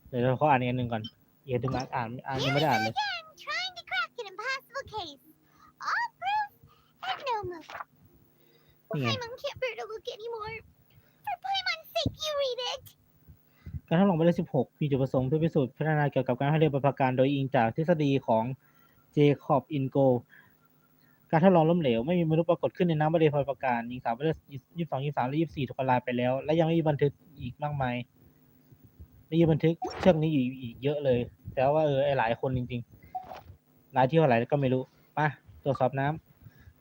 เดี๋ยวเราขออ่านอีกอันหนึ่งก่อนอย่าดึงอ่านยังไม่ได้อ่านเลย Trying to crack an impossible case. All proof and no move. Paimon can't bear to look anymore. For Paimon's sake, you read it. การทดลองหมายเลข16มีจุดประสงค์เพื่อพิสูจน์พัฒนาเกี่ยวกับการให้เรียกบรรพการโดยอิงจากทฤษฎีของเจคอบอินโกการทดลองล้มเหลวไม่มีมนุษย์ปรากฏขึ้นในน้ำบริบรรพการหญิงสาวประเภท22 23และ24ถูกละลายไปแล้วและยังไม่มีบันทึกอีกมากมายไม่มีบันทึกเรื่องนี้อีกเยอะเลยแต่ว่าไอ้หลายคนจริงๆหลายที่เท่าไหร่ก็ไม่รู้มาตรวจสอบน้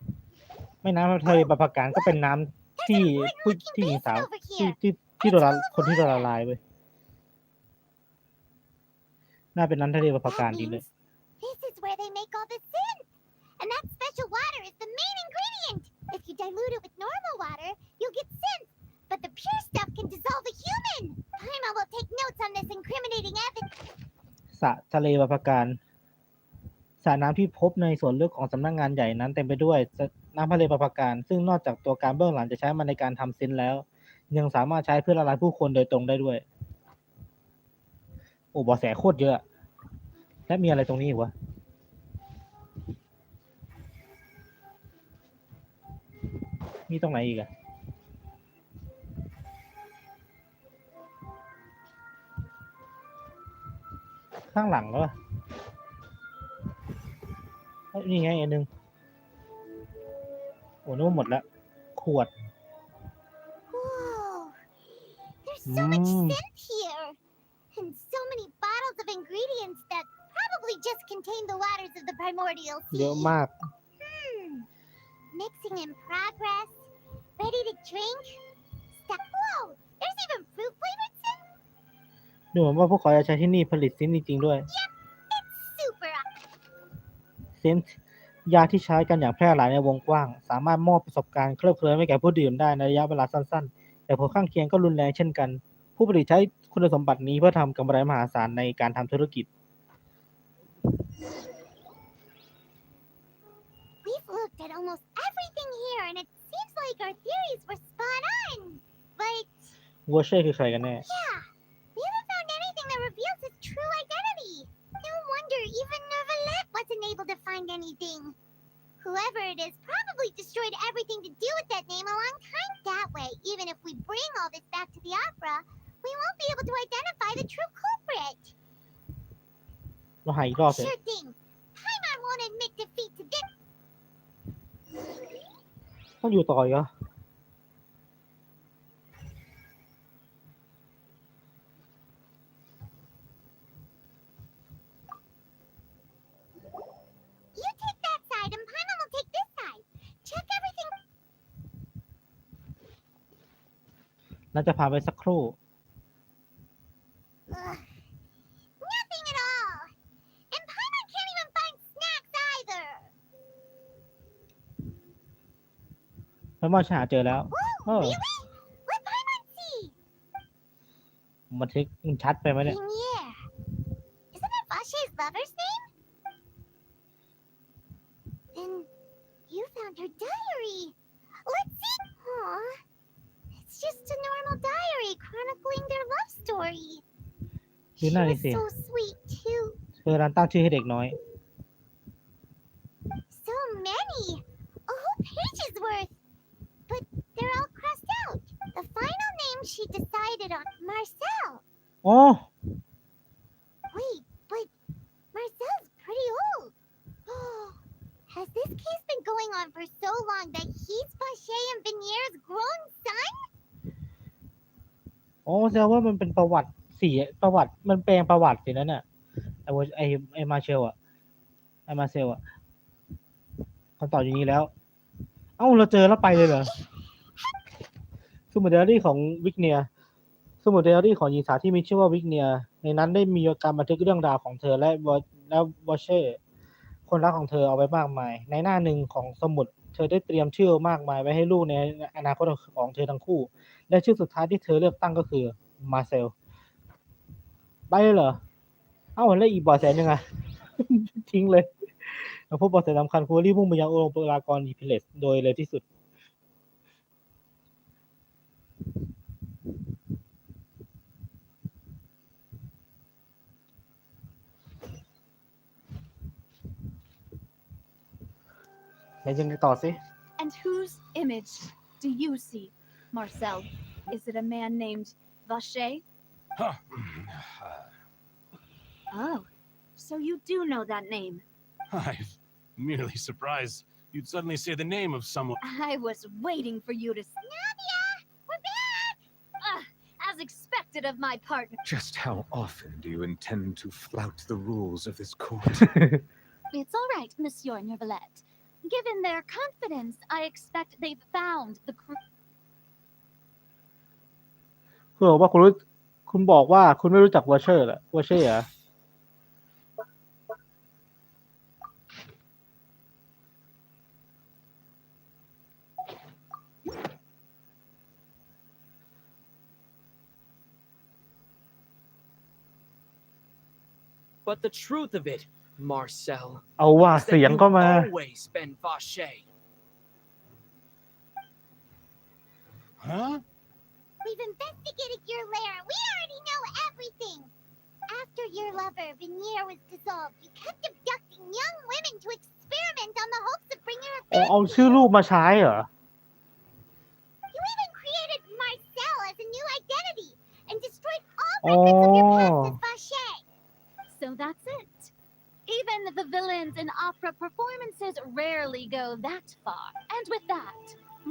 ำไม่น้ำทะเลบรรพการก็เป็นน้ำที่หญิงสาวที่โดนคนที่โดนละลายเว้ย น่าเป็นนั้นทะเลประภา That การจริงเลย means this is where they make all the synth. And that special water is the main ingredient. If you dilute it with normal water, you'll get synth. But the pure stuff can dissolve a human. Paimon will take notes on this incriminating evidence. สระทะเลประภาการสระน้ำที่พบในสวนเลือกของสำนักงานใหญ่นั้นเต็มไปด้วยน้ำทะเลประภาการซึ่งนอกจากตัวการเบื้องหลังจะใช้มันในการทำซินแล้ว ยังสามารถใช้เพื่อละลายผู้คนโดยตรงได้ด้วยโอ้เบาะแสโคตรเยอะและมีอะไรตรงนี้อีกวะมีตรงไหนอีกอะข้างหลังแล้วอะนี่ไงอันนึงโอ้นึกว่าหมดแล้วขวด Whoa. There's so much synth here. And so many bottles of ingredients that probably just contain the waters of the primordial เยอะ sea. มาก Mixing in progress. Ready to drink. Whoa. There's even fruit flavored synth. ดูเหมือนว่าพวกเขาจะใช้ที่นี่ผลิตซินจริงๆด้วย Yep. It's super. ซินยาที่ใช้กันอย่างแพร่หลายในวงกว้างสามารถมอบประสบการณ์เคลิบเคลิ้มให้แก่ผู้ดื่มได้ในระยะเวลาสั้นๆแต่ผลข้างเคียงก็รุนแรงเช่นกันผู้ผลิตใช้คุณสมบัตินี้เพื่อทำกำไรมหาศาลในการทำธุรกิจ We've looked at almost everything here and it seems like our theories were spot on. But วัวเช่คือใครกันแน่ yeah, we haven't found anything that reveals his true identity. No wonder even Neuvillette wasn't able to find anything. Whoever it is probably destroyed everything to do with that name a long time. That way, even if we bring all this back to the opera, we won't be able to identify the true culprit. เราหาอีกรอบเลย Sure thing. Paimon won't admit defeat to this. ต้องอยู่ต่ออีกเหรอ You take that side and Paimon will take this side. Check everything. น่าจะพาไปสักครู่ Ugh. Nothing at all. And Paimon can't even find snacks either. แล้วมาหาเจอแล้ว Whoa, really? What Paimon see? บันทึกชัดไปไหมเนี่ย Lumiere. Isn't it Vache's lover's name? Then you found her diary. Let's see. Aw. It's just a normal diary chronicling their love story. ดู She หน้านี่ was สิ so sweet too. เธอร้านตั้งชื่อให้เด็กน้อย So many. A whole page's worth. But they're all crossed out. The final name she decided on, Marcel. อ๋อ Wait, but Marcel's pretty old. Has this case been going on for so long that he's Vache and Venier's grown son? อ๋อแสดงว่ามันเป็นประวัติประวัติมันแปลงประวัติสินั่นน่ะไอ้มาเชลอะไอ้มาเซลอะคำตอบอยู่นี้แล้ว เอ้าเราเจอแล้วไปเลยเหรอสมุดไดอารี่ของวิกเนียสมุดไดอารี่ของหญิงสาวที่มีชื่อว่าวิกเนียในนั้นได้มีการบันทึกเรื่องราวของเธอและวอเช่คนรักของเธอเอาไว้มากมายในหน้าหนึ่งของสมุดเธอได้เตรียมชื่อมากมายไว้ให้ลูกในอนาคตของเธอทั้งคู่และชื่อสุดท้ายที่เธอเลือกตั้งก็คือมาเซลไปเลยเหรอเอ้าแล้วอีกเบาะแสนึงอะ ทิ้งเลยเราพบเบาะแสสำคัญคือรีบมุ่งไปยังโรงพยาบาลอีพิเลสโดยเร็วที่สุด ไหนยังไงต่อสิ And whose image do you see, Marcel? Is it a man named Vache? Huh. Oh, so you do know that name. I'm merely surprised you'd suddenly say the name of someone. I was waiting for you to. Navia, we're back! As expected of my partner. Just how often do you intend to flout the rules of this court? It's all right, Monsieur Neuvillette. Given their confidence, I expect they've found the crew. คุณบอกว่าคุณไม่รู้จักวอเชอร์เหรอวอเช่เหรอ But the truth of it, Marcel, เอาว่า is เสีย that งก็ you've มา always been Vache. Huh? We've investigated your lair. We already know everything. After your lover, Veneer, was dissolved, you kept abducting young women to experiment on the hopes of bringing her อ๋อ back เอา to ชื่อ you. ลูกมาใช้เหรอ You even created Marcel as a new identity and destroyed all อ๋อ records of your past as Vache. So that's it. Even the villains in opera performances rarely go that far. And with that,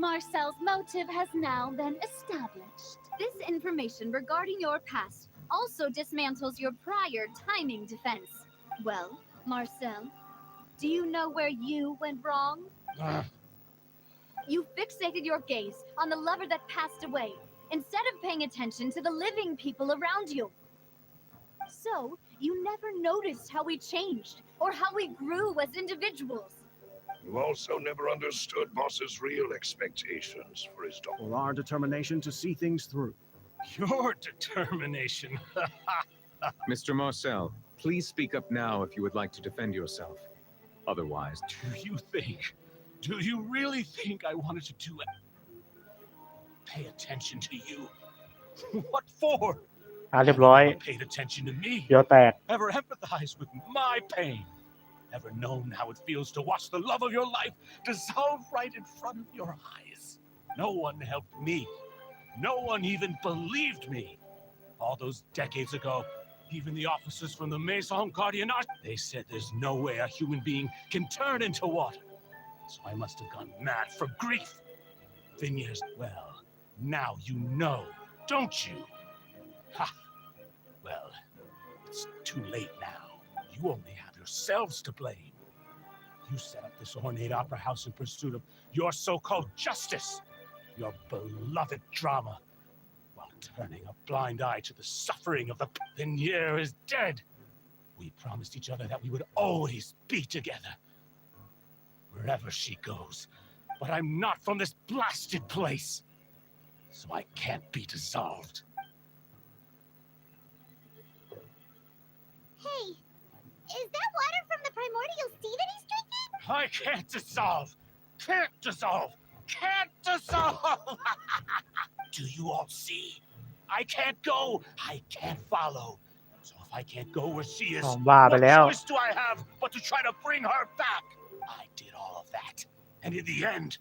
Marcel's motive has now been established. This information regarding your past also dismantles your prior timing defense. Well, Marcel, do you know where you went wrong? You fixated your gaze on the lover that passed away instead of paying attention to the living people around you. So, you never noticed how we changed or how we grew as individuals. You also never understood Boss's real expectations for his daughter. For our determination to see things through. Your determination. Mr. Marcel, please speak up now if you would like to defend yourself. Otherwise, Do you really think I wanted to do it? Pay attention to you. What for? เรียบร้อย Never paid attention to me. เดี๋ยวแตก Ever empathize with my pain? Ever known how it feels to watch the love of your life dissolve right in front of your eyes? No one helped me. No one even believed me. All those decades ago, even the officers from the Maison Gardiennage, they said there's no way a human being can turn into water. So I must have gone mad from grief. Vigneers, well, now you know, don't you? Ha! Well, it's too late now. You only have yourselves to blame. You set up this ornate opera house in pursuit of your so-called justice, your beloved drama, while turning a blind eye to the suffering of the Vigneer is dead. We promised each other that we would always be together, wherever she goes. But I'm not from this blasted place, so I can't be dissolved. Hey, is that water from the primordial sea that he's drinking? I can't dissolve! Can't dissolve! Can't dissolve! Do you all see? I can't go! I can't follow. So if I can't go where she is, บ้าไป what แล้ว choice do I have but to try to bring her back? I did all of that. And in the end,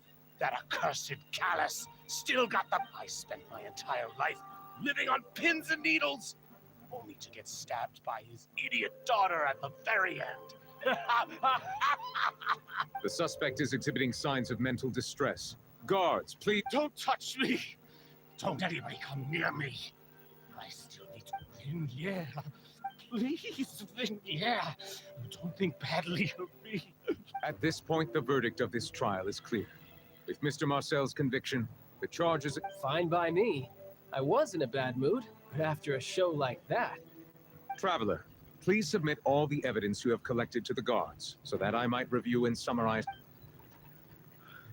that accursed Callus still got the... I spent my entire life living on pins and needles, only to get stabbed by his idiot daughter at the very end. the suspect is exhibiting signs of mental distress. Guards, please. Don't touch me! Don't anybody come near me! I still need to... Vigneer. Please, Vigneer. Don't think badly of me. At this point, the verdict of this trial is clear. With Mr. Marcel's conviction, the charges... Fine by me. I was in a bad mood, but after a show like that... Traveler, please submit all the evidence you have collected to the guards, so that I might review and summarize...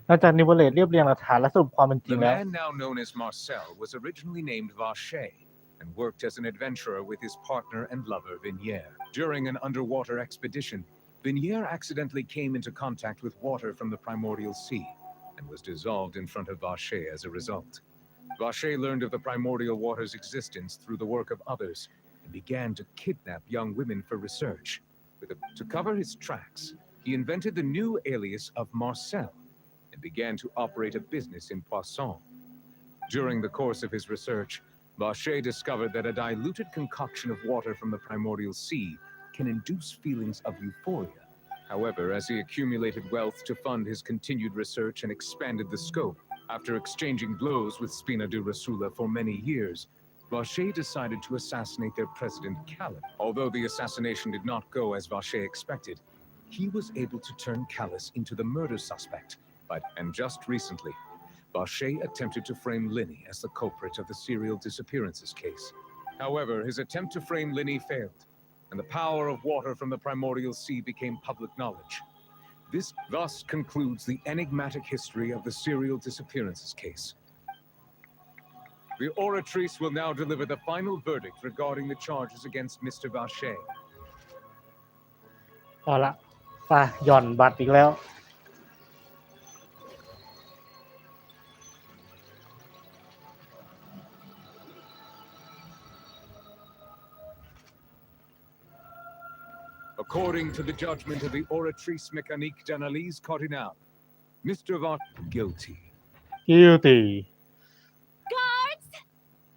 หลังจากนิวเลตเรียบเรียงหลักฐานและสรุปความเป็นจริ The งแล้ว man now known as Marcel was originally named Vache and worked as an adventurer with his partner and lover Vigneer. During an underwater expedition, Vigneer accidentally came into contact with water from the primordial sea and was dissolved in front of Vache as a result. Vache learned of the primordial water's existence through the work of others and began to kidnap young women for research. To cover his tracks, he invented the new alias of Marcel and began to operate a business in Poisson. During the course of his research, Vache discovered that a diluted concoction of water from the primordial sea can induce feelings of euphoria. However, as he accumulated wealth to fund his continued research and expanded the scope, after exchanging blows with Spina di Rosula for many years, Vache decided to assassinate their president, Callus. Although the assassination did not go as Vache expected, he was able to turn Callus into the murder suspect. And just recently, Vache attempted to frame Linny as the culprit of the serial disappearances case. However, his attempt to frame Linny failed, and the power of water from the primordial sea became public knowledge. This thus concludes the enigmatic history of the serial disappearances case. The oratrice will now deliver the final verdict regarding the charges against Mr. Vache. พอละไปหย่อนบัตรอีกแล้ว According to the judgment of the Oratrice Mécanique d'Analyse Cardinal, Mr. Vaught guilty. guilty Guards,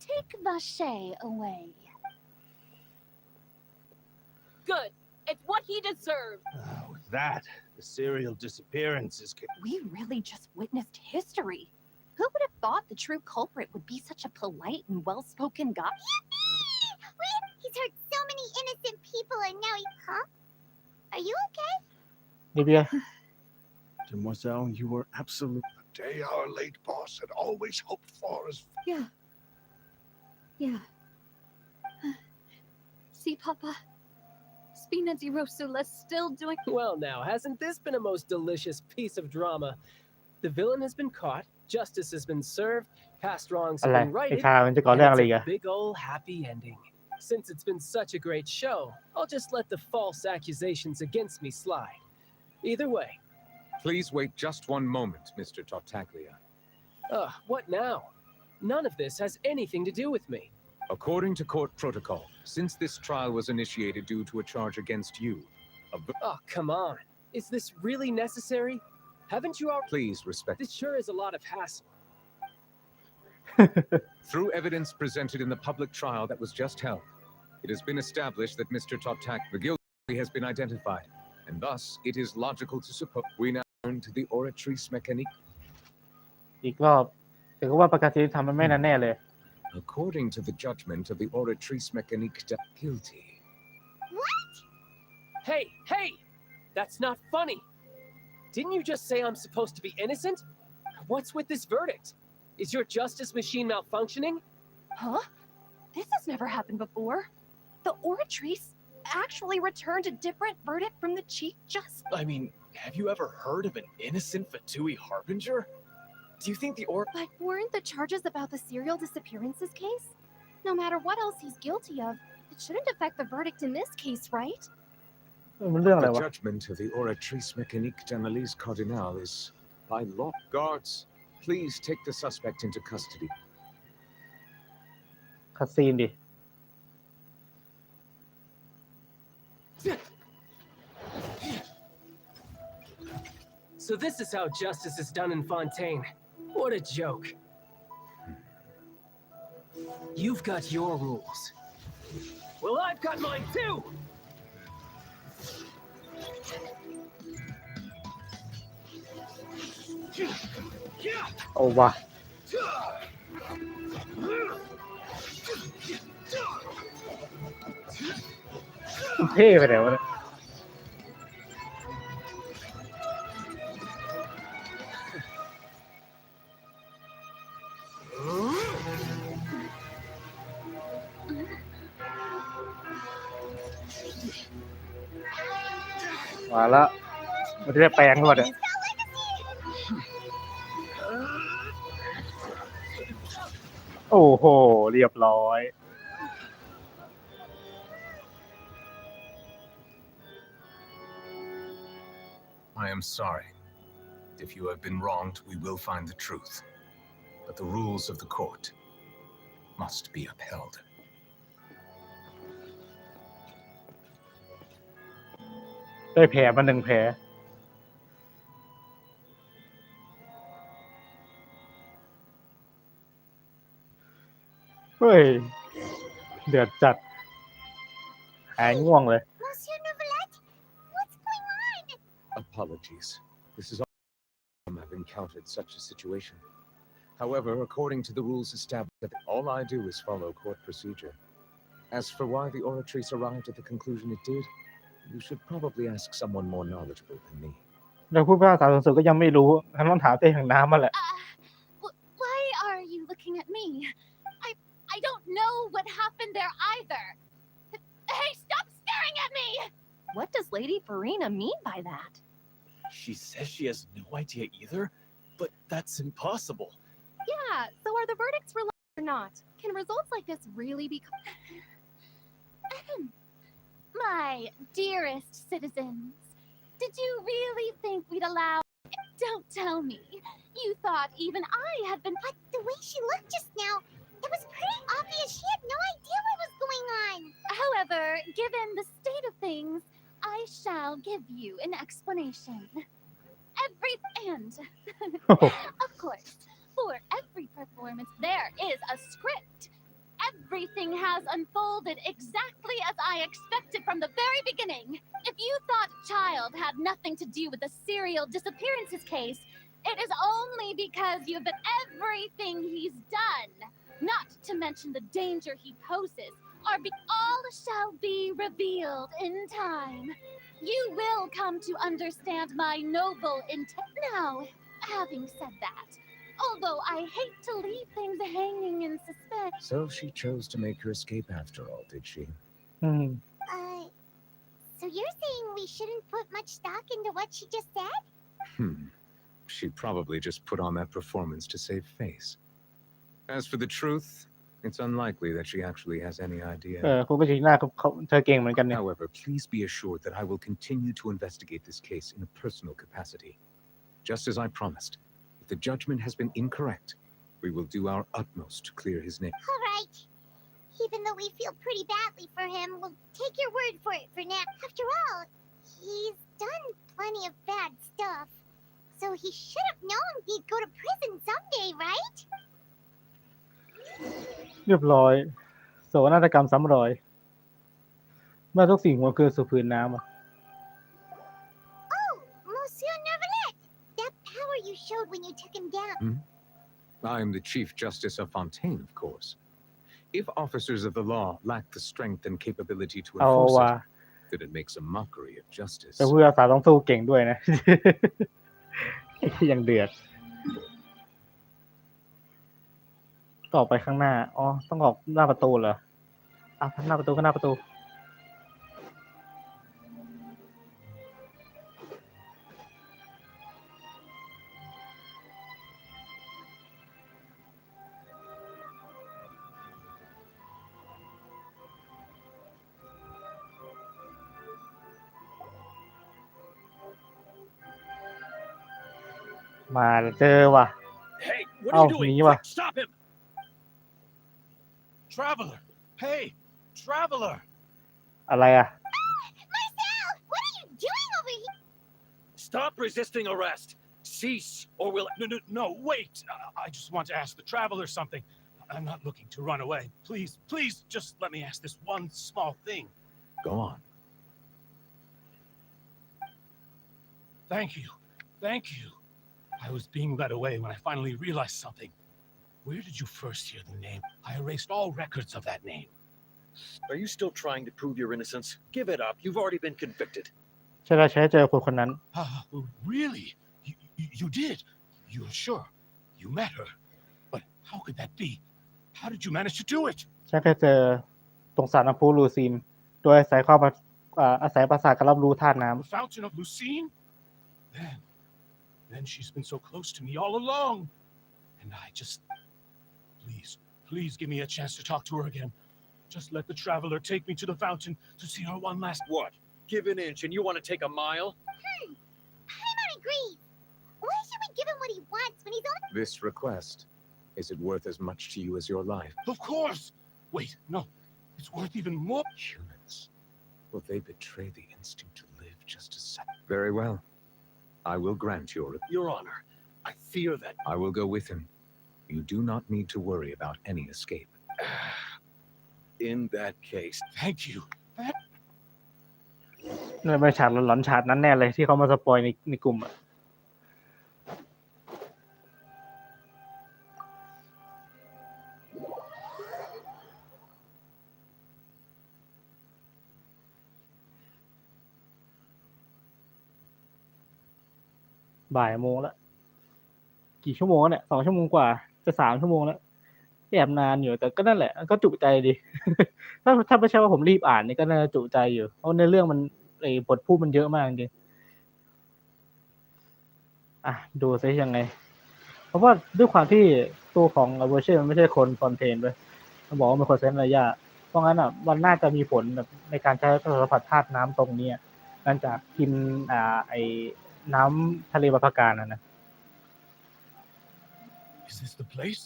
take Vache away. Good. It's what he deserved. With that, the serial disappearances can... We really just witnessed history. Who would have thought the true culprit would be such a polite and well-spoken guy? He's hurt so many innocent people and now he... Huh? Are you okay? Livia Demoiselle, you were absolute. The day our late boss had always hoped for is... Yeah. See, Papa? Spina di Rosula's still doing... Well now, hasn't this been a most delicious piece of drama? The villain has been caught, justice has been served, past wrongs อะ have ไร been ไอ้ righted, ชามันจะก่อ and เรื่องอะไร it's อีก a อะ big ol' happy ending. Since it's been such a great show, I'll just let the false accusations against me slide. Either way. Please wait just one moment, Mr. Tartaglia. What now? None of this has anything to do with me. According to court protocol, since this trial was initiated due to a charge against you, Oh, come on. Is this really necessary? Haven't you already... please respect. This sure is a lot of hassle. Through evidence presented in the public trial that was just held, it has been established that Mr. the guilty has been identified, and thus it is logical to suppose we now turn to the Oratrice Mécanique. อีกรอบแต่ก็ว่าประกาศนียธรรมมันไม่แน่เลย According to the judgment of the Oratrice Mécanique guilty. Hey! That's not funny. Didn't you just say I'm supposed to be innocent? What's with this verdict? Is your justice machine malfunctioning? Huh? This has never happened before. The Oratrice actually returned a different verdict from the Chief Justice. I mean, have you ever heard of an innocent Fatui Harbinger? Do you think the But weren't the charges about the serial disappearances case? No matter what else he's guilty of, it shouldn't affect the verdict in this case, right? มันเรื่องอะไร The วะ judgment of the Oratrice Mécanique d'Analyse Cardinal is by law. Guards, please take the suspect into custody. คัสซีนดิ So this is how justice is done in Fontaine. What a joke. You've got your rules. Well, I've got mine too! โอ้ว่ะเท่ไปไหนวะเนี่ย มาแล้วมันจะได้แปลงหมดอ่ะโอ้โหเรียบร้อย I am sorry. If you have been wronged, we will find the truth. But the rules of the court must be upheld. ได้แผลมา1 แผลเฮ้ยเดือดจัดหายง่วงเลย Monsieur Neuvillette, what's going on? Apologies. This is all I've encountered such a situation. However, according to the rules established, all I do is follow court procedure. As for why the Oratrice arrived at the conclusion it did, you should probably ask someone more knowledgeable than me. แล้วผู้พิพากษาสูงสุดก็ยังไม่รู้ฉันต้องถามเต้แห่งน้ำมาแหละ Why are you looking at me? I don't know what happened there either. Hey, stop staring at me! What does Lady Farina mean by that? She says she has no idea either, but that's impossible. Yeah, so are the verdicts reliable or not? Can results like this really be... My say, dearest citizens, did you really think we'd allow... Don't tell me. You thought even I had been... But the way she looked just now, it was pretty obvious she had no idea what was going on. However, given the state of things, I shall give you an explanation. Of course, for every performance, there is a script. Everything has unfolded exactly as I expected from the very beginning. If you thought Child had nothing to do with the serial disappearances case, it is only because you've been everything he's done. Not to mention the danger he poses, all shall be revealed in time. You will come to understand my noble intent. Now, having said that, although I hate to leave things hanging in suspense... So she chose to make her escape after all, did she? So you're saying we shouldn't put much stock into what she just said? She probably just put on that performance to save face. As for the truth, it's unlikely that she actually has any idea. คุณไปจริงหน้าเธอเก่งเหมือนกันเนี่ย However, please be assured that I will continue to investigate this case in a personal capacity. Just as I promised, if the judgment has been incorrect, we will do our utmost to clear his name. All right. Even though we feel pretty badly for him, we'll take your word for it for now. After all, he's done plenty of bad stuff. So he should have known he'd go to prison someday, right? เรียบร้อยโศกนาฏกรรมซ้ำรอยเมื่อทุกสิ่งมันคืนสู่พื้นน้ำ Oh, Monsieur Neverlet! That power you showed when you took him down. I am the Chief Justice of Fontaine, of course. If officers of the law lack the strength and capability to เอา enforce ว่ะ it, then it makes a mockery of justice. แต่ผู้พิพากษาต้องสู้เก่งด้วยนะ ยังเดือดต่อไปข้างหน้าอ๋อต้องออกหน้าประตูเหรอหน้าประตูก็หน้าประตูมาเจอว่ะ Hey, what เอ้า are you หนี doing? ว่ะ Quick, stop him! Traveler! Hey, traveler! อะไรอ่ะ Marcel! What are you doing over here? Stop resisting arrest. Cease, or we'll... No, wait! I just want to ask the traveler something. I'm not looking to run away. Please, just let me ask this one small thing. Go on. Thank you. I was being led away when I finally realized something. Where did you first hear the name? I erased all records of that name. Are you still trying to prove your innocence? Give it up. You've already been convicted. ใช่เจอคนนั้น Really? You did? You're sure? You met her? But how could that be? How did you manage to do it? ฉันเคยเจอตรงสระน้ำพุลูซีนโดยอาศัยประสาทการรับรู้ธาตุน้ำ The fountain of Lucine? Then she's been so close to me all along. And I just... Please give me a chance to talk to her again. Just let the traveler take me to the fountain to see her one last... What? Give an inch and you want to take a mile? Paimon agrees. Why should we give him what he wants when he's on... This request, is it worth as much to you as your life? Of course! Wait, no. It's worth even more. Humans. Will they betray the instinct to live just a second? Very well. I will grant Your Honor, I fear that... I will go with him. You do not need to worry about any escape. In that case... Thank you. นี่เป็นฉากหลอนๆฉากนั้นแน่เลยที่เขามาสปอยในกลุ่มอ่ะบ่ายโมงแล้วกี่ชั่วโมงเนี่ย2 ชั่วโมงกว่าจะ3 ชั่วโมงแล้วแอบนานอยู่แต่ก็นั่นแหละก็จุใจดี ถ้าไม่ใช่ว่าผมรีบอ่านนี่ก็น่าจะจุใจอยู่เพราะในเรื่องมันบทพูดมันเยอะมากจริงดูซิยังไงเพราะว่าด้วยความที่ตัวของเวอร์ชันมันไม่ใช่คนฟอนเทนด้วยมันบอกว่าเป็นคนเซนระยะ เพราะงั้นอ่ะมันน่าจะมีผลแบบในการใช้สัมผัสธาตุน้ำตรงนี้หลังจากกินไอ้น้ำทะเลบัพการนะ Is this the place?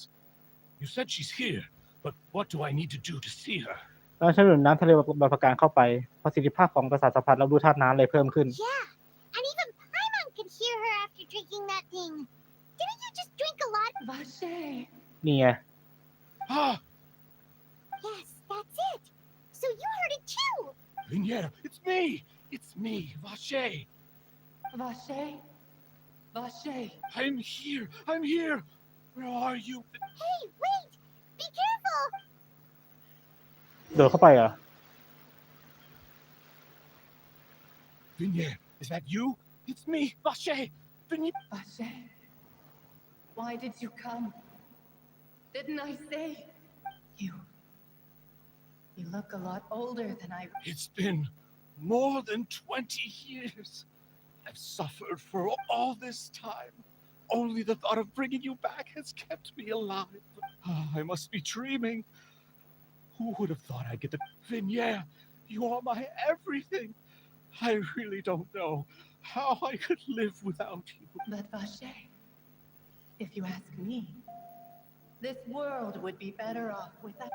You said she's here, but what do I need to do to see her? แล้วใช้ดื่มน้ำทะเลบัพการเข้าไปประสิทธิภาพของประสาทสัมผัสรับรู้ธาตุน้ำเลยเพิ่มขึ้น Yeah, and even Paimon could hear her after drinking that thing. Didn't you just drink a lot? Vache. นี่ไง Ah, Yes, that's it. So you heard it too. Viniera, it's me, Vache. Vache. Vache. I'm here. Where are you? Hey, wait! Be careful! เดินเข้าไปเหรอ Viniera, is that you? It's me, Vache. Viniera. Vache. Why did you come? Didn't I say? You look a lot older than I... It's been more than 20 years. I've suffered for all this time. Only the thought of bringing you back has kept me alive. I must be dreaming. Who would have thought I'd get the... Viniera, you are my everything. I really don't know how I could live without you. But Vache, if you ask me, this world would be better off without...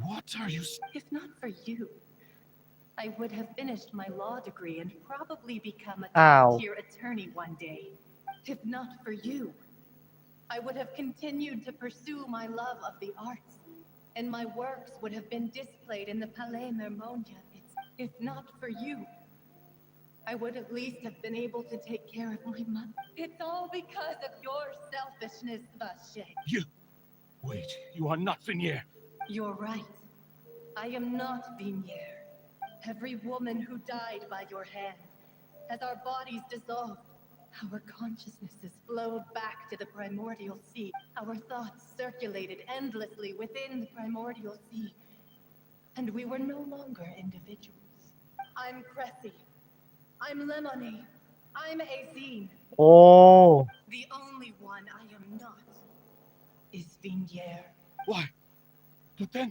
What are you... If not for you, I would have finished my law degree and probably become a top-tier attorney one day. If not for you, I would have continued to pursue my love of the arts, and my works would have been displayed in the Palais Mermonia. If not for you, I would at least have been able to take care of my mother. It's all because of your selfishness, Vache. Wait, you are not Viniera. You're right. I am not Viniera. Every woman who died by your hand, as our bodies dissolved, our consciousnesses flowed back to the primordial sea. Our thoughts circulated endlessly within the primordial sea, and we were no longer individuals. I'm Cressy. I'm Lemonade. I'm Azine. Oh. The only one I am not is Viniera. Why? But then...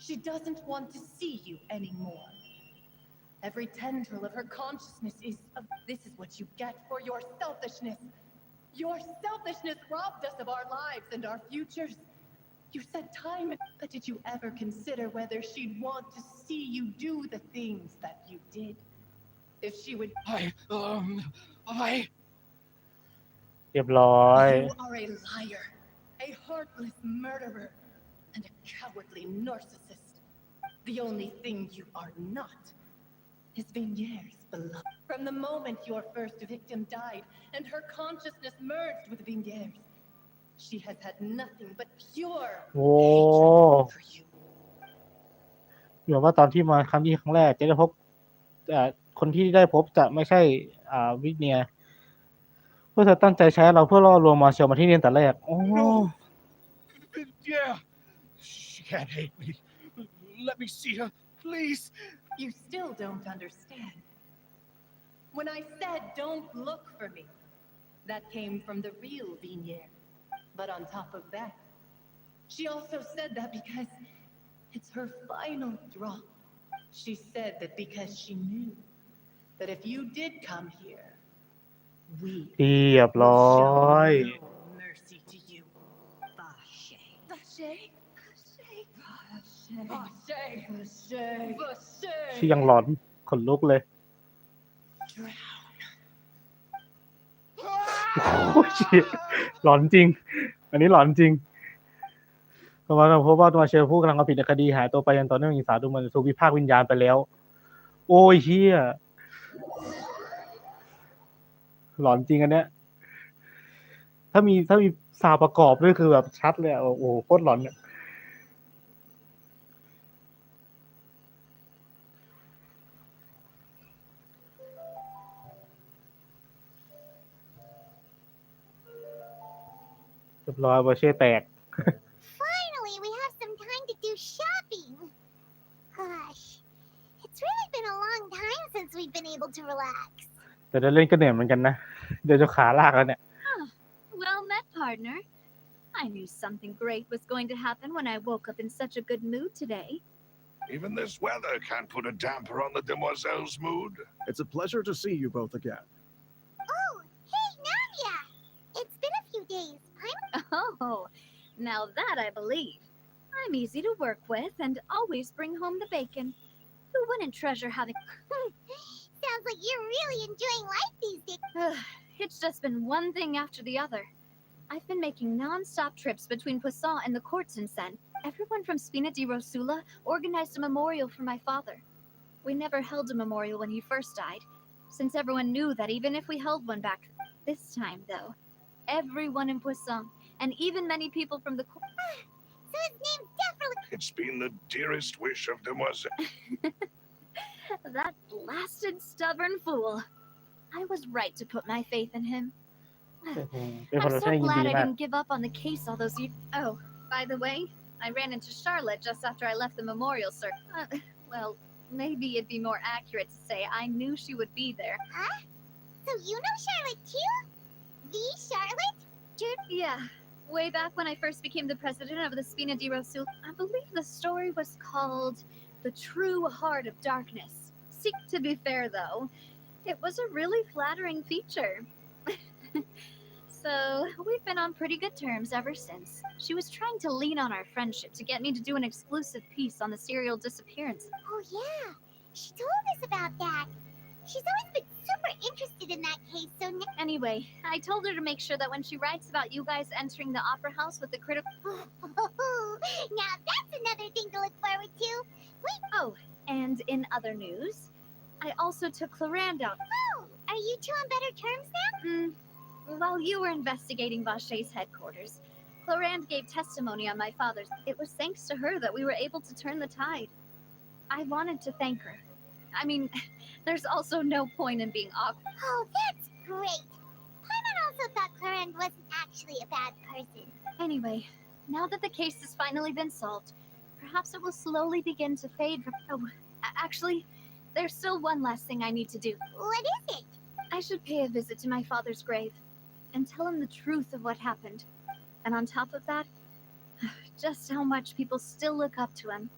She doesn't want to see you anymore. Every tendril of her consciousness is... This is what you get for your selfishness. Your selfishness robbed us of our lives and our futures. You said time, but did you ever consider whether she'd want to see you do the things that you did? If she would...เรียบร้อย You are a liar, a heartless murderer, and a cowardly narcissist. The only thing you are not is Viniera's beloved. From the moment your first victim died and her consciousness merged with Viniera's, she has had nothing but pure hatred for you. เดี๋ยวว่าตอนที่มาครั้งแรกจะได้พบคนที่ได้พบจะไม่ใช่วิเนียเพื่อเธอตั้งใจใช้เราเพื่อล่อลวงมาเชลมาที่นี่แต่แรกโอ้ Yeah. She can't hate me. Let me see her, please. You still don't understand. When I said don't look for me, that came from the real Viniera. But on top of that, she also said that because it's her final drop. She said that because she knew that if you did come here, we เรียบร้อย will show no mercy to you. Vache. Vache. Vache. ที่ยังหลอนขนลุกเลยโอ้ยหลอนจริงอันนี้หลอนจริงเพราะว่าเราพบว่าตัวเชลผู้กำลังเอาผิดในคดีหายตัวไปยันต่อเนื่องอีก3 เดือนมันถูกวิพากษ์วิญญาณไปแล้วโอ้ยเหี้ยหลอนจริงอันเนี้ยถ้ามีซาวประกอบด้วยคือแบบชัดเลยโอ้โหโคตรหลอนเนี่ยเรียบร้อยบอเช่แตก Finally, we have some time to do shopping. Gosh, it's really been a long time since we've been able to relax. แต่ได้เล่นก็เหนื่อยเหมือนกันนะเดี๋ยวจะขาลากแล้วเนี่ย Well met, partner. I knew something great was going to happen when I woke up in such a good mood today. Even this weather can't put a damper on the demoiselle's mood. It's a pleasure to see you both again. Oh, hey, Nadia! It's been a few days. Oh, now that I believe. I'm easy to work with and always bring home the bacon. Who wouldn't treasure having... Sounds like you're really enjoying life these days. It's just been one thing after the other. I've been making non-stop trips between Poisson and the courts in Sen. Everyone from Spina di Rosula organized a memorial for my father. We never held a memorial when he first died, since everyone knew that even if we held one back this time, though, everyone in Poisson, and even many people from the court... So his name's definitely... It's been the dearest wish of Demoiselle. That blasted stubborn fool. I was right to put my faith in him. I'm so glad I didn't give up on the case all those years. Oh, by the way, I ran into Charlotte just after I left the memorial circle. Well, maybe it'd be more accurate to say I knew she would be there. Huh? So you know Charlotte too? The Charlotte? Yeah. Way back when I first became the president of the Spina di Rosula, I believe the story was called The True Heart of Darkness. See, to be fair though, it was a really flattering feature. So, we've been on pretty good terms ever since. She was trying to lean on our friendship to get me to do an exclusive piece on the serial disappearance. Oh yeah, she told us about that. She's always been super interested in that case, so... Anyway, I told her to make sure that when she writes about you guys entering the opera house with the critical... Now that's another thing to look forward to. Wait. Oh, and in other news, I also took Clarand out. Oh, are you two on better terms now? While you were investigating Vache's headquarters, Clarand gave testimony on my father's. It was thanks to her that we were able to turn the tide. I wanted to thank her. I mean, there's also no point in being awkward. Oh, that's great. Paimon also thought Clarand wasn't actually a bad person. Anyway, now that the case has finally been solved, perhaps it will slowly begin to fade from... Oh, actually, there's still one last thing I need to do. What is it? I should pay a visit to my father's grave and tell him the truth of what happened. And on top of that, just how much people still look up to him.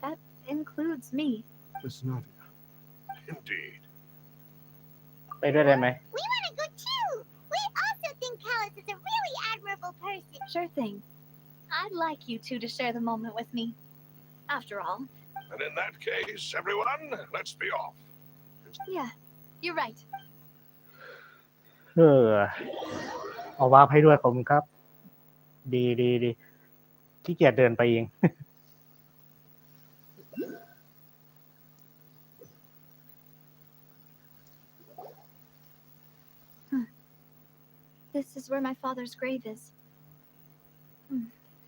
That includes me. Miss Nadia. Indeed. ไปด้วยได้ไหม We want to go too. We also think Callus is a really admirable person. Sure thing. I'd like you two to share the moment with me. After all. And in that case, everyone, let's be off. Yeah, you're right. เอาวาร์ปให้ด้วยผมครับ ดีขี้เกียจเดินไปเอง This is where my father's grave is.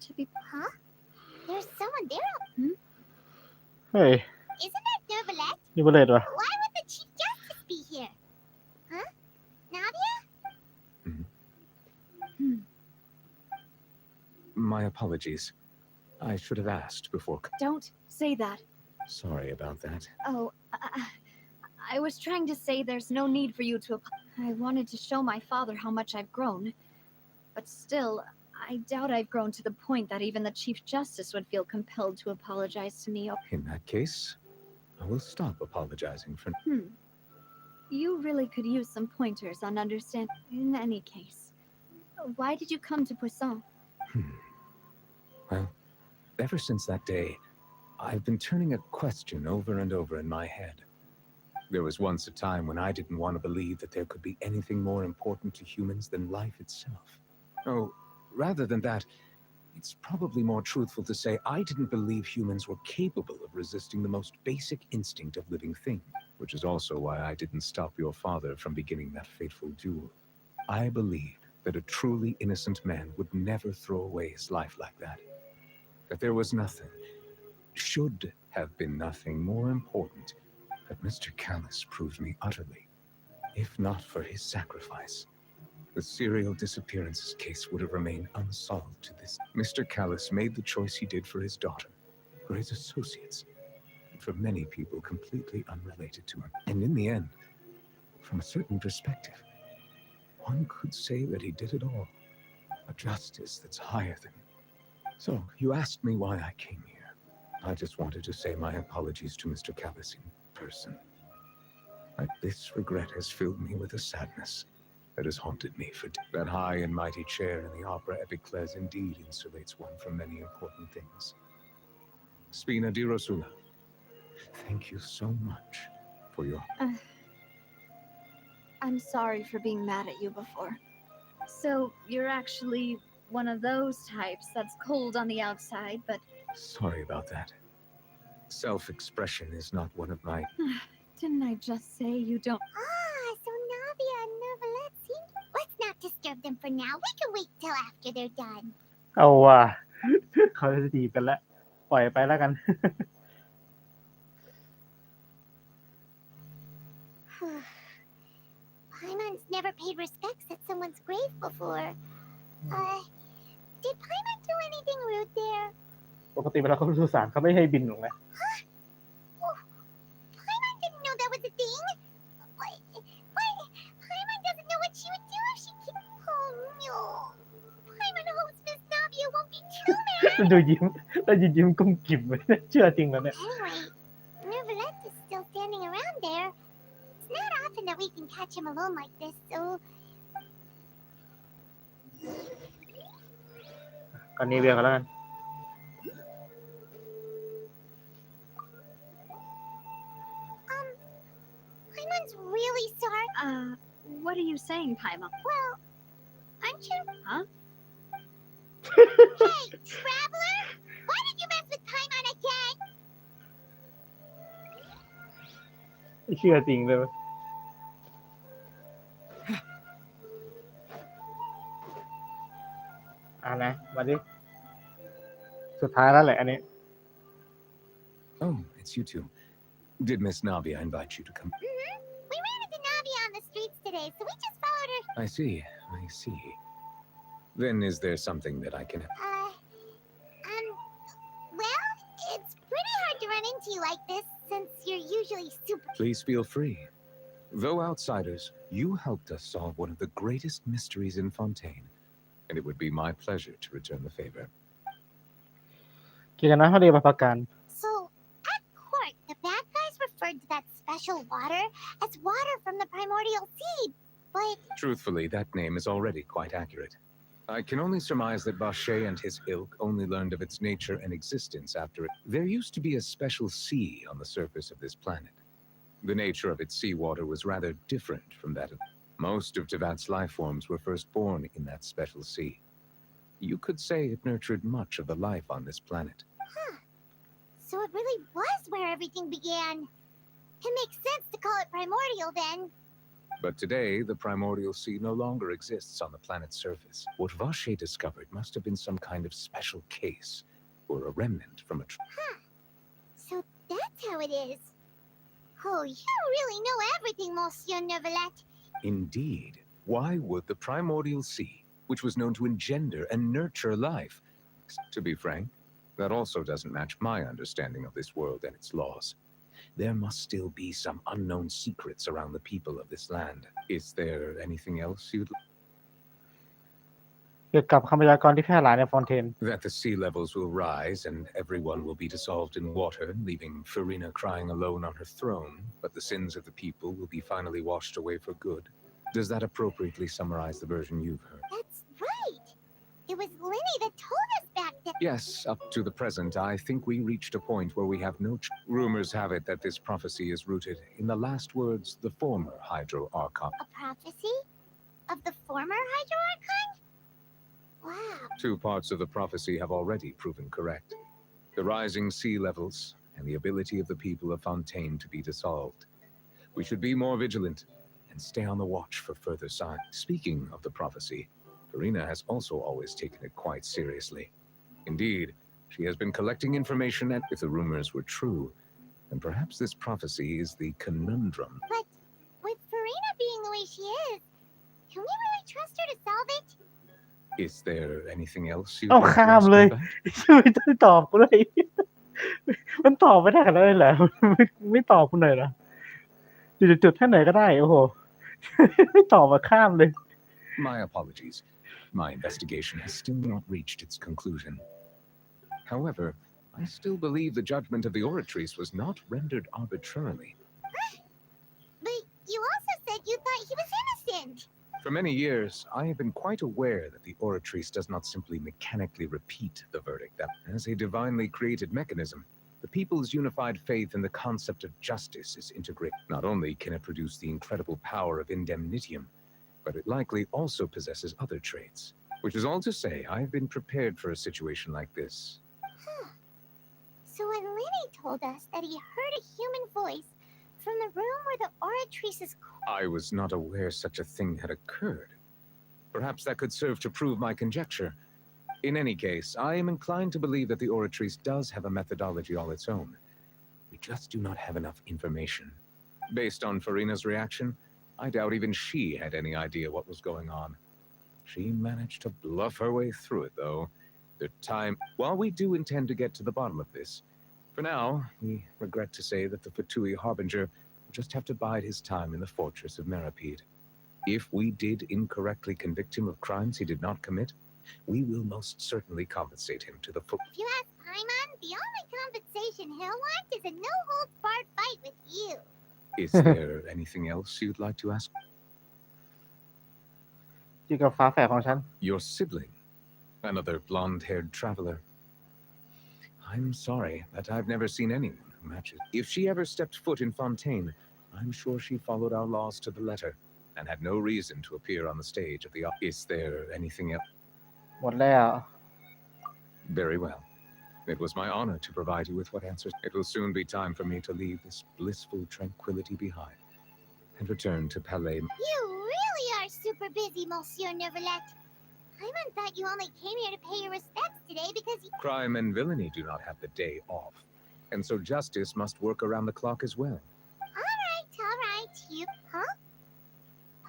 To be... Huh? There's someone there. เฮ้ย Isn't that Nervalette? นี่บ่เลยเหรอ Why would the Chief Justice be here? Huh? Nadia? My apologies. I should have asked before. Don't say that. Sorry about that. Oh, I was trying to say there's no need for you to... I wanted to show my father how much I've grown. But still, I doubt I've grown to the point that even the Chief Justice would feel compelled to apologize to me. In that case, I will stop apologizing for... You really could use some pointers on understand... In any case, why did you come to Poisson? Well, ever since that day, I've been turning a question over and over in my head. There was once a time when I didn't want to believe that there could be anything more important to humans than life itself. Oh, rather than that, it's probably more truthful to say I didn't believe humans were capable of resisting the most basic instinct of living things, which is also why I didn't stop your father from beginning that fateful duel. I believed that a truly innocent man would never throw away his life like that. That there was nothing, should have been nothing more important, but Mr. Callus proved me utterly, if not for his sacrifice. The serial disappearances case would have remained unsolved to this. Mr. Callus made the choice he did for his daughter, for his associates, and for many people completely unrelated to him. And in the end, from a certain perspective, one could say that he did it all. a justice that's higher than. So, you asked me why I came here. I just wanted to say my apologies to Mr. Callis in person. This regret has filled me with a sadness that has haunted me for that high and mighty chair in the opera Epicles indeed insulates one from many important things. Spina di Rosula, thank you so much for your... I'm sorry for being mad at you before. So, you're actually one of those types that's cold on the outside, but... Sorry about that. Self-expression is not one of my... Didn't I just say you don't... So Navia and Neuvillette seem... Let's not disturb them for now. We can wait till after they're done. เอาว่ะ เขาจะจีบกันแล้วปล่อยไปแล้วกัน Paimon's never paid respects at someone's grave before. Did Paimon do anything rude there? ปกติเวลาเขาสุสานเขาไม่ให้บินหรอกนะ Paimon didn't know that was a thing. What? Paimon doesn't know what she would do if she could... Oh no. Paimon hopes Miss Navia won't be too mad. ดูยิ้มแล้วยิ้มกุ้งกิ่มเลยเชื่อจริงแล้วเนี่ย Anyway, Neuvillette is still standing around there. It's not often that we can catch him alone like this, so... ก่อนนี้เบียร์กันแล้วกัน Paimon's really sorry. What are you saying, Paimon? Well, aren't you? Huh? Hey, Traveler! Why did you mess with Paimon again? เชื่อจริงเลย นะมาดิสุดท้ายแล้วแหละอันนี้ Oh, it's you two. Did Miss Navia invite you to come? We ran into Navia on the streets today, so we just followed her. I see. Then is there something that I can... Well, it's pretty hard to run into you like this, since you're usually super... Please feel free. Though outsiders, you helped us solve one of the greatest mysteries in Fontaine, and it would be my pleasure to return the favor. เกี่ยวกับน้ำทะเลบางปะการ So, at court, the bad guys referred to that special water as water from the primordial sea, but... Truthfully, that name is already quite accurate. I can only surmise that Vache and his ilk only learned of its nature and existence after it. There used to be a special sea on the surface of this planet. The nature of its seawater was rather different from that of... Most of Tevat's life forms were first born in that special sea. You could say it nurtured much of the life on this planet. So it really was where everything began. It makes sense to call it primordial then. But today, the primordial sea no longer exists on the planet's surface. What Vache discovered must have been some kind of special case, or a remnant from a... So that's how it is. Oh, you really know everything, Monsieur Neuvillette. Indeed. Why would the primordial sea, which was known to engender and nurture life... To be frank, that also doesn't match my understanding of this world and its laws. There must still be some unknown secrets around the people of this land. Is there anything else you'd... เกี่ยวกับคำพยากรณ์ที่แพร่หลายในฟอนเทน That the sea levels will rise and everyone will be dissolved in water, leaving Farina crying alone on her throne, but the sins of the people will be finally washed away for good. Does that appropriately summarize the version you've heard? That's right. It was Linny that told us back then. Yes, up to the present, I think we reached a point where we have no... Rumors have it that this prophecy is rooted in the last words the former Hydro Archon... A prophecy? Of the former Hydro Archon? Wow. 2 parts of the prophecy have already proven correct. The rising sea levels and the ability of the people of Fontaine to be dissolved. We should be more vigilant and stay on the watch for further signs. Speaking of the prophecy, Farina has also always taken it quite seriously. Indeed, she has been collecting information and if the rumors were true, then perhaps this prophecy is the conundrum. But with Farina being the way she is, can we really trust her to solve it? Is there anything else you เอา like to ข้าม ask เลย me about? ไม่ต้องตอบกูเลย มันตอบไม่ได้ขนาดนั้นเลยเหรอ ไม่ตอบกูหน่อยเหรอจุดๆแค่ไหนก็ได้โอ้โห ไม่ตอบมาข้ามเลย My apologies. My investigation has still not reached its conclusion. However, I still believe the judgment of the Oratrice was not rendered arbitrarily. But you also said you thought he was innocent. For many years, I have been quite aware that the Oratrice does not simply mechanically repeat the verdict, that as a divinely created mechanism, the people's unified faith in the concept of justice is integrated. Not only can it produce the incredible power of indemnitium, but it likely also possesses other traits. Which is all to say, I have been prepared for a situation like this. So when Lenny told us that he heard a human voice from the room where the Oratrice's I was not aware such a thing had occurred. Perhaps that could serve to prove my conjecture. In any case, I am inclined to believe that the Oratrice does have a methodology all its own. We just do not have enough information. Based on Farina's reaction, I doubt even she had any idea what was going on. She managed to bluff her way through it, though. The time... While we do intend to get to the bottom of this, for now, we regret to say that the Fatui Harbinger will just have to bide his time in the fortress of Meripede. If we did incorrectly convict him of crimes he did not commit, we will most certainly compensate him to the full... If you ask Paimon, the only compensation he'll want is a no-holds-barred fight with you. Is there anything else you'd like to ask? เกี่ยวกับฝาแฝดของฉัน Your sibling, another blonde-haired traveler. I'm sorry that I've never seen anyone who matches. If she ever stepped foot in Fontaine, I'm sure she followed our laws to the letter and had no reason to appear on the stage of the... Is there anything else? หมดแล้ว Very well. It was my honor to provide you with what answers. It will soon be time for me to leave this blissful tranquility behind and return to Palais. You really are super busy, Monsieur Neverlet. Paimon thought you only came here to pay your respects today because you... Crime and villainy do not have the day off, and so justice must work around the clock as well. All right. You... Huh?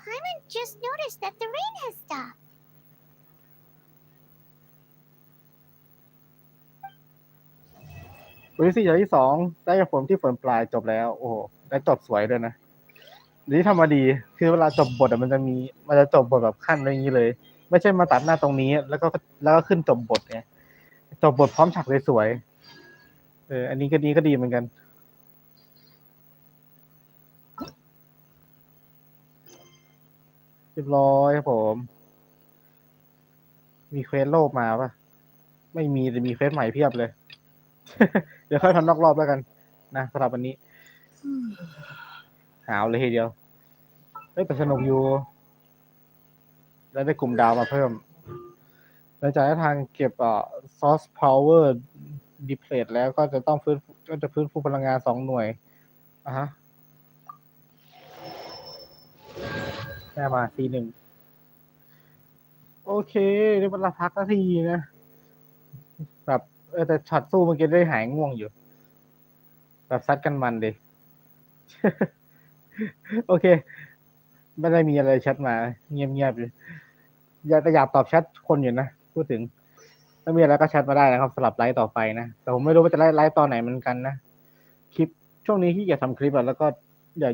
Paimon just noticed that the rain has stopped. บริษัทอย่างที่2ได้ผลที่ฝนปลายจบแล้วโอ้โหได้จบสวยด้วยนะนี่ทำมาดีคือเวลาจบบทมันจะจบบทแบบขั้นอะไรอย่างนี้เลยไม่ใช่มาตัดหน้าตรงนี้แล้วก็ขึ้นจบบทไงจบบทพร้อมฉากสวยๆอันนี้ก็ดีเหมือนกันเรียบร้อยครับผมมีเควสโลกมาป่ะไม่มีแต่มีเควสใหม่เพียบเลย เดี๋ยวค่อยทำนอกรอบแล้วกันนะสำหรับวันนี้หาวเลยทีเดียวแต่สนุกอยู่แล้วได้กลุ่มดาวมาเพิ่มหลังจากที่ทางเก็บsource power deplete แล้วก็จะต้องฟื้นฟูพลังงาน2หน่วยฮะแม่มา C1 โอเคได้เวลาพักนาทีนะแบบแต่ช็อตสู้เมื่อกี้ได้หายง่วงอยู่แบบซัดกันมันดิ โอเคไม่ได้มีอะไรแชทมาเงียบๆอยู่อยากตอบแชทคนอยู่นะพูดถึงถ้ามีอะไรก็แชทมาได้นะครับสำหรับไลฟ์ต่อไปนะแต่ผมไม่รู้ว่าจะไลฟ์ตอนไหนเหมือนกันนะคลิปช่วงนี้ที่อยากทำคลิปแล้วก็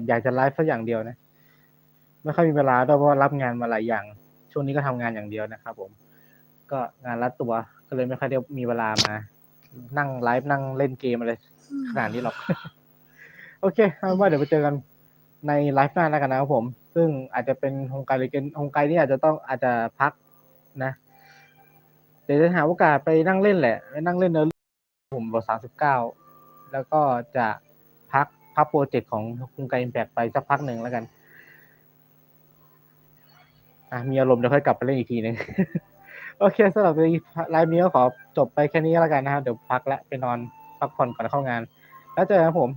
อยากจะไลฟ์สักอย่างเดียวนะไม่ค่อยมีเวลาด้วยเพราะว่ารับงานมาหลายอย่างช่วงนี้ก็ทำงานอย่างเดียวนะครับผมก็งานรัดตัวก็เลยไม่ค่อยได้มีเวลามานั่งไลฟ์นั่งเล่นเกมอะไรขนาดนี้หรอก โอเคเอาว่าเดี๋ยวไปเจอกันในไลฟ์หน้าแล้วกันนะครับผมซึ่งอาจจะเป็นฮงไกหรือฮงไกนี่อาจจะพักนะเดี๋ยวจะหาโอกาสไปนั่งเล่นแหละไปนั่งเล่นเนื้อผมบท39แล้วก็จะพักโปรเจกต์ของฮงไก Impact ไปสักพักหนึ่งแล้วกันมีอารมณ์เดี๋ยวค่อยกลับไปเล่นอีกทีนึง โอเคสำหรับไลฟ์นี้ก็ขอจบไปแค่นี้แล้วกันนะครับเดี๋ยวพักและไปนอนพักผ่อนก่อนเข้างานแล้วเจอกันครับผม